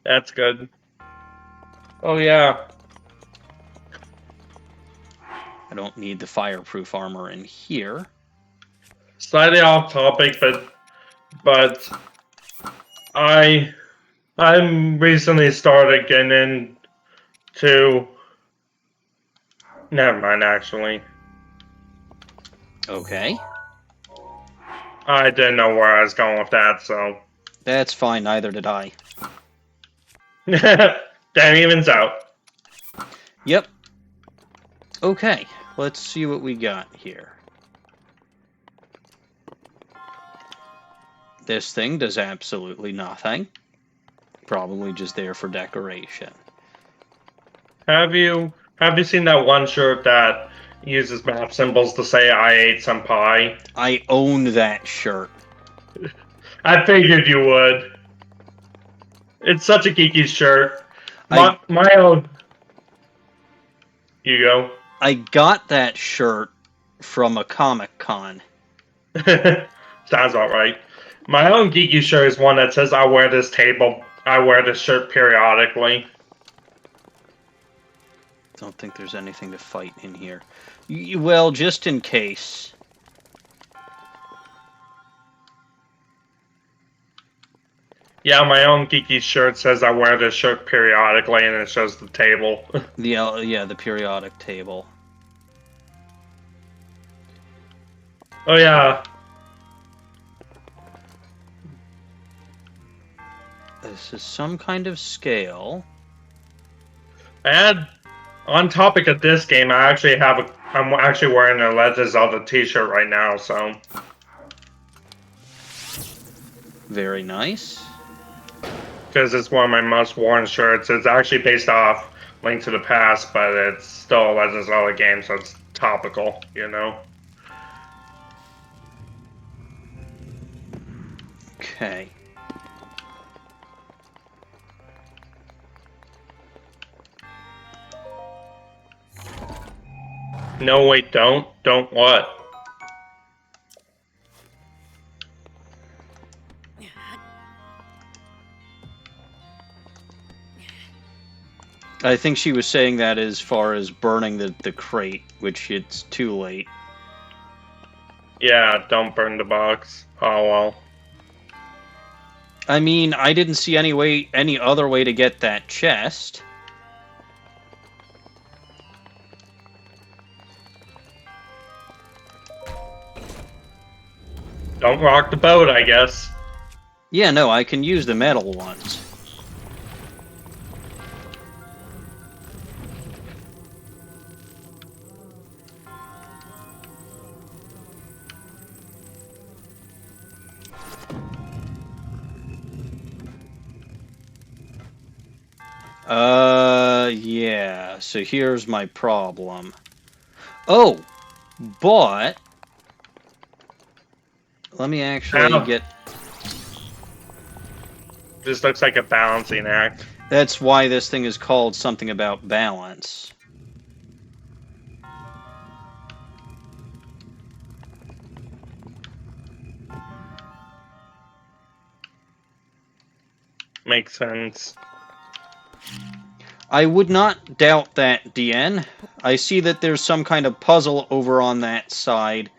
That's good. Oh, yeah. I don't need the fireproof armor in here. Slightly off topic, but I'm recently started getting into... Never mind, actually. Okay. I didn't know where I was going with that, so... That's fine, neither did I. That evens out. Yep. Okay, let's see what we got here. This thing does absolutely nothing. Probably just there for decoration. Have you seen that one shirt that uses map symbols to say I ate some pie? I own that shirt. I figured you would. It's such a geeky shirt. My own. You go. I got that shirt from a Comic-Con. Sounds about right. My own geeky shirt is one that says I wear this shirt periodically. Don't think there's anything to fight in here. Well, just in case. Yeah, my own geeky shirt says I wear this shirt periodically, and it shows the table. The periodic table. Oh yeah. This is some kind of scale. And on topic of this game, I'm actually wearing a Legend of Zelda t-shirt right now, so. Very nice. Because it's one of my most worn shirts. It's actually based off Link to the Past, but it's still a Legend of Zelda game, so it's topical, you know? Okay. No, wait, don't. Don't what? I think she was saying that as far as burning the crate, which it's too late. Yeah, don't burn the box. Oh well. I mean, I didn't see any other way to get that chest. Don't rock the boat, I guess. Yeah, no, I can use the metal ones. Yeah, so here's my problem. Oh, but let me actually get... This looks like a balancing act. That's why this thing is called something about balance. Makes sense. I would not doubt that, DN. I see that there's some kind of puzzle over on that side,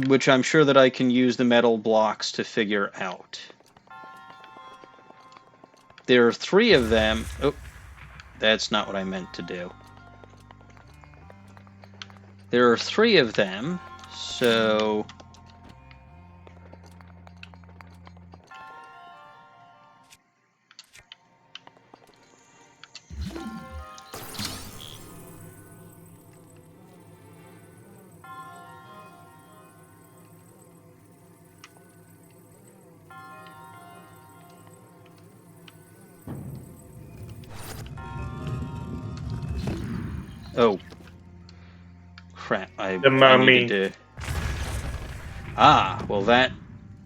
which I'm sure that I can use the metal blocks to figure out. There are 3 of them. Oh, that's not what I meant to do. There are 3 of them, so... Oh. Crap, I needed to... Ah, well that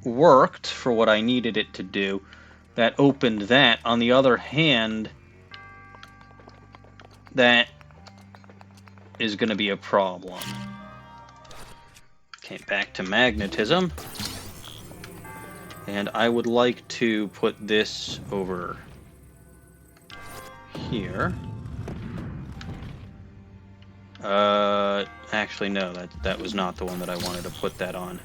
worked for what I needed it to do. That opened that. On the other hand, that is going to be a problem. Okay, back to magnetism. And I would like to put this over here. Actually, no, that was not the one that I wanted to put that on.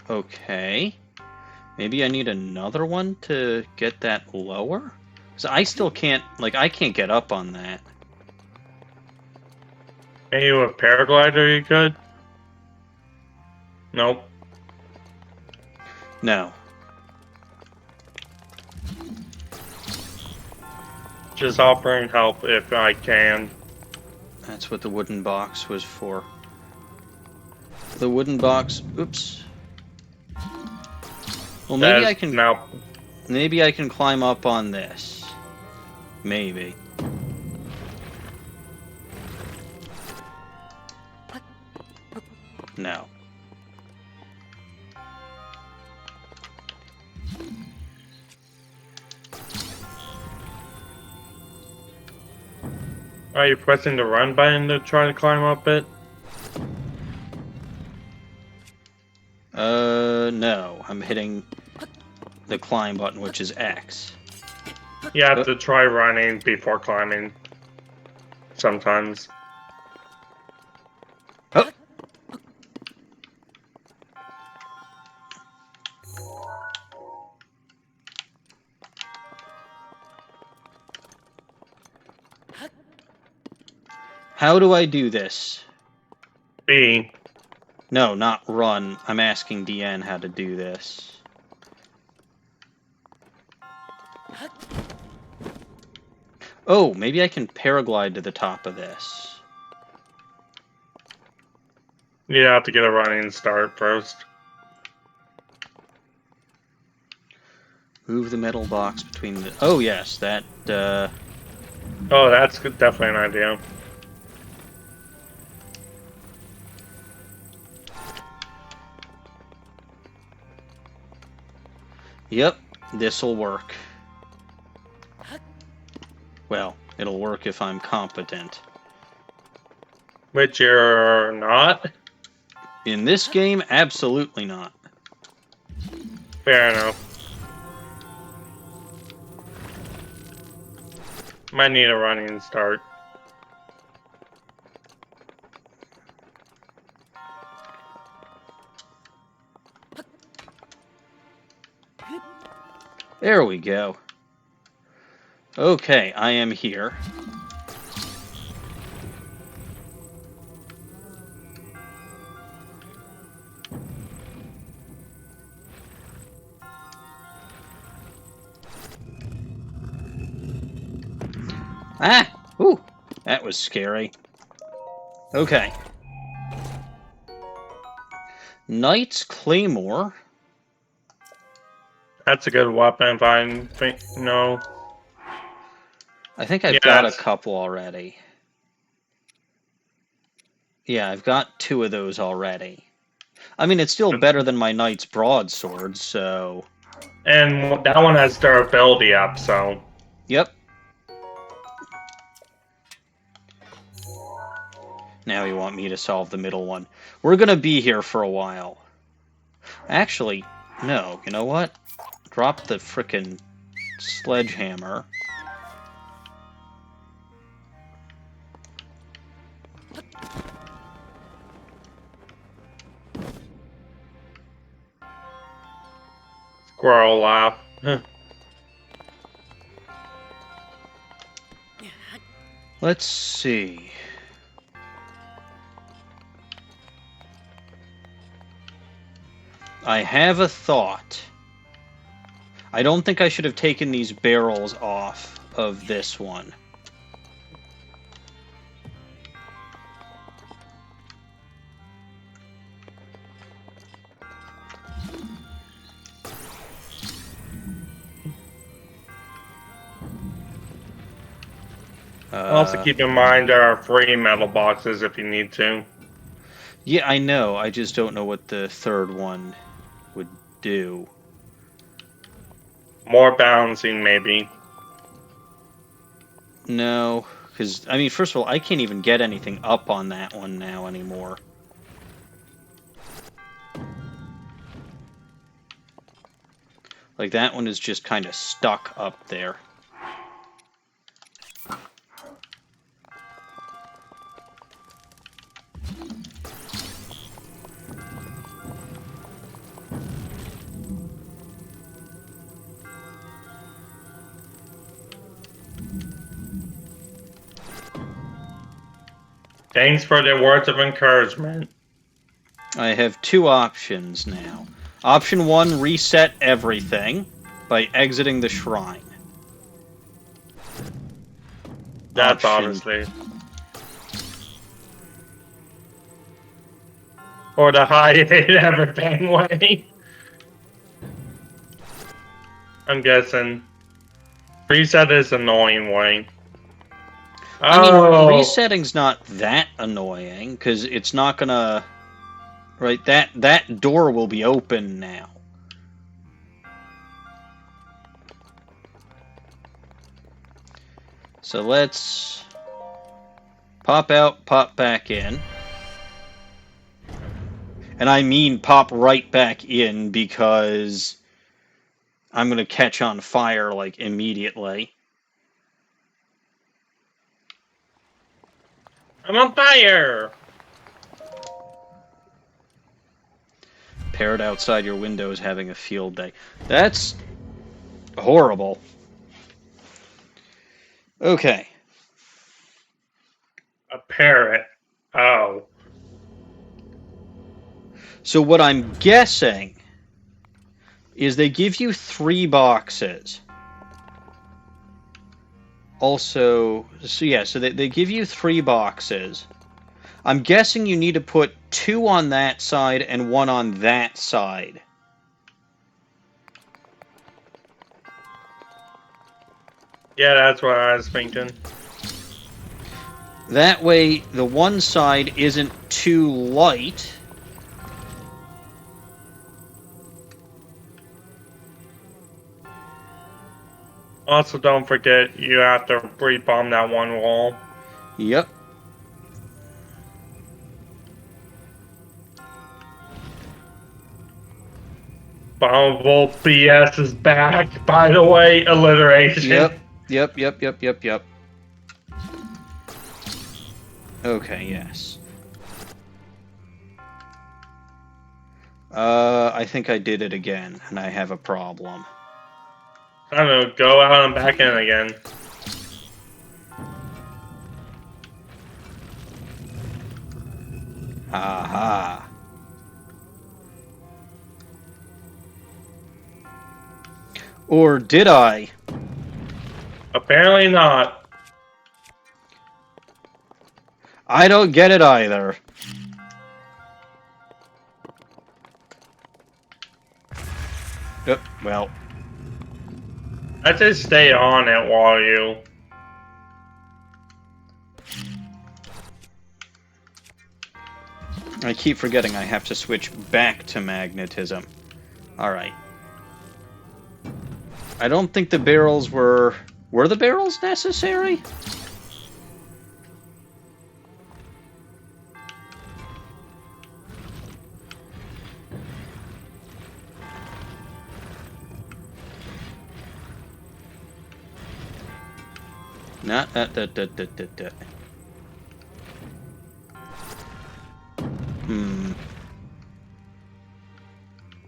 Okay. Maybe I need another one to get that lower? Because I still can't, like, I can't get up on that. Maybe with paraglider you could? Nope. No. Just offering help if I can. That's what the wooden box was for. The wooden box, oops. Well, maybe I can... No. Maybe I can climb up on this. Maybe. No. Are you pressing the run button to try to climb up it? No. I'm hitting the climb button, which is X. You have to try running before climbing. Sometimes. Oh. How do I do this? B. No, not run. I'm asking DN how to do this. Oh, maybe I can paraglide to the top of this. You have to get a running start first. Move the metal box between the... Oh, yes, that, Oh, that's definitely an idea. Yep, this'll work. Well, it'll work if I'm competent. Which you're not? In this game, absolutely not. Fair enough. Might need a running start. There we go. Okay, I am here. Ah! Ooh! That was scary. Okay. Knight's Claymore. That's a good weapon if I think. No. I think I've Yeah, got a that's- couple already. Yeah, I've got 2 of those already. I mean, it's still better than my Knight's Broadsword, so... And that one has durability up, so. Yep. Now you want me to solve the middle one. We're gonna be here for a while. Actually, no, you know what? Drop the frickin' sledgehammer. Squirrel laugh. Let's see. I have a thought. I don't think I should have taken these barrels off of this one. Also, keep in mind there are 3 metal boxes if you need to. Yeah, I know. I just don't know what the third one would do. More balancing, maybe. No, because, I mean, first of all, I can't even get anything up on that one now anymore. Like, that one is just kind of stuck up there. Thanks for the words of encouragement. I have 2 options now. Option 1, reset everything by exiting the shrine. That's Option- obviously. Or the hide everything way. I'm guessing. Reset is annoying way. I mean, Oh, resetting's not that annoying, because it's not gonna... Right, that door will be open now. So let's pop out, pop back in. And I mean pop right back in because I'm going to catch on fire, like, immediately. I'm on fire! Parrot outside your window is having a field day. That's horrible. Okay. A parrot. Oh. So what I'm guessing is they give you 3 boxes. Also, so yeah, so they give you 3 boxes. I'm guessing you need to put 2 on that side and 1 on that side. Yeah, that's what I was thinking. That way, the one side isn't too light. Also, don't forget, you have to pre-bomb that one wall. Yep. Bombable BS is back, by the way, alliteration. Yep. Okay, yes. I think I did it again, and I have a problem. I don't know, go out and back in again. Aha. Or did I? Apparently not. I don't get it either. Well. I just stay on it while you... I keep forgetting I have to switch back to magnetism. Alright. I don't think the barrels were... Were the barrels necessary? Not that.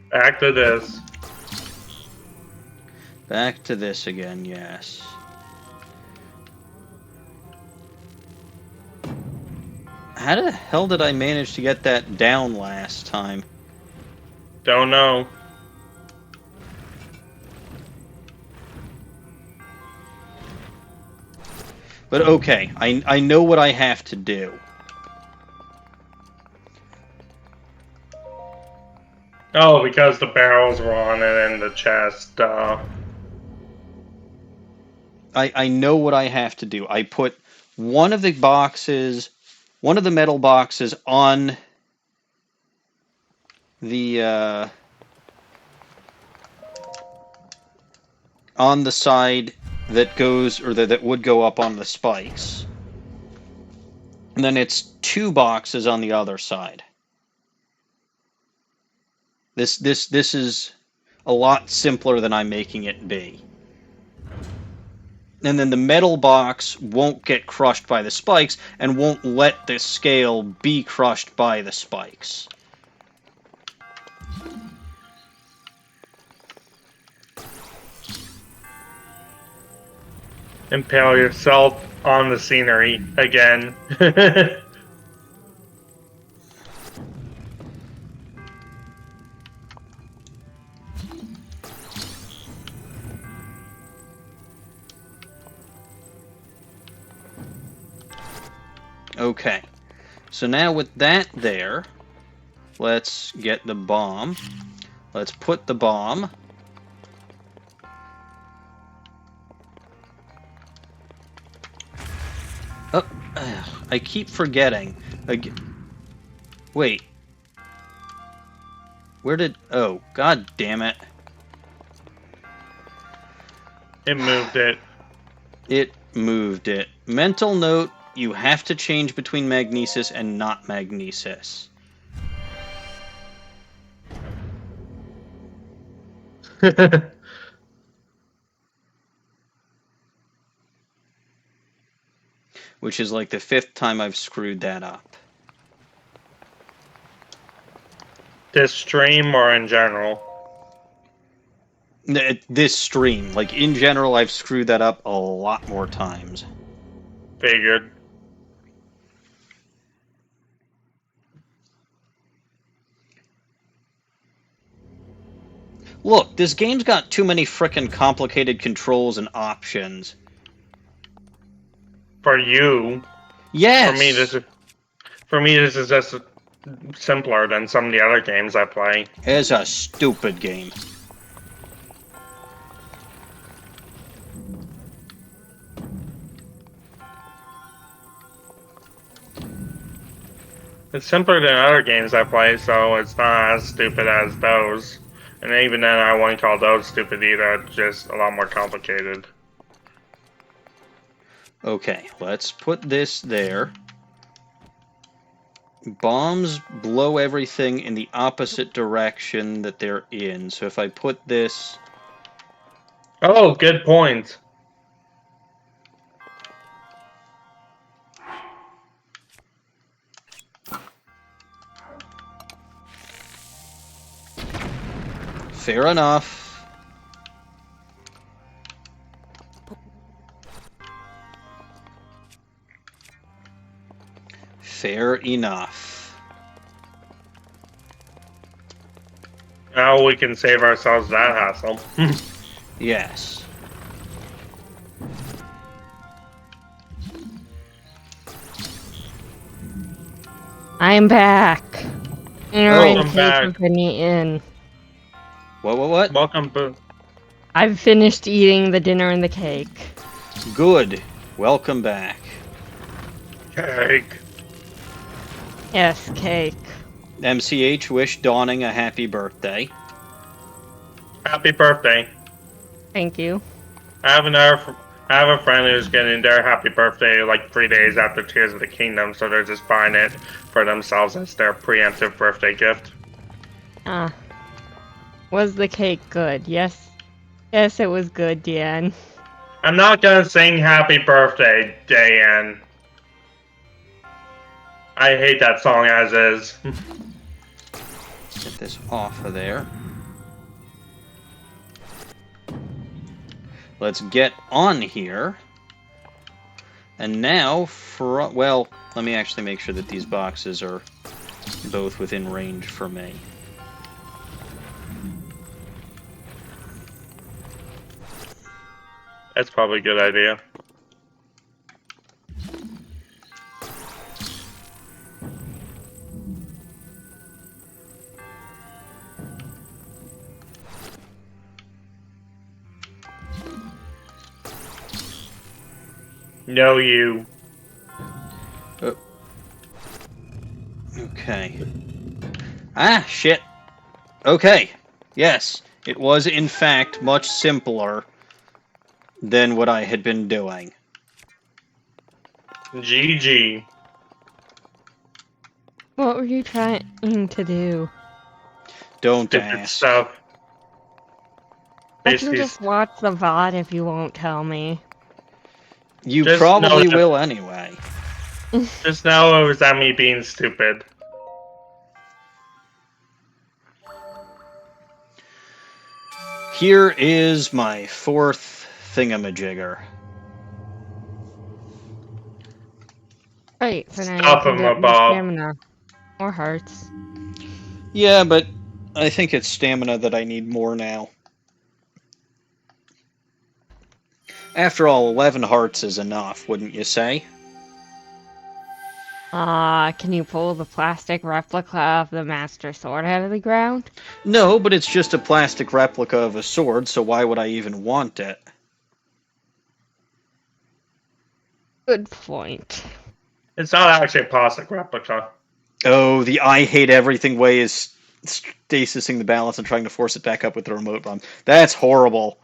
Back to this. Back to this again, yes. How the hell did I manage to get that down last time? Don't know. But okay, I know what I have to do. Oh, because the barrels were on it and the chest, I know what I have to do. I put one of the metal boxes on the side that goes, or that would go up on the spikes. And then it's 2 boxes on the other side. This is a lot simpler than I'm making it be. And then the metal box won't get crushed by the spikes and won't let the scale be crushed by the spikes. Impale yourself on the scenery again. Okay, so now with that there, let's get the bomb. Let's put the bomb. Oh, I keep forgetting. Wait. Where did... Oh, god damn it. It moved it. It moved it. Mental note, you have to change between magnesis and not magnesis. Which is like the 5th time I've screwed that up. This stream or in general? This stream. Like, in general, I've screwed that up a lot more times. Figured. Look, this game's got too many frickin' complicated controls and options. For you. Yes! For me, this is just simpler than some of the other games I play. It's a stupid game. It's simpler than other games I play, so it's not as stupid as those. And even then, I wouldn't call those stupid either. It's just a lot more complicated. Okay, let's put this there. Bombs blow everything in the opposite direction that they're in. So if I put this... Oh, good point. Fair enough. Fair enough. Now we can save ourselves that hassle. Yes. I'm back. I'm Thank back. you for putting me in. What? Welcome, Boo. I've finished eating the dinner and the cake. Good. Welcome back. Cake. Yes, cake. MCH wish Dawning a happy birthday. Happy birthday. Thank you. I have a friend who's getting their happy birthday like 3 days after Tears of the Kingdom, so they're just buying it for themselves as their preemptive birthday gift. Ah. Was the cake good? Yes. Yes, it was good, Deanne. I'm not gonna sing happy birthday, Dan. I hate that song as is. Get this off of there. Let's get on here. And now, well, let me actually make sure that these boxes are both within range for me. That's probably a good idea. No, you. Okay. Ah, shit. Okay. Yes, it was in fact much simpler than what I had been doing. GG. What were you trying to do? Don't Stupid ask. stuff. I can Basically, just watch the VOD if you won't tell me. You just know probably that- will anyway. just know it was at me being stupid. Here is my fourth thingamajigger. Right, so now you Stop can him, get more Bob. stamina. Or hearts. Yeah, but I think it's stamina that I need more now. After all, 11 hearts is enough, wouldn't you say? Can you pull the plastic replica of the Master Sword out of the ground? No, but it's just a plastic replica of a sword, so why would I even want it? Good point. It's not actually a plastic replica. Oh, the I hate everything way is stasising the balance and trying to force it back up with the remote bomb. That's horrible.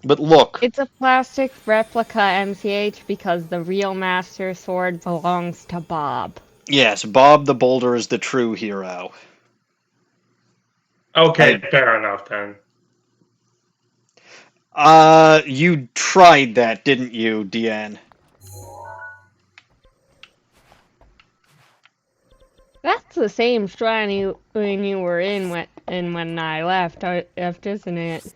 But look. It's a plastic replica MCH because the real Master Sword belongs to Bob. Yes, Bob the Boulder is the true hero. Okay, fair enough then. You tried that, didn't you, Deanne? That's the same shrine you were in when I left, isn't it?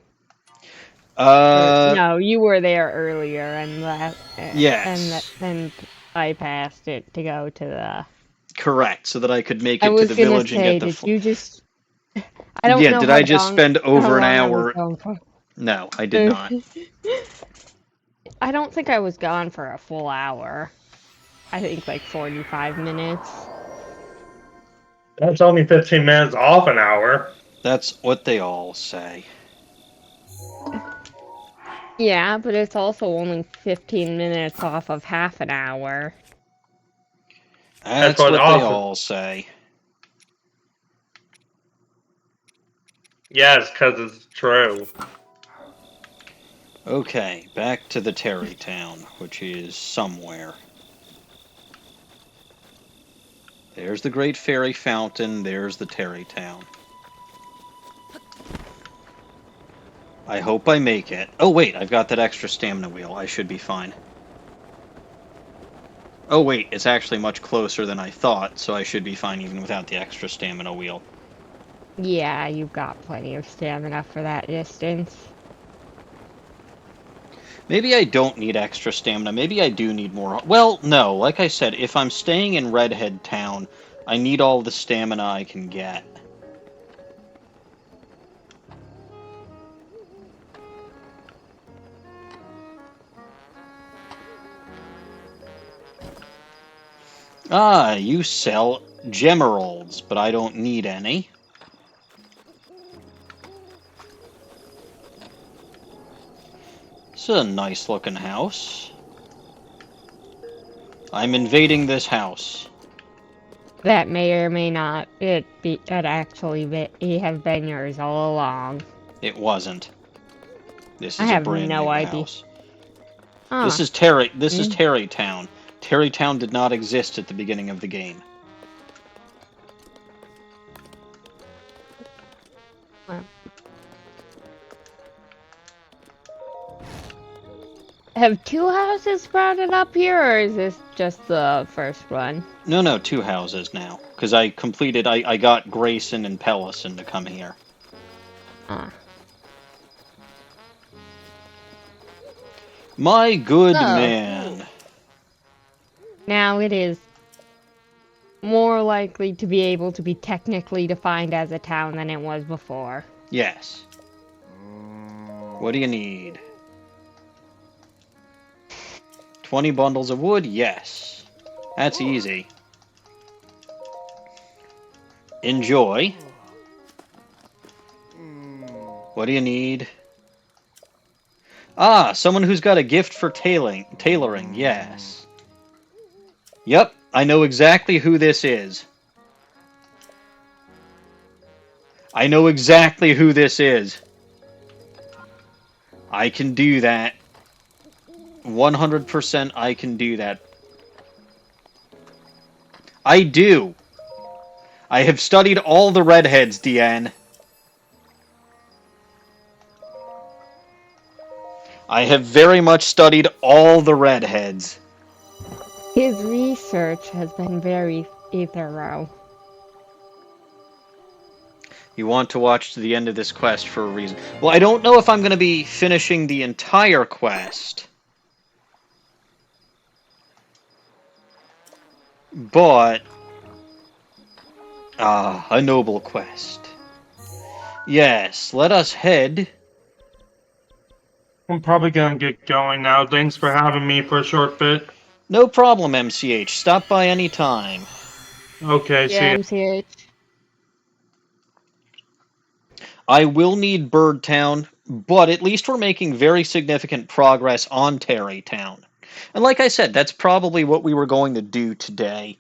No, you were there earlier and Yes. and I passed it to go to the. Correct, so that I could make I it to was the gonna village and say, get the... did you just? I don't Yeah, know did how I just long, spend over an I was hour... gone for. No, I did not. I don't think I was gone for a full hour. I think like 45 minutes. That's only 15 minutes off an hour. That's what they all say. Yeah, but it's also only 15 minutes off of half an hour. That's what what they often- all say. Yes, because it's true. Okay, back to the Tarrey Town, which is somewhere. There's the Great Fairy Fountain, there's the Tarrey Town. I hope I make it. Oh wait, I've got that extra stamina wheel. I should be fine. Oh wait, it's actually much closer than I thought, so I should be fine even without the extra stamina wheel. Yeah, you've got plenty of stamina for that distance. Maybe I don't need extra stamina. Maybe I do need more. Well, no. Like I said, if I'm staying in Redhead Town, I need all the stamina I can get. Ah, you sell gemeralds, but I don't need any. It's a nice looking house. I'm invading this house. That may or may not have been yours all along. It wasn't. This I is a have brand no new idea. house. Huh. This is Tarrey Town. Tarrey Town did not exist at the beginning of the game. Well. Have two houses sprouted up here, or is this just the first one? No, 2 houses now. Because I got Grayson and Pellison to come here. My good man. Now it is more likely to be able to be technically defined as a town than it was before. Yes. What do you need? 20 bundles of wood? Yes. That's easy. Enjoy. What do you need? Ah, someone who's got a gift for tailoring. Yes. Yep, I know exactly who this is. I know exactly who this is. I can do that. 100% I can do that. I do. I have studied all the redheads, Deanne. I have very much studied all the redheads. His research has been very thorough. You want to watch to the end of this quest for a reason. Well, I don't know if I'm going to be finishing the entire quest. But... a noble quest. Yes, let us head... I'm probably gonna get going now. Thanks for having me for a short bit. No problem, MCH. Stop by any time. Okay, see Yeah, ya. MCH. I will need Bird Town, but at least we're making very significant progress on Tarrey Town. And like I said, that's probably what we were going to do today.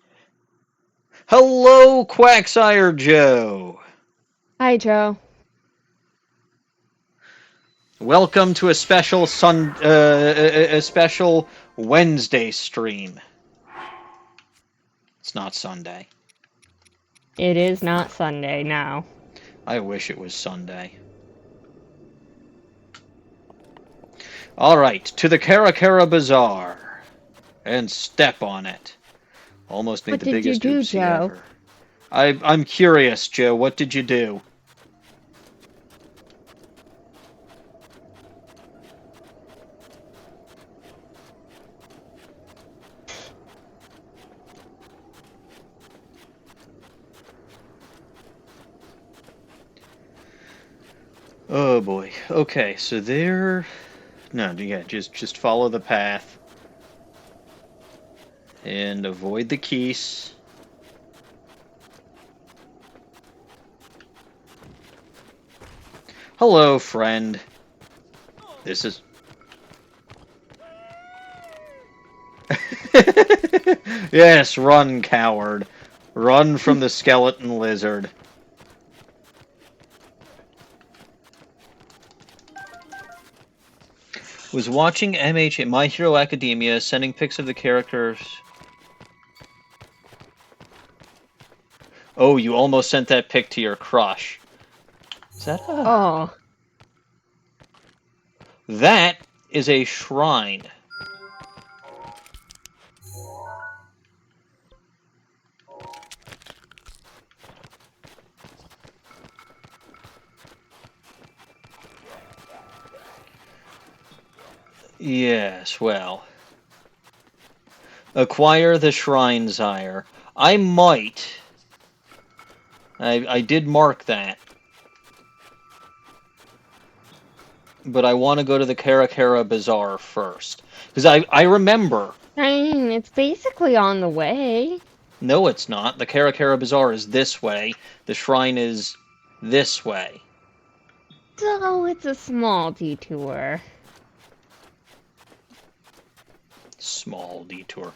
Hello, Quacksire Joe. Hi, Joe. Welcome to a special a special Wednesday stream. It's not Sunday. It is not Sunday now. I wish it was Sunday. All right, to the Kara Kara Bazaar and step on it. Almost made What the did you biggest do, oopsie Joe? ever. I'm curious, Joe. What did you do? Oh boy. Okay, so there. No, yeah, just follow the path and avoid the keys. Hello, friend. This is. Yes, run, coward. Run from the skeleton lizard. Was watching MH My Hero Academia, sending pics of the characters. Oh, you almost sent that pic to your crush. Is that a... Oh. That is a shrine. Yes, well. Acquire the shrine, Sire. I might. I did mark that. But I want to go to the Kara Kara Bazaar first. Because I remember... I mean, it's basically on the way. No, it's not. The Kara Kara Bazaar is this way. The shrine is this way. So it's a small detour. Small detour.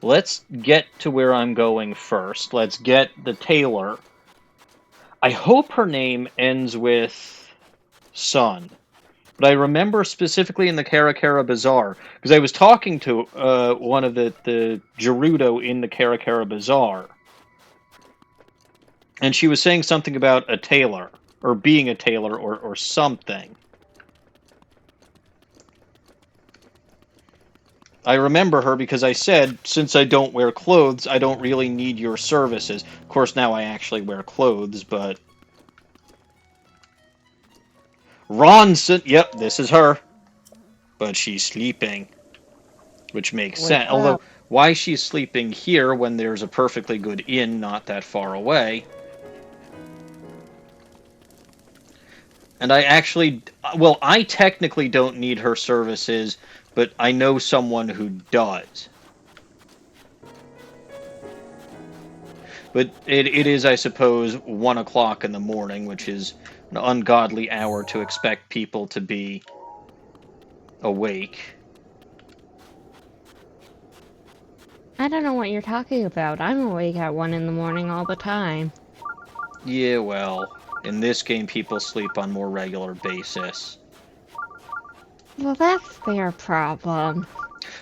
Let's get to where I'm going first. Let's get the tailor. I hope her name ends with son. But I remember specifically in the Kara Kara Bazaar, because I was talking to one of the Gerudo in the Kara Kara Bazaar, and she was saying something about a tailor, or being a tailor, or something. I remember her because I said, since I don't wear clothes, I don't really need your services. Of course, now I actually wear clothes, but... Ronson! Yep, this is her. But she's sleeping. Which makes sense. Although, why she's sleeping here when there's a perfectly good inn not that far away. And I actually... Well, I technically don't need her services, but I know someone who does. But it is, I suppose, 1 o'clock in the morning, which is an ungodly hour to expect people to be awake. I don't know what you're talking about. I'm awake at 1 in the morning all the time. Yeah, well, in this game people sleep on more regular basis. Well, that's their problem.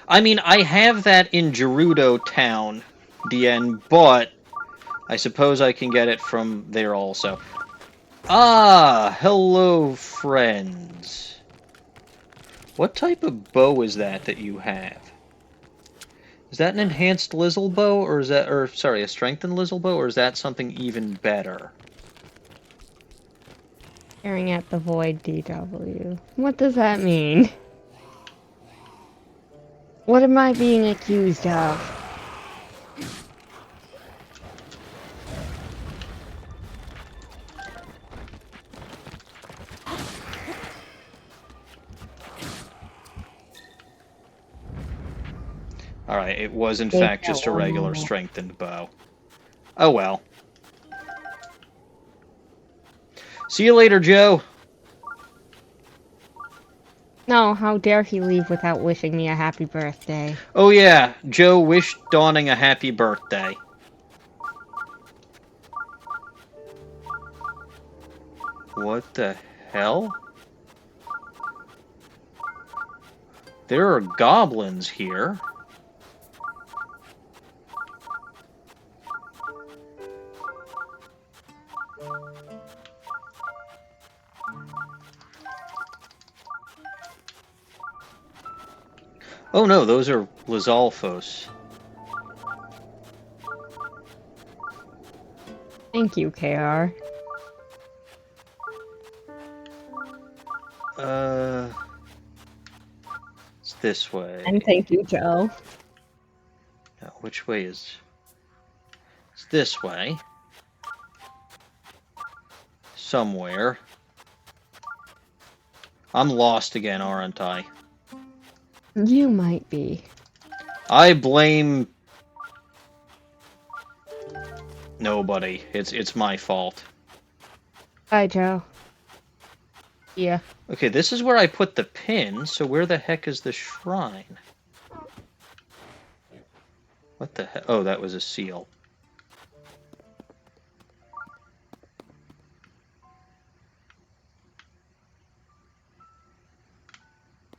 I mean, I have that in Gerudo Town, DN, but I suppose I can get it from there also. Ah, hello, friends. What type of bow is that you have? Is that an enhanced Lizzle bow, or is that, or sorry, a strengthened Lizzle bow, or is that something even better? Staring at the void, DW. What does that mean? What am I being accused of? Alright, it was in Take fact that just a one regular moment. strengthened bow. Oh well. See you later, Joe. No, how dare he leave without wishing me a happy birthday? Oh yeah, Joe wished Dawning a happy birthday. What the hell? There are goblins here. Oh no, those are Lizalfos. Thank you, KR. It's this way. And thank you, Joe. No, which way is... It's this way. Somewhere. I'm lost again, aren't I? You might be. I blame... nobody. It's my fault. Bye, Joe. Yeah. Okay, this is where I put the pin, so where the heck is the shrine? What the heck? Oh, that was a seal.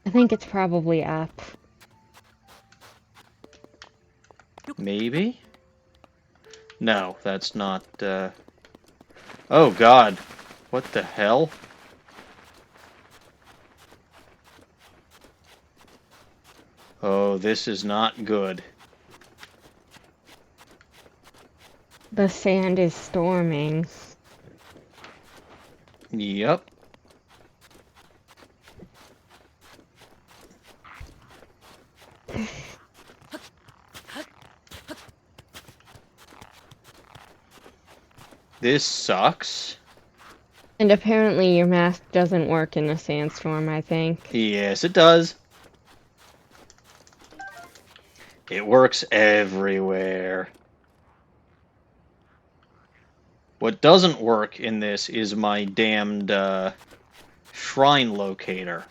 I think it's probably up. Maybe? No, that's not, Oh, God. What the hell? Oh, this is not good. The sand is storming. Yep. This sucks. And apparently your mask doesn't work in a sandstorm, I think. Yes, it does. It works everywhere. What doesn't work in this is my damned shrine locator.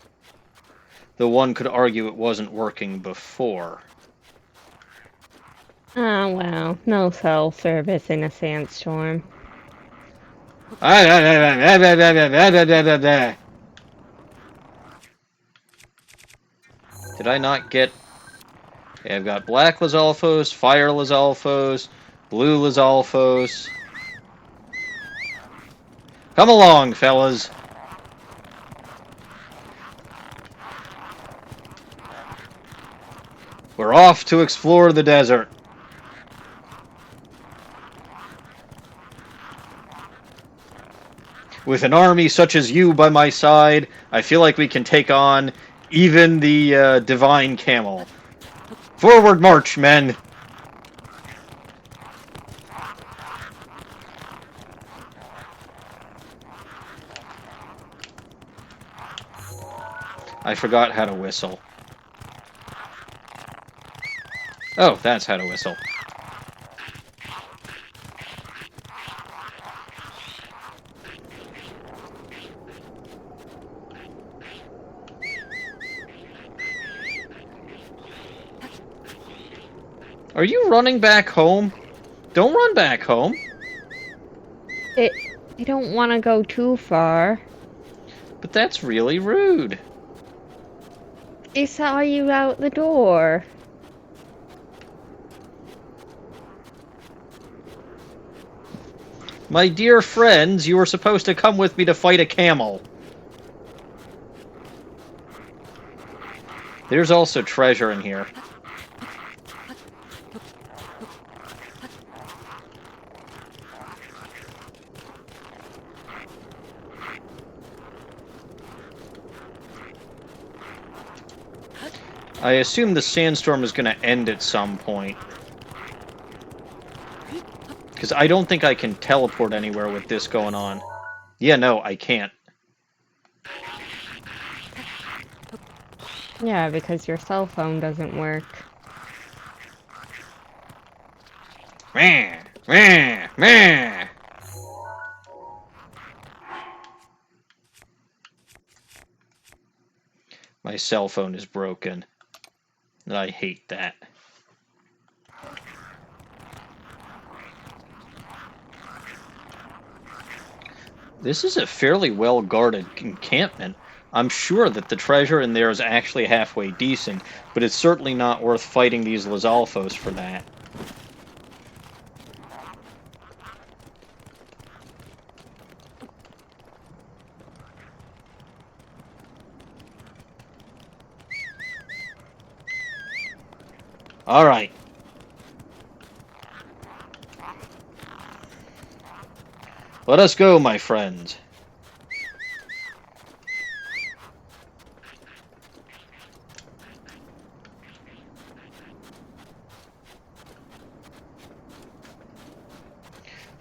Though one could argue it wasn't working before. Ah, well, no cell service in a sandstorm. Did I not get... Okay, I've got black Lizalfos, fire Lizalfos, blue Lizalfos. Come along, fellas. We're off to explore the desert. With an army such as you by my side, I feel like we can take on even the divine camel. Forward march, men! I forgot how to whistle. Oh, that's how to whistle. Are you running back home? Don't run back home. I don't want to go too far. But that's really rude. I saw you out the door. My dear friends, you were supposed to come with me to fight a camel. There's also treasure in here. I assume the sandstorm is going to end at some point. Because I don't think I can teleport anywhere with this going on. Yeah, no, I can't. Yeah, because your cell phone doesn't work. Meh, meh, meh. My cell phone is broken. And I hate that. This is a fairly well-guarded encampment. I'm sure that the treasure in there is actually halfway decent, but it's certainly not worth fighting these Lizalfos for that. Alright. Let us go, my friends.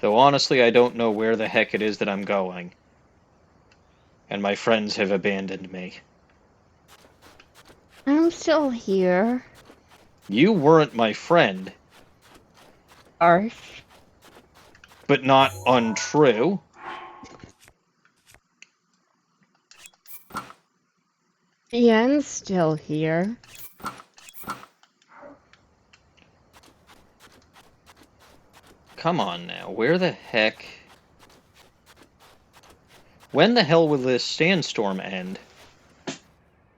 Though honestly, I don't know where the heck it is that I'm going. And my friends have abandoned me. I'm still here. You weren't my friend, Arf. but not untrue. Ian's still here. Come on now, where the heck... When the hell will this sandstorm end?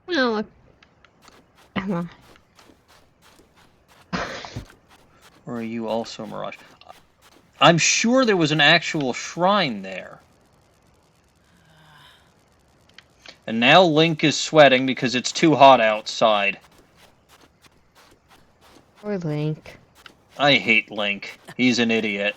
Well, Emma. Or are you also Mirage? I'm sure there was an actual shrine there. And now Link is sweating because it's too hot outside. Poor Link. I hate Link. He's an idiot.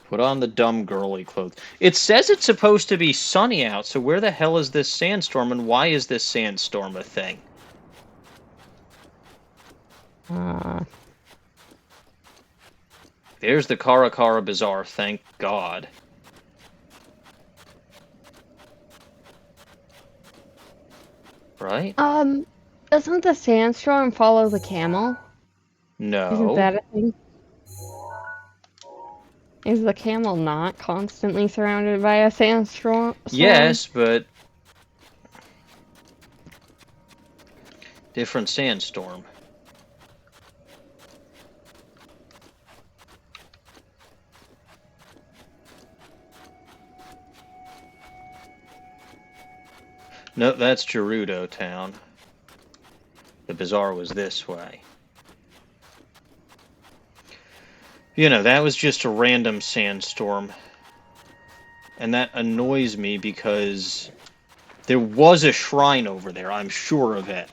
Put on the dumb girly clothes. It says it's supposed to be sunny out, so where the hell is this sandstorm, and why is this sandstorm a thing? There's the Kara Kara Bazaar, thank God. Right? Doesn't the sandstorm follow the camel? No. Isn't that a thing? Is the camel not constantly surrounded by a sandstorm? Yes, but... different sandstorm. No, that's Gerudo Town. The bazaar was this way. You know, that was just a random sandstorm. And that annoys me because there was a shrine over there, I'm sure of it.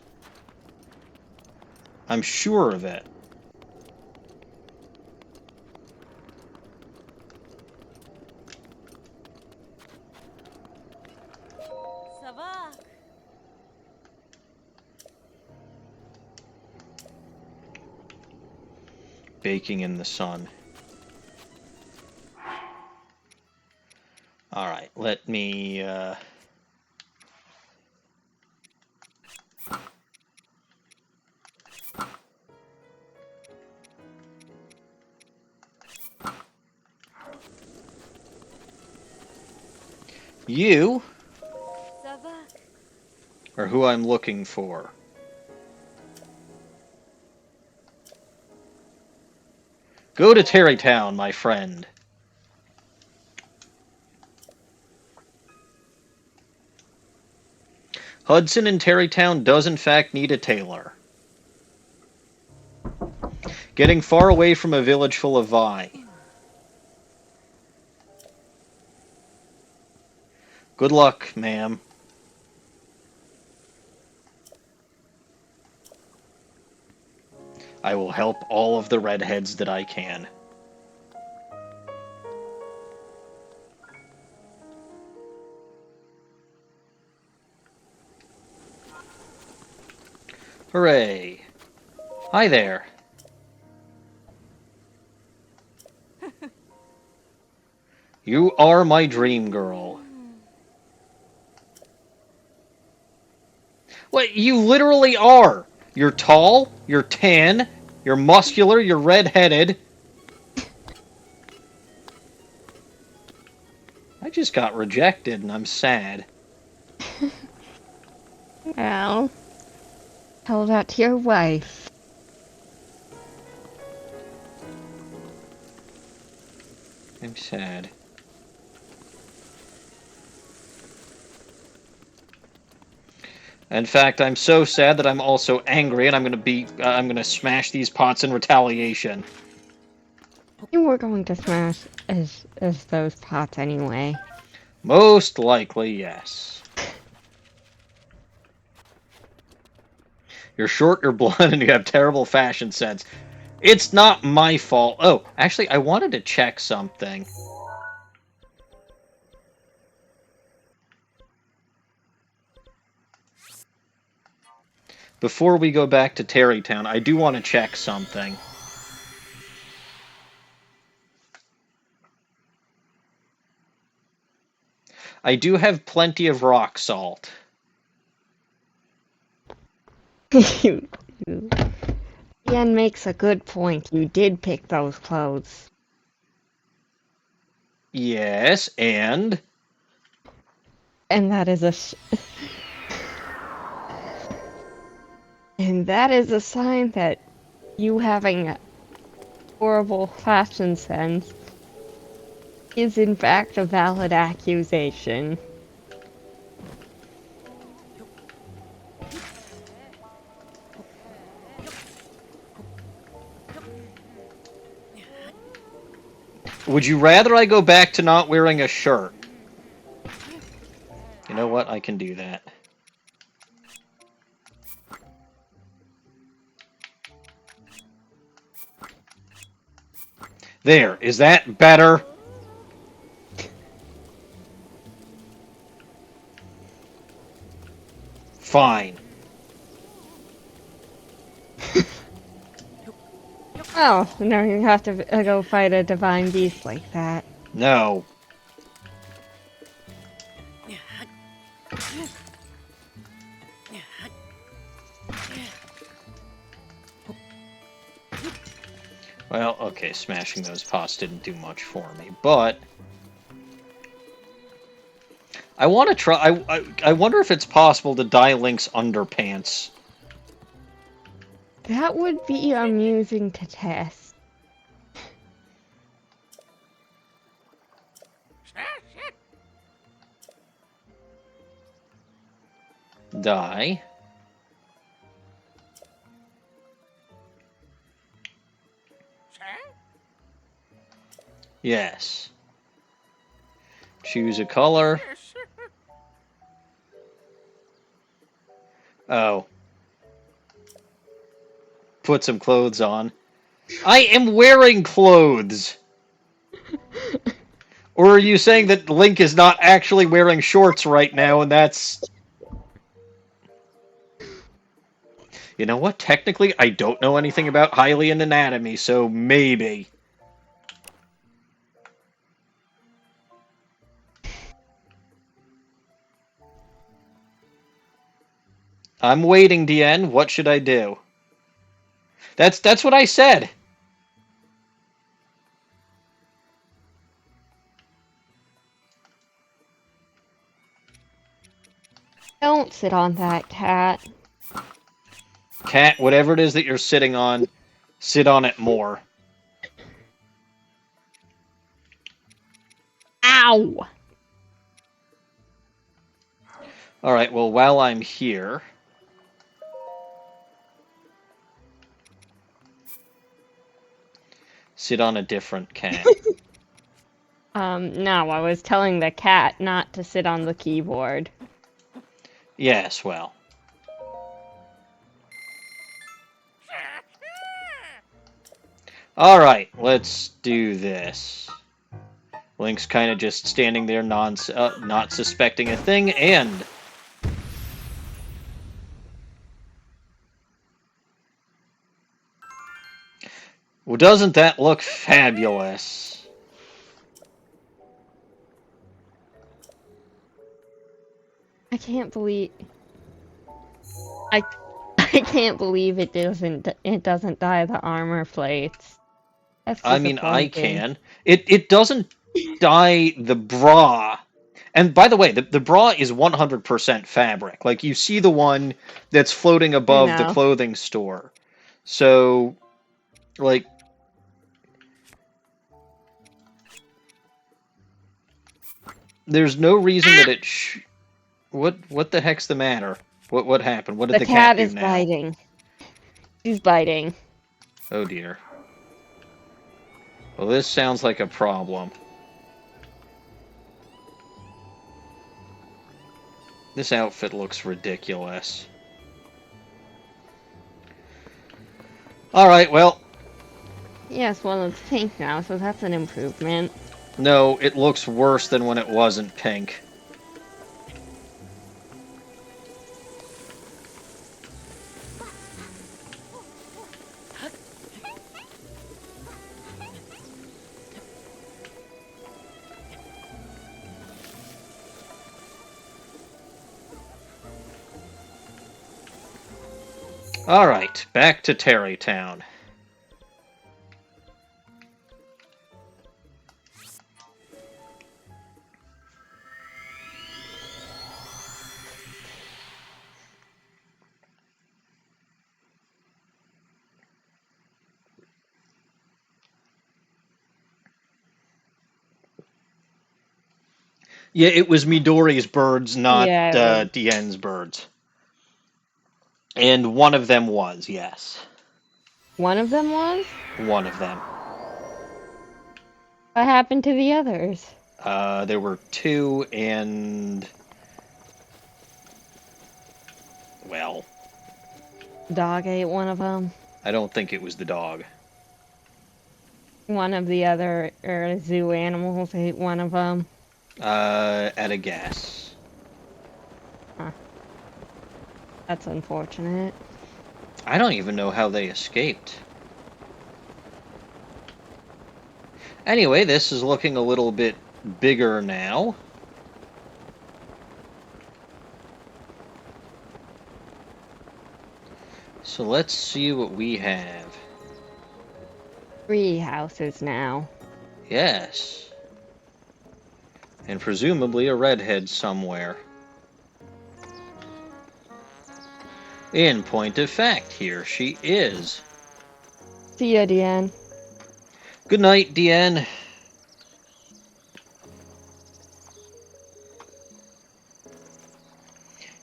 I'm sure of it. Baking in the sun. Alright, let me, You or who I'm looking for. Go to Tarrey Town, my friend. Hudson in Tarrey Town does in fact need a tailor. Getting far away from a village full of Vi. Good luck, ma'am. I will help all of the redheads that I can. Hooray. Hi there. You are my dream girl. What, you literally are. You're tall, you're tan, you're muscular, you're redheaded. I just got rejected and I'm sad. Well, tell that to your wife. I'm sad. In fact, I'm so sad that I'm also angry, and I'm gonna smash these pots in retaliation. You were going to smash as those pots anyway. Most likely, yes. You're short, you're blonde, and you have terrible fashion sense. It's not my fault. Oh, actually, I wanted to check something. Before we go back to Tarrey Town, I do want to check something. I do have plenty of rock salt. Ian makes a good point. You did pick those clothes. Yes, and... And that is and that is a sign that you having a horrible fashion sense is in fact a valid accusation. Would you rather I go back to not wearing a shirt? You know what? I can do that. There. Is that better? Fine. Oh, now you have to go fight a divine beast like that. No. Well, okay, smashing those pots didn't do much for me, but... I want to try... I wonder if it's possible to dye Link's underpants. That would be amusing to test. Dye. Yes. Choose a color. Oh. Put some clothes on. I am wearing clothes! Or are you saying that Link is not actually wearing shorts right now and that's... You know what? Technically, I don't know anything about Hylian anatomy, so maybe. I'm waiting, DN. What should I do? That's what I said. Don't sit on that, cat. Cat, whatever it is that you're sitting on, sit on it more. Ow! Alright, well, while I'm here... sit on a different cat. No, I was telling the cat not to sit on the keyboard. Yes, well. Alright, let's do this. Link's kind of just standing there, not suspecting a thing, and... well, doesn't that look fabulous? I can't believe... I can't believe it doesn't dye the armor plates. That's I mean, I disappointing. can. It doesn't dye the bra. And by the way, the bra is 100% fabric. Like, you see the one that's floating I above the know. clothing store. So, like... there's no reason that it What the heck's the matter? What happened? What did The the cat do is now? biting. She's biting. Oh dear. Well, this sounds like a problem. This outfit looks ridiculous. Alright, well... Yes, well, it's pink now, so that's an improvement. no, it looks worse than when it wasn't pink. Alright, back to Tarrey Town. Yeah, it was Midori's birds, not Yeah, Dien's birds. And one of them was, yes. one of them was? One of them. What happened to the others? There were two, and... well... Dog ate one of them. I don't think it was the dog. One of the other zoo animals ate one of them. At a guess. Huh. That's unfortunate. I don't even know how they escaped. Anyway, this is looking a little bit bigger now. So let's see what we have. 3 houses now. Yes. And presumably a redhead somewhere. In point of fact, here she is. See ya, Deanne. Good night, Dienne.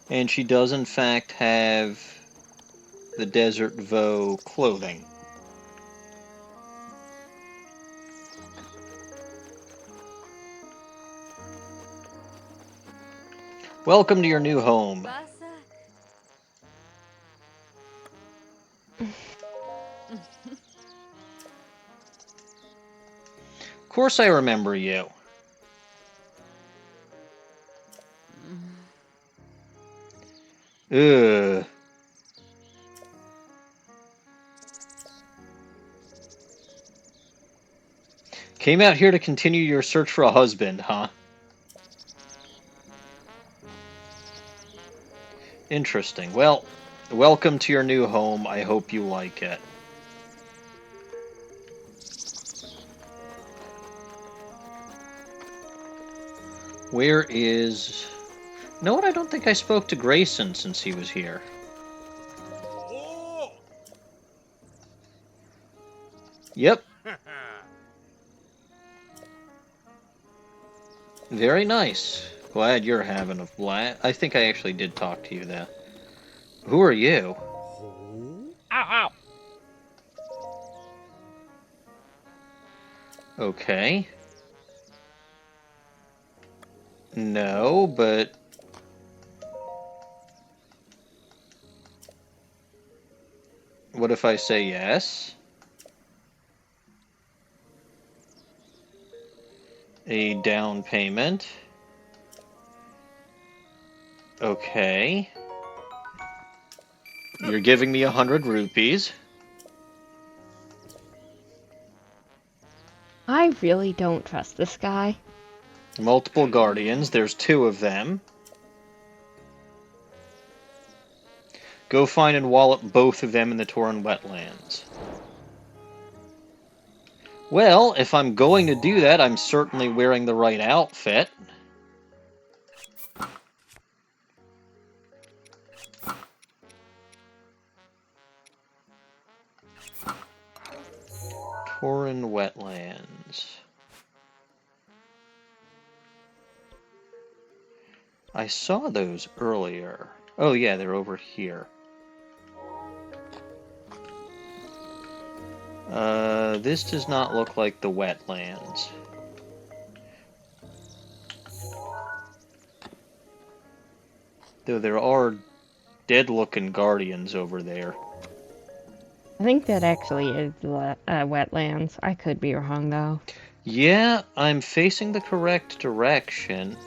And she does in fact have the Desert Vo clothing. Welcome to your new home. Of course I remember you. Ugh. Came out here to continue your search for a husband, huh? Interesting. Well, welcome to your new home. I hope you like it. Where is... You know what? I don't think I spoke to Grayson since he was here. Yep. Very nice. Glad you're having a blast. I think I actually did talk to you there. Who are you? Ow, ow. Okay. No, but... What if I say yes? A down payment. Okay. You're giving me 100 rupees. I really don't trust this guy. Multiple guardians. There's 2 of them. Go find and wallop both of them in the Torren wetlands. Well, if I'm going to do that, I'm certainly wearing the right outfit. Torren wetlands. I saw those earlier. Oh yeah, they're over here. This does not look like the wetlands. Though there are dead-looking guardians over there. I think that actually is wetlands. I could be wrong, though. Yeah, I'm facing the correct direction.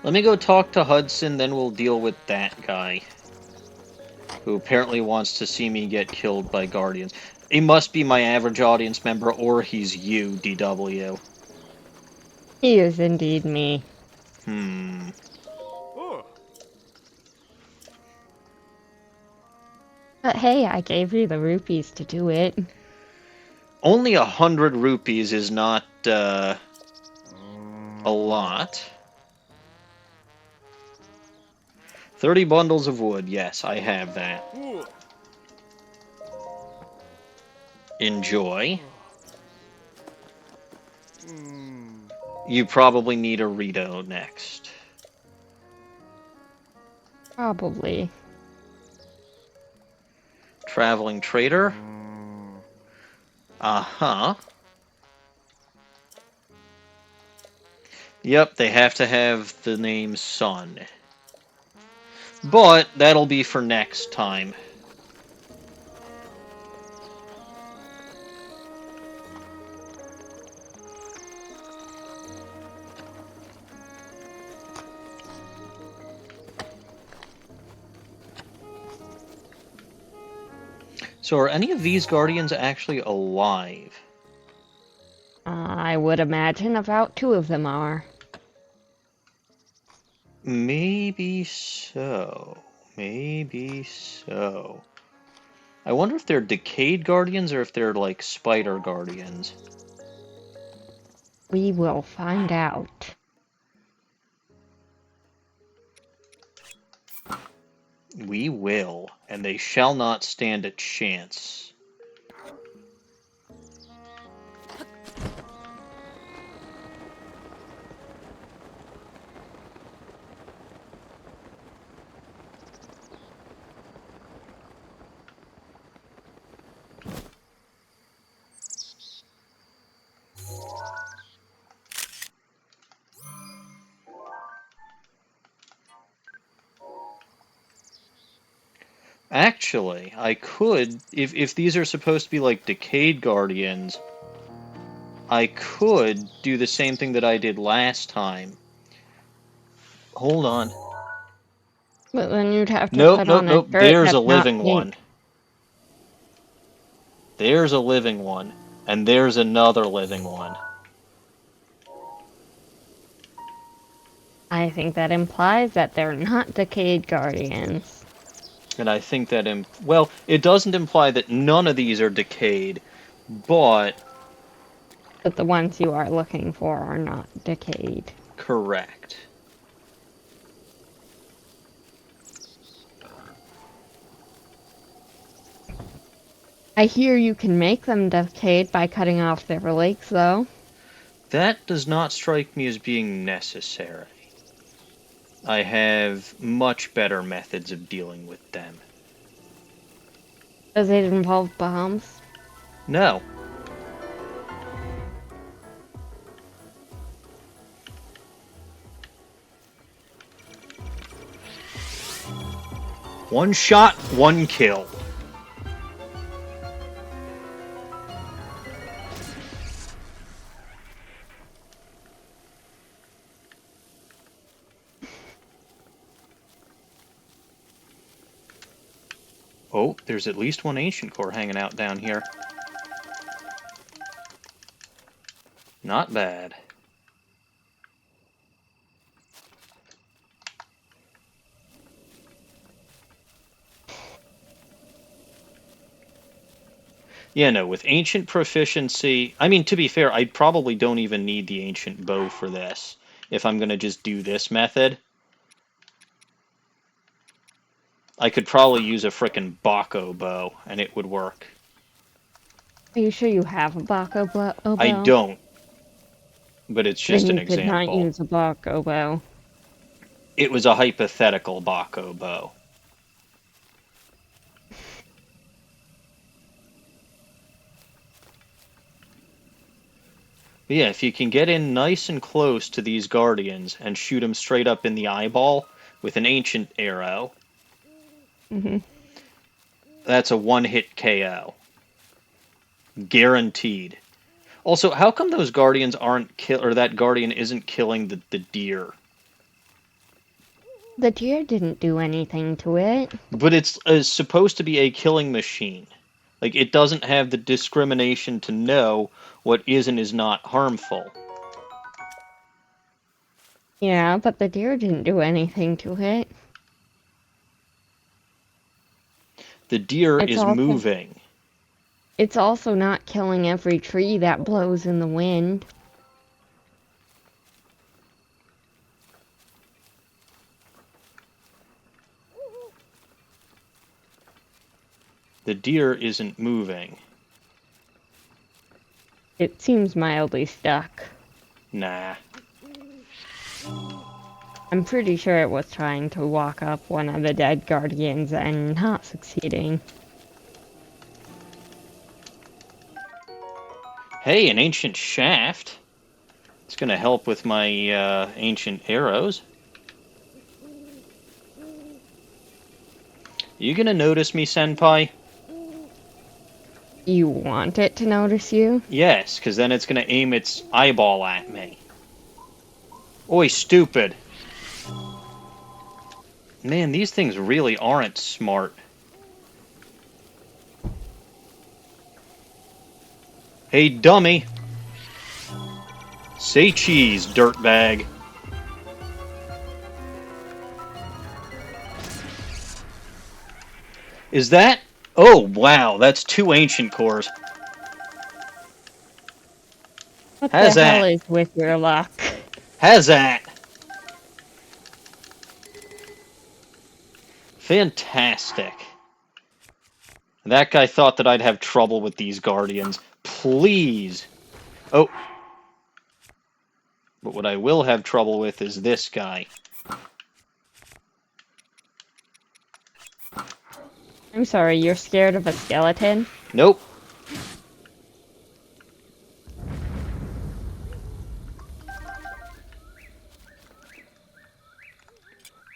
Let me go talk to Hudson, then we'll deal with that guy. Who apparently wants to see me get killed by guardians. He must be my average audience member, or he's you, DW. He is indeed me. But hey, I gave you the rupees to do it. Only 100 rupees is not, a lot. 30 bundles of wood, yes, I have that. Enjoy. You probably need a Rito next. Probably. Traveling trader? Uh-huh. Yep, they have to have the name Son. But that'll be for next time. So are any of these guardians actually alive? I would imagine about 2 of them are. Maybe so. Maybe so. I wonder if they're decayed guardians or if they're like spider guardians. We will find out. We will, and they shall not stand a chance. Actually, I could, if these are supposed to be like decayed guardians, I could do the same thing that I did last time. Hold on. But then you'd have to Nope, put nope, on nope. a shirt There's a that's not living one. pink. There's a living one. And there's another living one. I think that implies that they're not decayed guardians. And I think that, well, it doesn't imply that none of these are decayed, but... But the ones you are looking for are not decayed. Correct. I hear you can make them defecate by cutting off their legs, though. That does not strike me as being necessary. I have much better methods of dealing with them. Does it involve bombs? No. One shot, one kill. Oh, there's at least one ancient core hanging out down here. Not bad. Yeah, no, with ancient proficiency, I mean, to be fair, I probably don't even need the ancient bow for this, if I'm going to just do this method. I could probably use a frickin' Bako bow, and it would work. Are you sure you have a Bako bow? I don't, but it's just Then an you could not example. use a Bako bow. It was a hypothetical Bako bow. But yeah, if you can get in nice and close to these guardians and shoot them straight up in the eyeball with an ancient arrow, that's a one-hit KO. Guaranteed. Also, how come those guardians aren't or that guardian isn't killing the deer? The deer didn't do anything to it. But it's supposed to be a killing machine. Like, it doesn't have the discrimination to know what is and is not harmful. Yeah, but the deer didn't do anything to it. The deer It's is also- moving. It's also not killing every tree that blows in the wind. The deer isn't moving. It seems mildly stuck. Nah. I'm pretty sure it was trying to walk up one of the dead guardians and not succeeding. Hey, an ancient shaft. It's gonna help with my ancient arrows. You gonna notice me, Senpai? You want it to notice you? Yes, because then it's gonna aim its eyeball at me. Oi, stupid. Man, these things really aren't smart. Hey, dummy. Say cheese, dirtbag. Is that... Oh, wow, that's 2 ancient cores. What How's the hell that? is with your luck? How's that? Fantastic. That guy thought that I'd have trouble with these guardians. Please. Oh. But what I will have trouble with is this guy. I'm sorry, you're scared of a skeleton? Nope.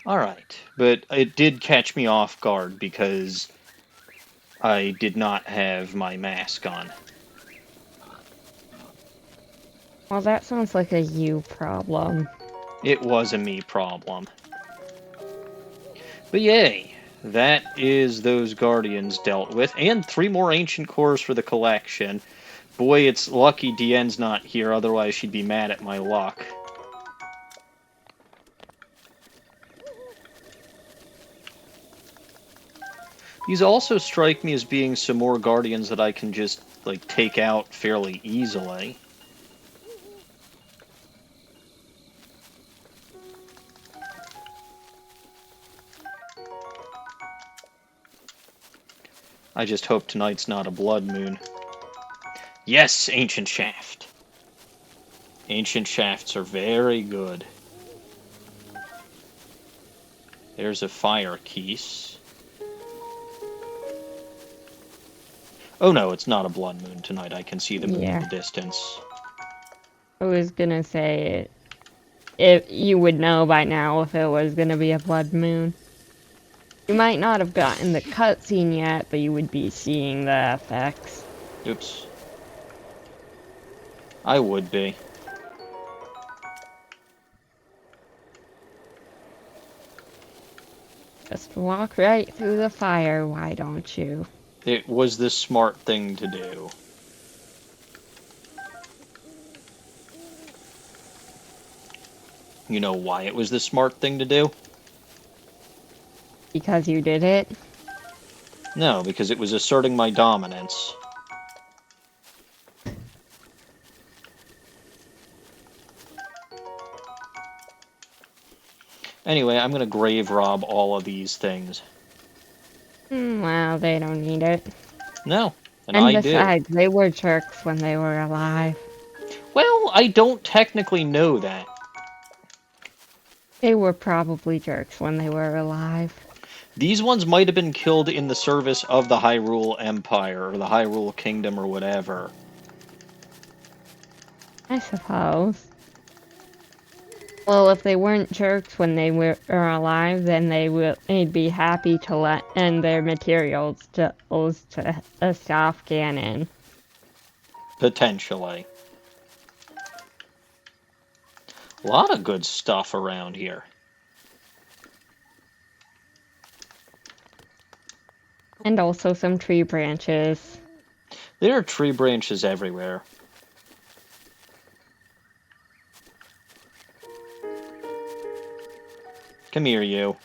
Alright, but it did catch me off guard because I did not have my mask on. Well, that sounds like a you problem. It was a me problem. But yay, that is those guardians dealt with, and 3 more ancient cores for the collection. Boy, it's lucky Diane's not here, otherwise she'd be mad at my luck. These also strike me as being some more guardians that I can just, like, take out fairly easily. I just hope tonight's not a blood moon. Yes, ancient shaft. Ancient shafts are very good. There's a fire keys. Oh no, it's not a blood moon tonight. I can see the moon in the distance. I was gonna say, if you would know by now if it was gonna be a blood moon. You might not have gotten the cutscene yet, but you would be seeing the effects. Oops. I would be. Just walk right through the fire, why don't you? It was the smart thing to do. You know why it was the smart thing to do? Because you did it? No, because it was asserting my dominance. Anyway, I'm gonna grave rob all of these things. Well, they don't need it. No, and And I besides, do. they were jerks when they were alive. Well, I don't technically know that. They were probably jerks when they were alive. These ones might have been killed in the service of the Hyrule Empire, or the Hyrule Kingdom, or whatever. I suppose. Well, if they weren't jerks when they were alive, then they'd be happy to lend their materials to a soft cannon. Potentially. A lot of good stuff around here. And also some tree branches. There are tree branches everywhere. Come here, you.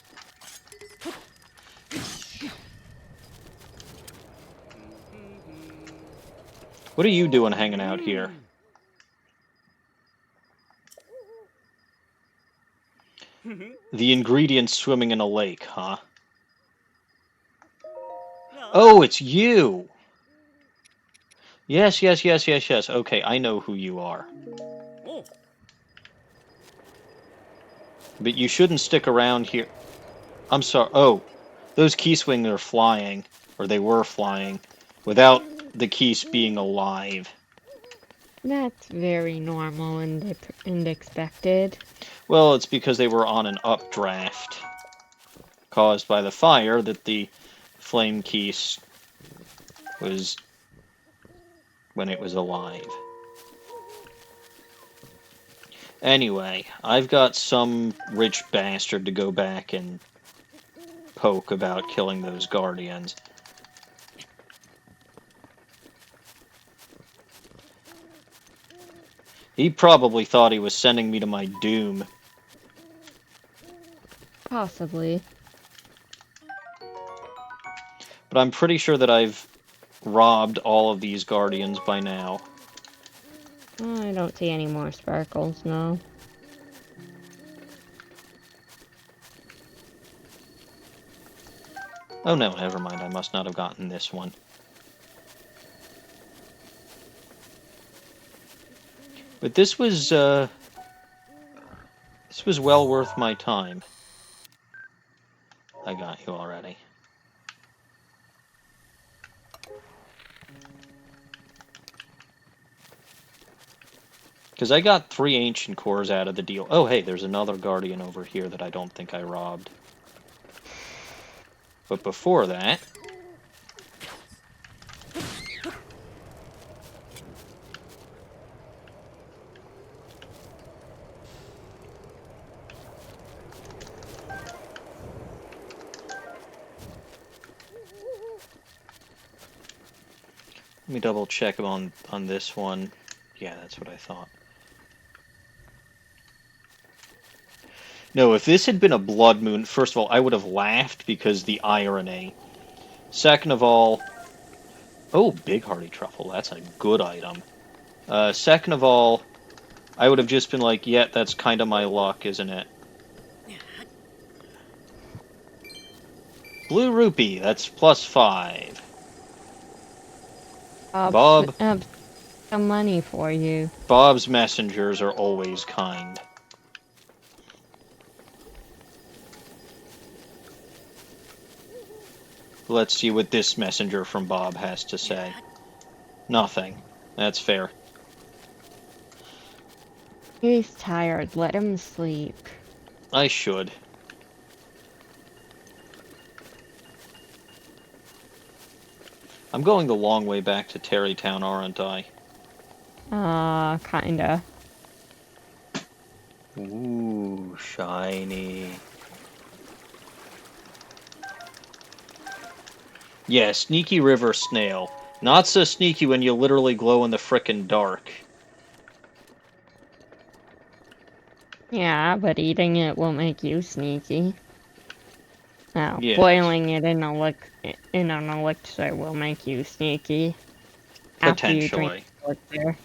What are you doing hanging out here? The ingredients swimming in a lake, huh? Oh, it's you! Yes. Okay, I know who you are. But you shouldn't stick around here. I'm sorry. Oh, those Keyswing are flying. Or they were flying. Without the Keys being alive. That's very normal and expected. Well, it's because they were on an updraft. Caused by the fire that the Flame Keys was when it was alive. Anyway, I've got some rich bastard to go back and poke about killing those guardians. He probably thought he was sending me to my doom. Possibly. But I'm pretty sure that I've robbed all of these guardians by now. I don't see any more sparkles, no. Oh no, never mind. I must not have gotten this one. But this was well worth my time. I got you already. Because I got 3 ancient cores out of the deal. Oh, hey, there's another guardian over here that I don't think I robbed. But before that... Let me double check on this one. Yeah, that's what I thought. No, if this had been a blood moon, first of all, I would have laughed because the irony. Second of all... Oh, big hardy truffle. That's a good item. Second of all, I would have just been like, yeah, that's kind of my luck, isn't it? Blue rupee, that's +5. Bob. Some money for you. Bob's messengers are always kind. Let's see what this messenger from Bob has to say. Nothing. That's fair. He's tired. Let him sleep. I should. I'm going the long way back to Tarrey Town, aren't I? Kinda. Ooh, shiny. Yeah, sneaky river snail. Not so sneaky when you literally glow in the frickin' dark. Yeah, but eating it won't make you sneaky. No, Yes. boiling it in an elixir will make you sneaky. After you drink Potentially. the elixir.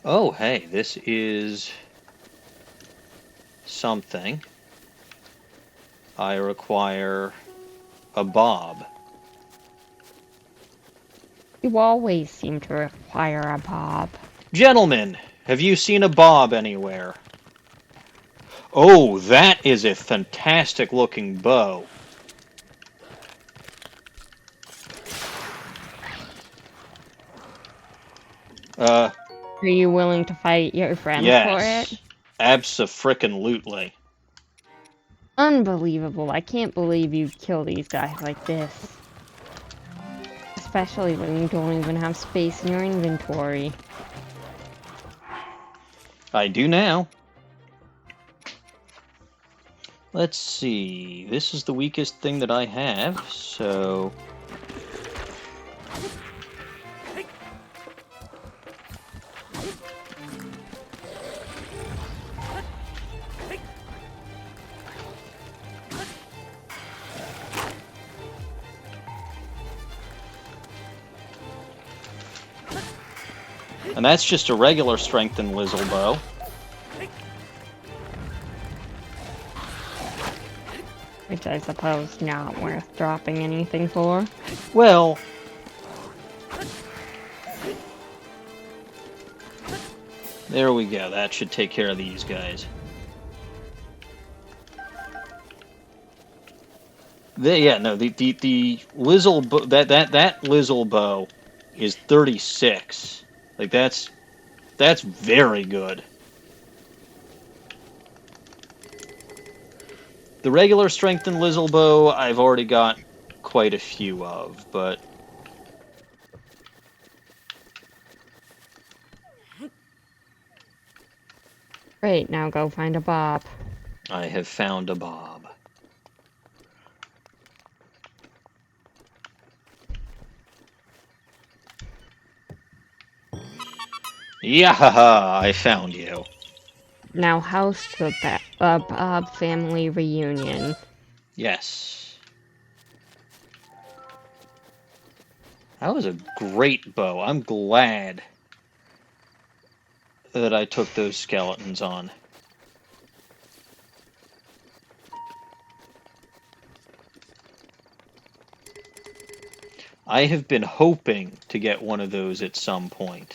Oh, hey, this is something. I require a bob. You always seem to require a bob. Gentlemen, have you seen a bob anywhere? Oh, that is a fantastic looking bow. Are you willing to fight your friend for Yes. it? Abso-frickin-lutely. Unbelievable. I can't believe you kill these guys like this. Especially when you don't even have space in your inventory. I do now. Let's see. This is the weakest thing that I have, so... And that's just a regular strengthened Lizzle bow. Which I suppose not worth dropping anything for. Well... There we go. That should take care of these guys. The Lizzle bow, that Lizzle bow is 36. Like that's very good. The regular strengthened Lizzle bow I've already got quite a few of, but Great, now go find a bob. I have found a bob. Yahaha! I found you. Now host the Bob family reunion. Yes. That was a great bow. I'm glad that I took those skeletons on. I have been hoping to get one of those at some point.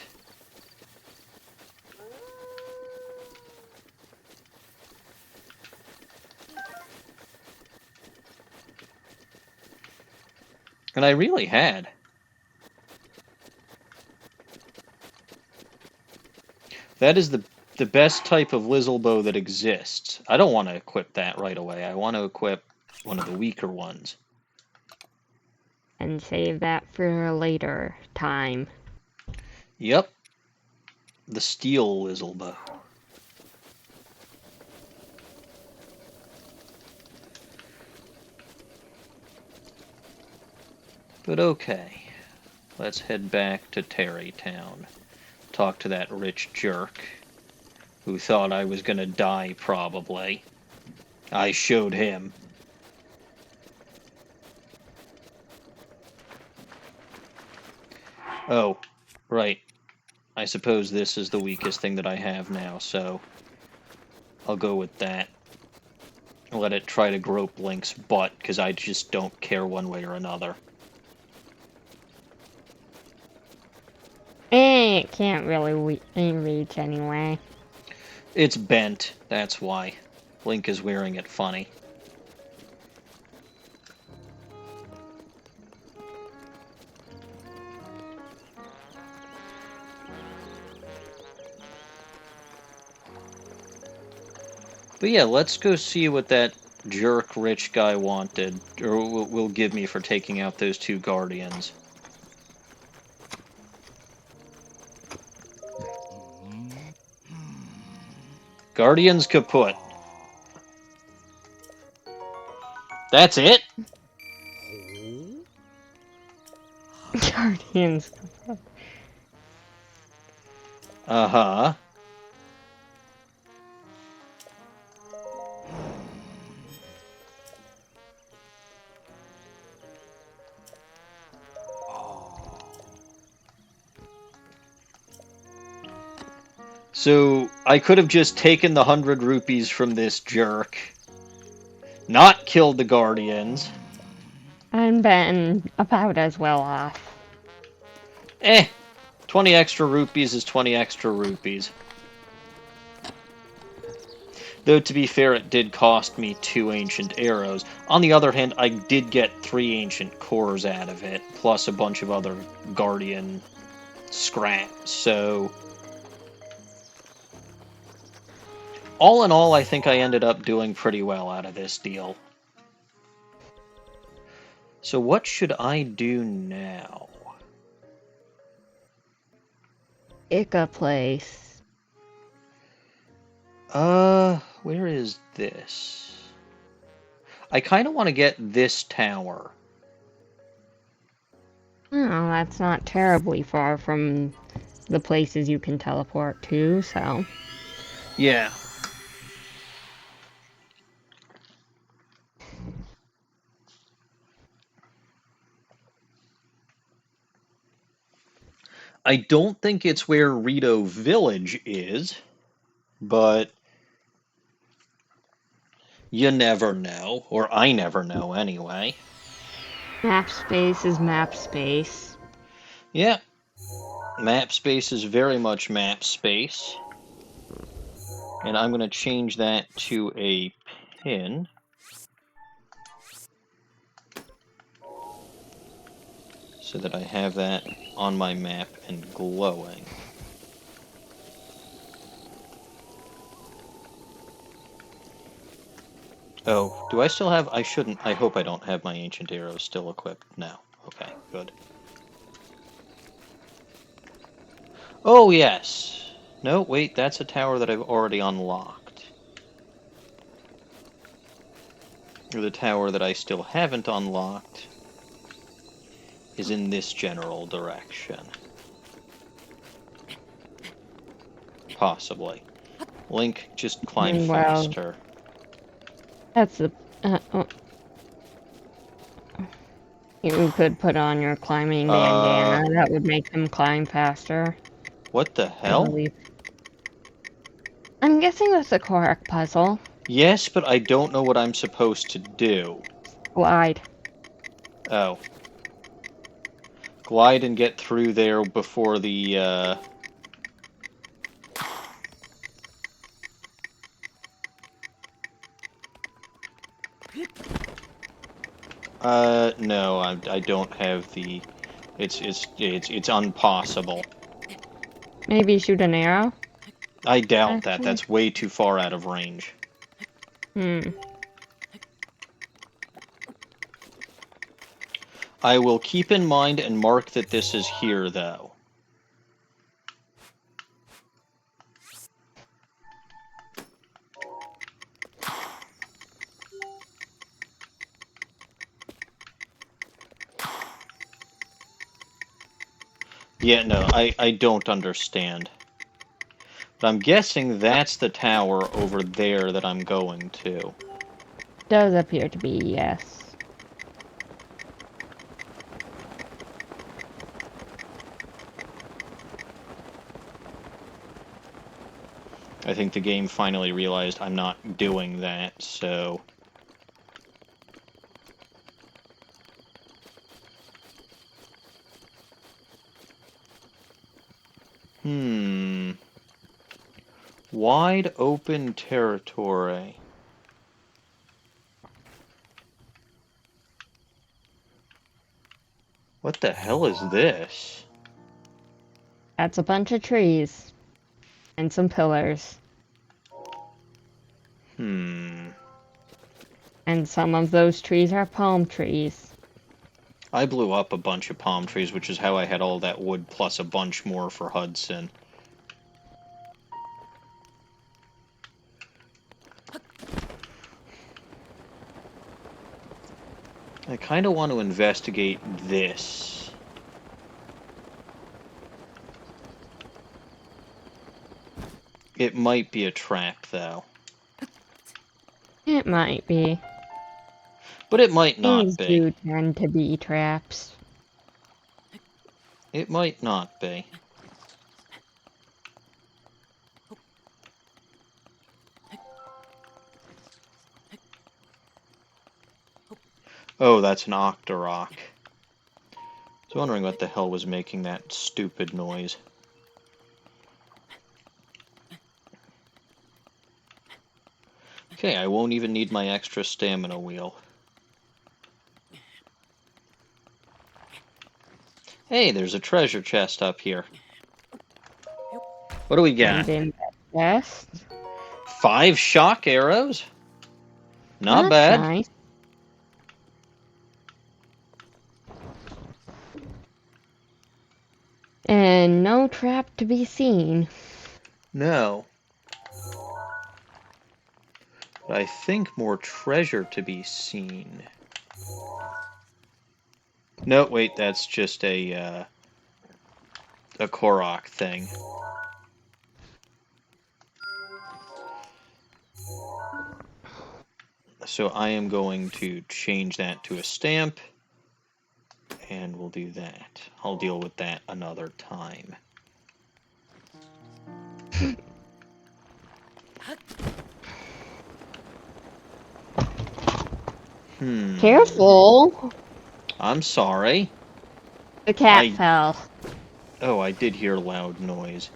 And I really had. That is the best type of Lizzle bow that exists. I don't want to equip that right away. I want to equip one of the weaker ones. And save that for a later time. Yep. The steel Lizzle bow. But okay. Let's head back to Tarrey Town. Talk to that rich jerk who thought I was gonna die, probably. I showed him. Oh, right. I suppose this is the weakest thing that I have now, so I'll go with that. Let it try to grope Link's butt, because I just don't care one way or another. it can't really reach anyway. It's bent, that's why. Link is wearing it funny. But yeah, let's go see what that jerk rich guy wanted, or will give me for taking out those 2 guardians. Guardians kaput. That's it? Guardians. Uh-huh. So, I could have just taken the 100 rupees from this jerk, not killed the guardians. And been about as well off. 20 extra rupees is 20 extra rupees. Though, to be fair, it did cost me 2 ancient arrows. On the other hand, I did get 3 ancient cores out of it, plus a bunch of other guardian scraps, so... all in all, I think I ended up doing pretty well out of this deal. So what should I do now? Ica place. Where is this? I kind of want to get this tower. Oh, that's not terribly far from the places you can teleport to, so... Yeah. I don't think it's where Rito Village is, but you never know, or I never know anyway. Map space is map space. Yeah. Map space is very much map space. And I'm going to change that to a pin. So that I have that on my map and glowing. Oh, do I still have... I shouldn't... I hope I don't have my ancient arrows still equipped now. Okay, good. Oh, yes! No, wait, that's a tower that I've already unlocked. Or the tower that I still haven't unlocked is in this general direction. Possibly. Link, just climb Well, faster. that's the... You could put on your climbing bandana. That would make them climb faster. What the I hell? believe. I'm guessing that's a correct puzzle. Yes, but I don't know what I'm supposed to do. Glide. Oh. Glide and get through there before the, no, I don't have the... It's impossible. Maybe shoot an arrow? I doubt that. Actually. That's way too far out of range. I will keep in mind and mark that this is here, though. Yeah, no, I don't understand. But I'm guessing that's the tower over there that I'm going to. Does appear to be, yes. I think the game finally realized I'm not doing that, so... Wide open territory. What the hell is this? That's a bunch of trees. And some pillars. And some of those trees are palm trees. I blew up a bunch of palm trees, which is how I had all that wood plus a bunch more for Hudson. I kind of want to investigate this. It might be a trap, though. It might be. But it might not These be. do tend to be traps. It might not be. Oh, that's an octorock. I was wondering what the hell was making that stupid noise. Okay, I won't even need my extra stamina wheel. Hey, there's a treasure chest up here. What do we got? And in that chest. 5 shock arrows? Not That's bad. nice. And no trap to be seen. No. But I think more treasure to be seen. No, wait, that's just a Korok thing. So I am going to change that to a stamp, and we'll do that. I'll deal with that another time. Careful! I'm sorry. The cat fell. Oh, I did hear loud noise.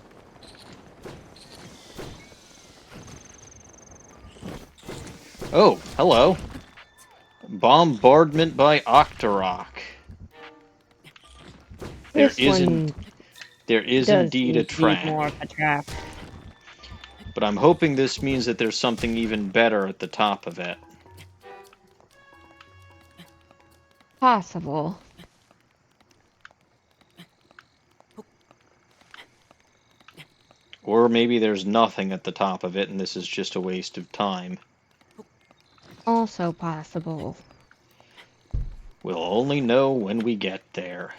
Oh, hello. Bombardment by Octorok. There is indeed a trap. More of a trap. But I'm hoping this means that there's something even better at the top of it. Possible. Or maybe there's nothing at the top of it and this is just a waste of time. Also possible. We'll only know when we get there.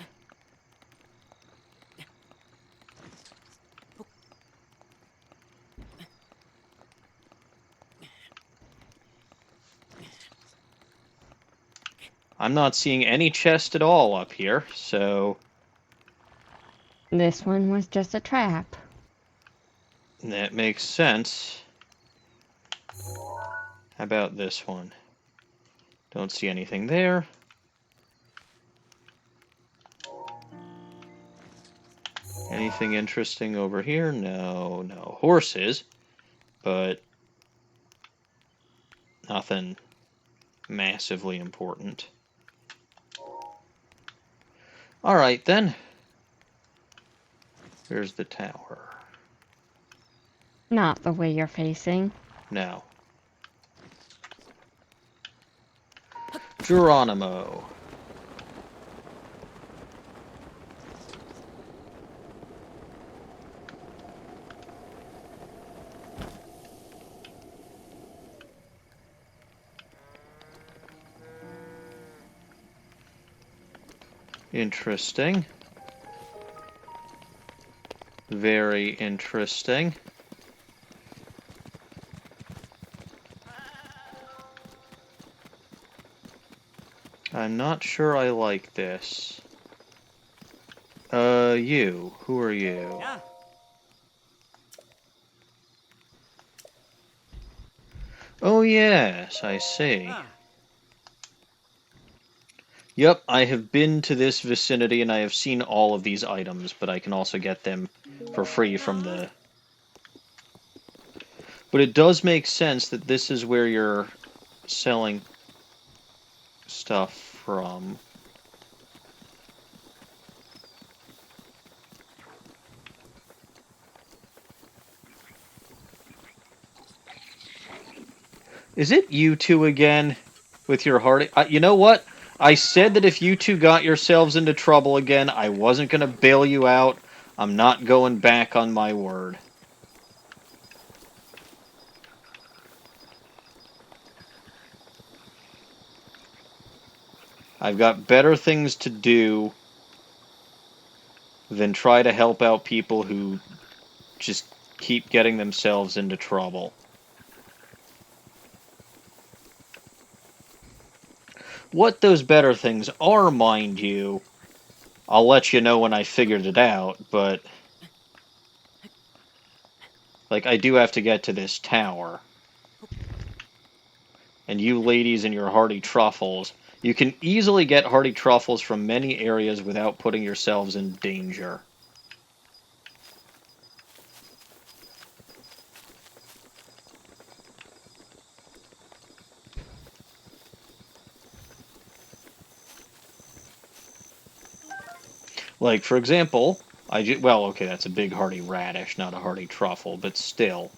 I'm not seeing any chest at all up here, so This one was just a trap. that makes sense. How about this one? Don't see anything there. Anything interesting over here? No, no. Horses, but nothing massively important. Alright then. Here's the tower. Not the way you're facing. No. Geronimo. Interesting. Very interesting. I'm not sure I like this. You. Who are you? Yeah. Oh, yes, I see. Yep, I have been to this vicinity and I have seen all of these items, but I can also get them for free from the... But it does make sense that this is where you're selling stuff from. Is it you two again with your heart? You know what? I said that if you two got yourselves into trouble again, I wasn't going to bail you out. I'm not going back on my word. I've got better things to do than try to help out people who just keep getting themselves into trouble. What those better things are, mind you, I'll let you know when I figured it out, but... Like, I do have to get to this tower. And you ladies and your hearty truffles, you can easily get hearty truffles from many areas without putting yourselves in danger. Like, for example, well, okay, that's a big hearty radish, not a hearty truffle, but still.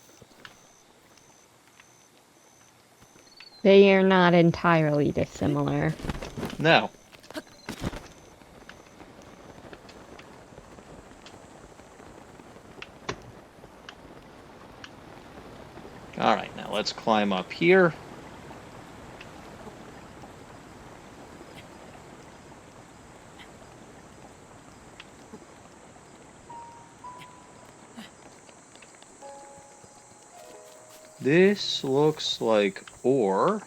They are not entirely dissimilar. No. Alright, now let's climb up here. This looks like ore.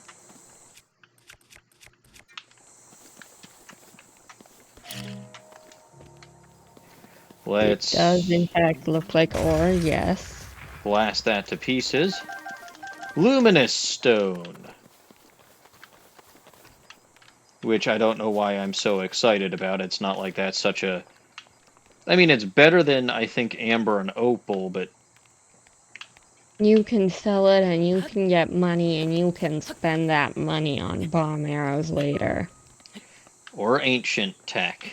Let's It does in fact look like ore, yes. blast that to pieces. Luminous stone. Which I don't know why I'm so excited about. It's not like that's such a... I mean, it's better than, I think, amber and opal, but... You can sell it and you can get money and you can spend that money on bomb arrows later. Or ancient tech.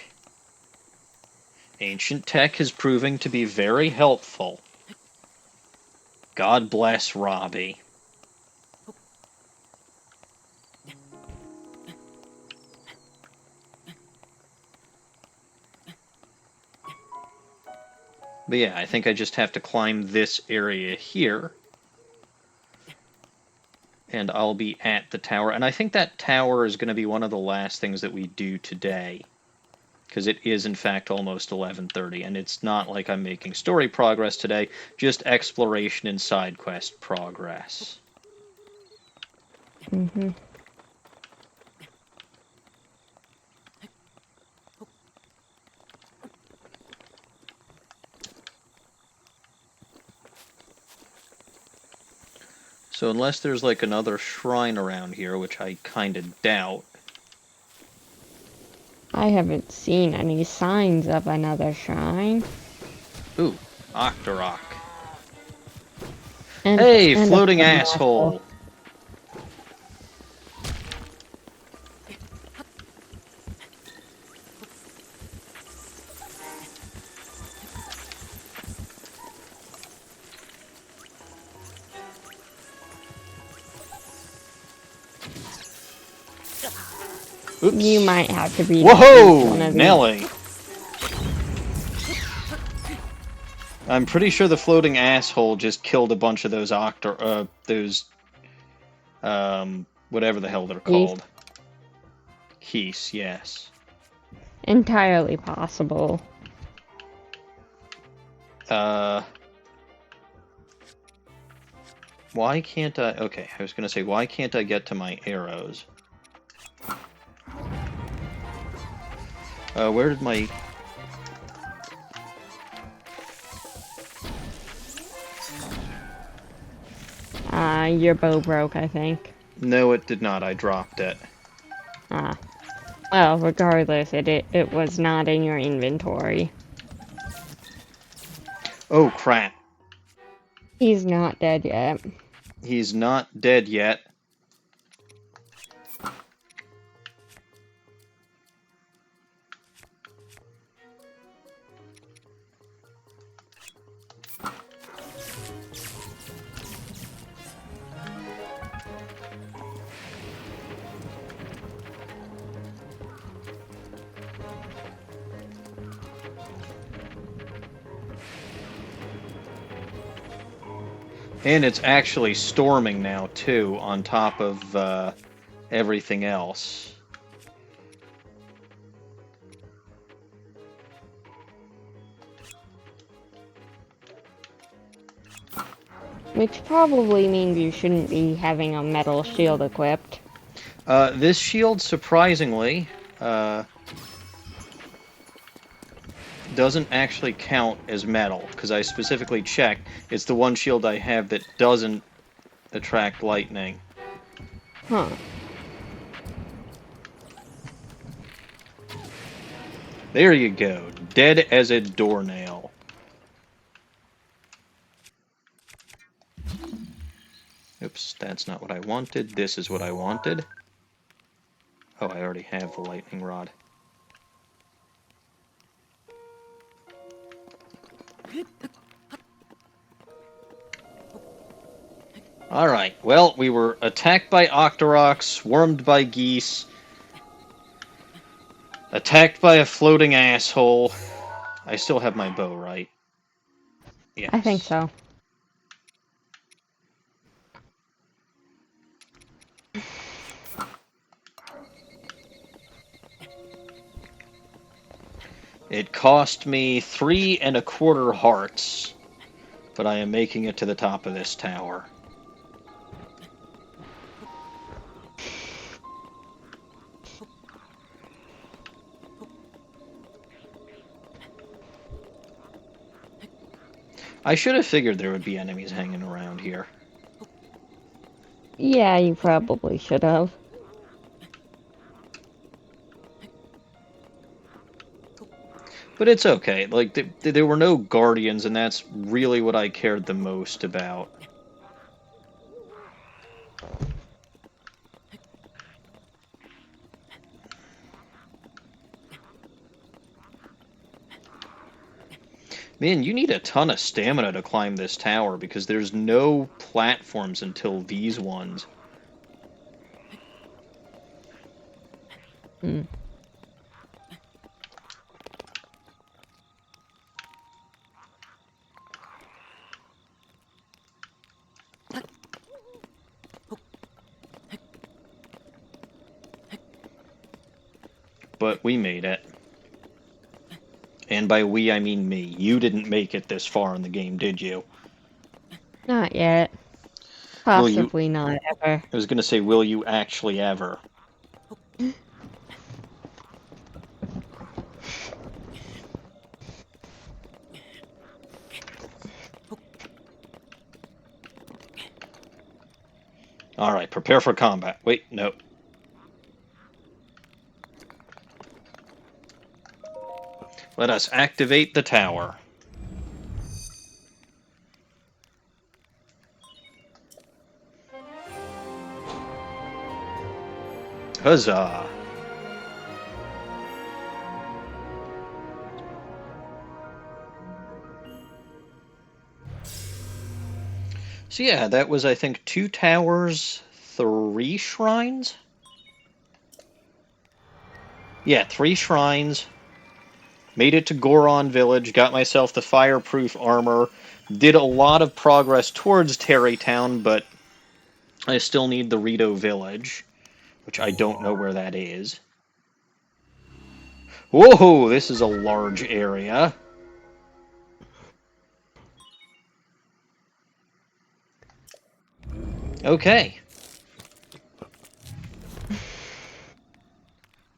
Ancient tech is proving to be very helpful. God bless Robbie. But yeah, I think I just have to climb this area here. And I'll be at the tower. And I think that tower is going to be one of the last things that we do today. Because it is, in fact, almost 11:30. And it's not like I'm making story progress today. Just exploration and side quest progress. Mm-hmm. So unless there's like another shrine around here, which I kind of doubt. I haven't seen any signs of another shrine. Ooh, Octorok. And, Hey, and floating asshole! Oops. You might have to be Whoa! one of these. Nelly! I'm pretty sure the floating asshole just killed a bunch of those whatever the hell they're called. Geese, yes. Entirely possible. Why can't I... Okay, I was gonna say, why can't I get to my arrows? Where did my... Your bow broke, I think. No, it did not. I dropped it. Ah. Well, regardless, it was not in your inventory. Oh, crap. He's not dead yet. He's not dead yet. And it's actually storming now, too, on top of everything else. Which probably means you shouldn't be having a metal shield equipped. This shield, surprisingly, doesn't actually count as metal, because I specifically checked. It's the one shield I have that doesn't attract lightning. Huh. There you go. Dead as a doornail. Oops, that's not what I wanted. This is what I wanted. Oh, I already have the lightning rod. Alright, well, we were attacked by Octoroks, swarmed by geese, attacked by a floating asshole. I still have my bow, right? Yes. I think so. It cost me 3 1/4 hearts, but I am making it to the top of this tower. I should have figured there would be enemies hanging around here. Yeah, you probably should have. But it's okay. Like, there were no guardians, and that's really what I cared the most about. Man, you need a ton of stamina to climb this tower, because there's no platforms until these ones. Hmm. But we made it. And by we, I mean me. You didn't make it this far in the game, did you? Not yet. Will you? Possibly not ever. I was going to say, will you actually ever? Alright, prepare for combat. Wait, no. Let us activate the tower. Huzzah! So yeah, that was, I think, 2 towers, 3 shrines? Yeah, 3 shrines. Made it to Goron Village, got myself the fireproof armor, did a lot of progress towards Tarrey Town, but I still need the Rito Village, which I don't know where that is. Whoa, this is a large area. Okay.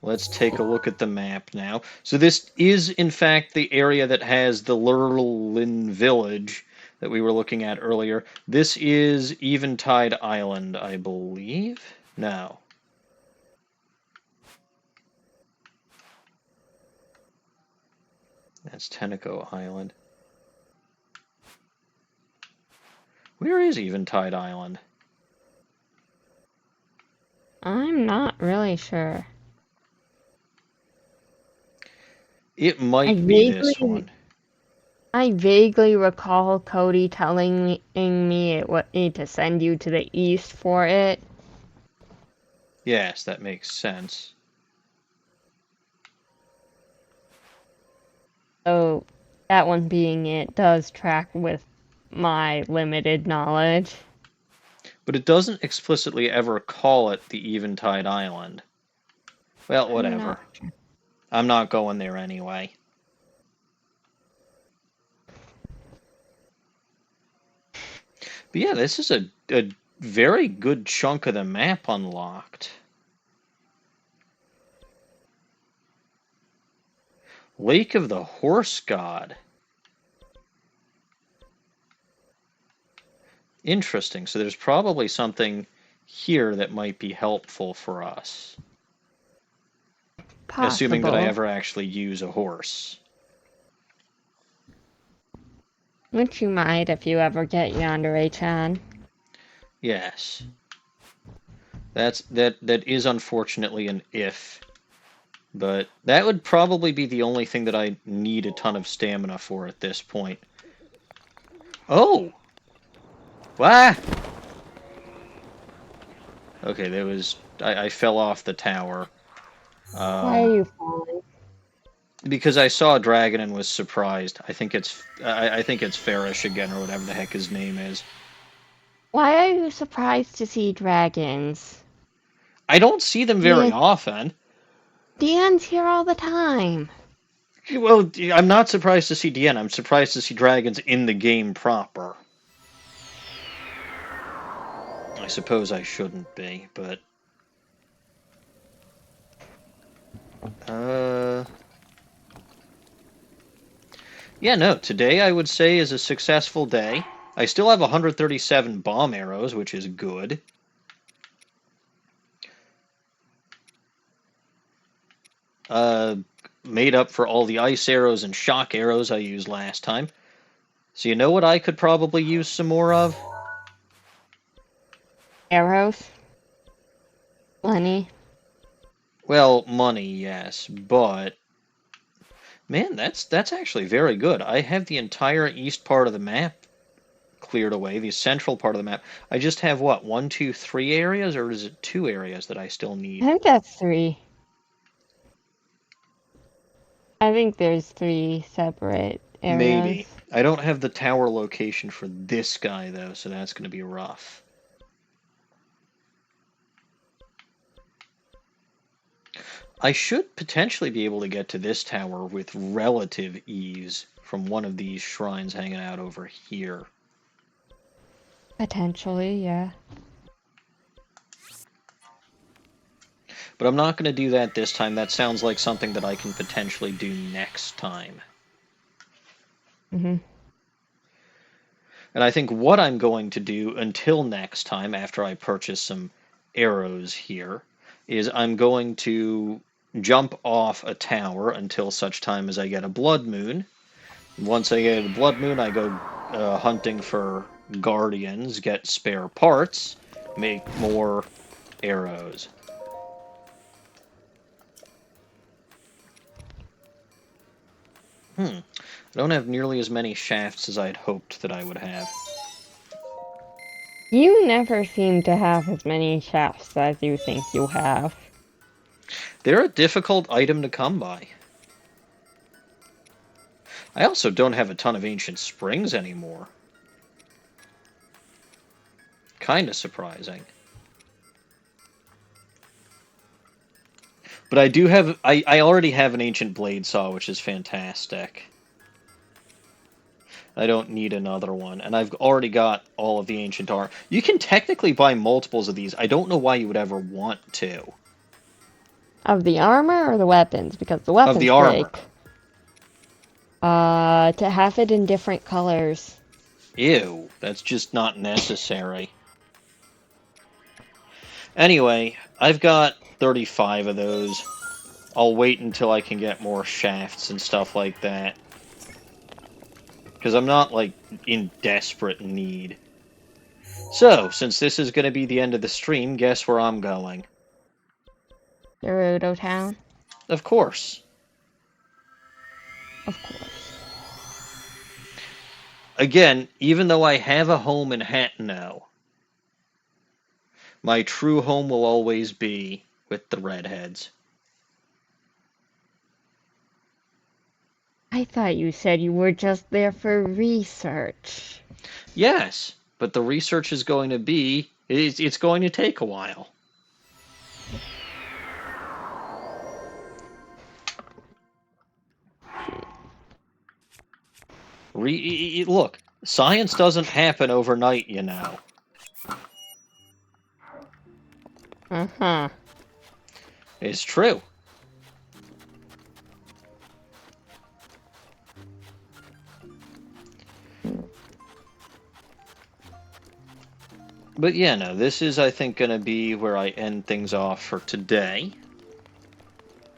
Let's take a look at the map now. So this is, in fact, the area that has the Lurlin Village that we were looking at earlier. This is Eventide Island, I believe. No. That's Tenneco Island. Where is Eventide Island? I'm not really sure. It might be this one. I vaguely recall Cody telling me it would need to send you to the east for it. Yes, that makes sense. So, that one being it does track with my limited knowledge. But it doesn't explicitly ever call it the Eventide Island. Well, whatever. I'm not going there anyway. But yeah, this is a very good chunk of the map unlocked. Lake of the Horse God. Interesting. So there's probably something here that might be helpful for us. Possible. Assuming that I ever actually use a horse. Which you might if you ever get yonder H-on. Yes. That is unfortunately an if. But that would probably be the only thing that I need a ton of stamina for at this point. Oh! Wah! Okay, there was... I fell off the tower. Why are you falling? Because I saw a dragon and was surprised. I think it's Farish again, or whatever the heck his name is. Why are you surprised to see dragons? I don't see them very often. Dan's here all the time. Well, I'm not surprised to see Deanna. I'm surprised to see dragons in the game proper. I suppose I shouldn't be, but... Yeah, no, today I would say is a successful day. I still have 137 bomb arrows, which is good. Made up for all the ice arrows and shock arrows I used last time. So you know what I could probably use some more of? Arrows? Money? Well, money, yes, but... Man, that's actually very good. I have the entire east part of the map cleared away, the central part of the map. I just have, what, 1, 2, 3 areas, or is it 2 areas that I still need? I think that's 3. I think there's 3 separate areas. Maybe. I don't have the tower location for this guy, though, so that's going to be rough. I should potentially be able to get to this tower with relative ease from one of these shrines hanging out over here. Potentially, yeah. But I'm not going to do that this time. That sounds like something that I can potentially do next time. Mm-hmm. And I think what I'm going to do until next time, after I purchase some arrows here, is I'm going to jump off a tower until such time as I get a blood moon. Once I get a blood moon, I go hunting for guardians, get spare parts, make more arrows. I don't have nearly as many shafts as I had hoped that I would have. You never seem to have as many shafts as you think you have. They're a difficult item to come by. I also don't have a ton of ancient springs anymore. Kinda surprising. But I do have... I already have an ancient blade saw, which is fantastic. I don't need another one. And I've already got all of the ancient armor. You can technically buy multiples of these. I don't know why you would ever want to. Of the armor or the weapons? Because the weapons Of the armor. To have it in different colors. Ew, that's just not necessary. Anyway, I've got 35 of those. I'll wait until I can get more shafts and stuff like that. Because I'm not, like, in desperate need. So, since this is going to be the end of the stream, guess where I'm going? Gerudo Town? Of course. Of course. Again, even though I have a home in Hatno, my true home will always be with the redheads. I thought you said you were just there for research. Yes, but the research is going to be, it's going to take a while. Look, science doesn't happen overnight, you know. Uh-huh. It's true. But yeah, no, this is, I think, going to be where I end things off for today.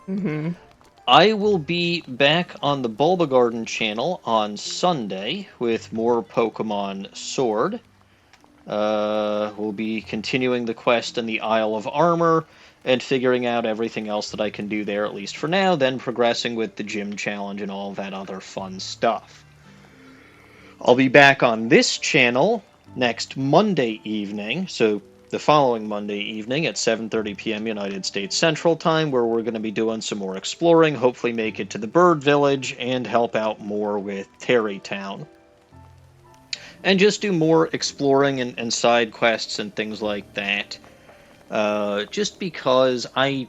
Mm-hmm. I will be back on the Bulba Garden channel on Sunday with more Pokemon Sword. We'll be continuing the quest in the Isle of Armor and figuring out everything else that I can do there, at least for now, then progressing with the gym challenge and all that other fun stuff. I'll be back on this channel next Monday evening, so the following Monday evening at 7:30 p.m. United States Central Time, where we're going to be doing some more exploring, hopefully make it to the Bird Village, and help out more with Tarrey Town. And just do more exploring and side quests and things like that. Just because I'm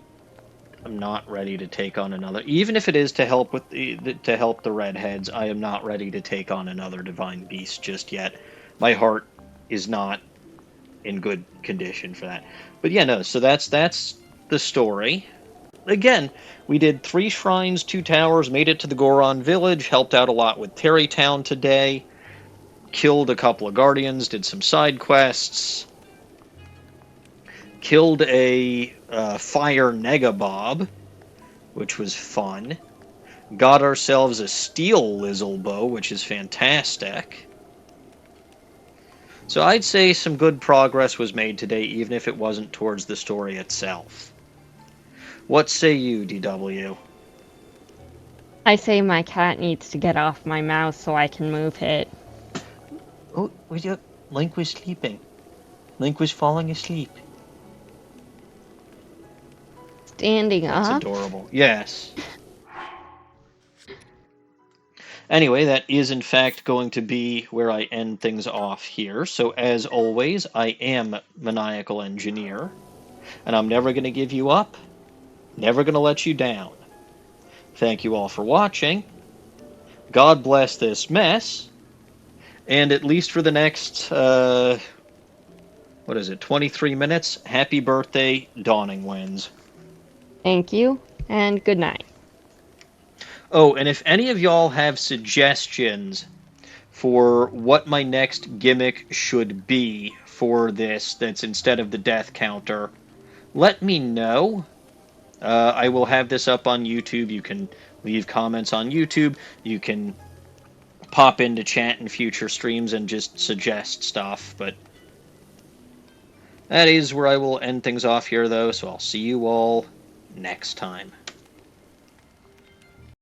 not ready to take on another, even if it is to help with to help the redheads, I am not ready to take on another divine beast just yet. My heart is not in good condition for that. But yeah, no, so that's the story. Again, we did 3 shrines, 2 towers, made it to the Goron village, helped out a lot with Tarrey Town today, killed a couple of guardians, did some side quests, killed a fire negabob, which was fun. Got ourselves a steel Lizzlebow, which is fantastic. So I'd say some good progress was made today, even if it wasn't towards the story itself. What say you, DW? I say my cat needs to get off my mouse so I can move it. Oh, Link was sleeping. Link was falling asleep. Standing That's up? adorable. Yes. Anyway, that is in fact going to be where I end things off here. So as always, I am Maniacal Engineer, and I'm never going to give you up, never going to let you down. Thank you all for watching. God bless this mess. And at least for the next, 23 minutes, happy birthday, DawningWinds. Thank you, and good night. Oh, and if any of y'all have suggestions for what my next gimmick should be for this, that's instead of the death counter, let me know. I will have this up on YouTube. You can leave comments on YouTube. You can pop into chat in future streams and just suggest stuff, but that is where I will end things off here, though, so I'll see you all next time.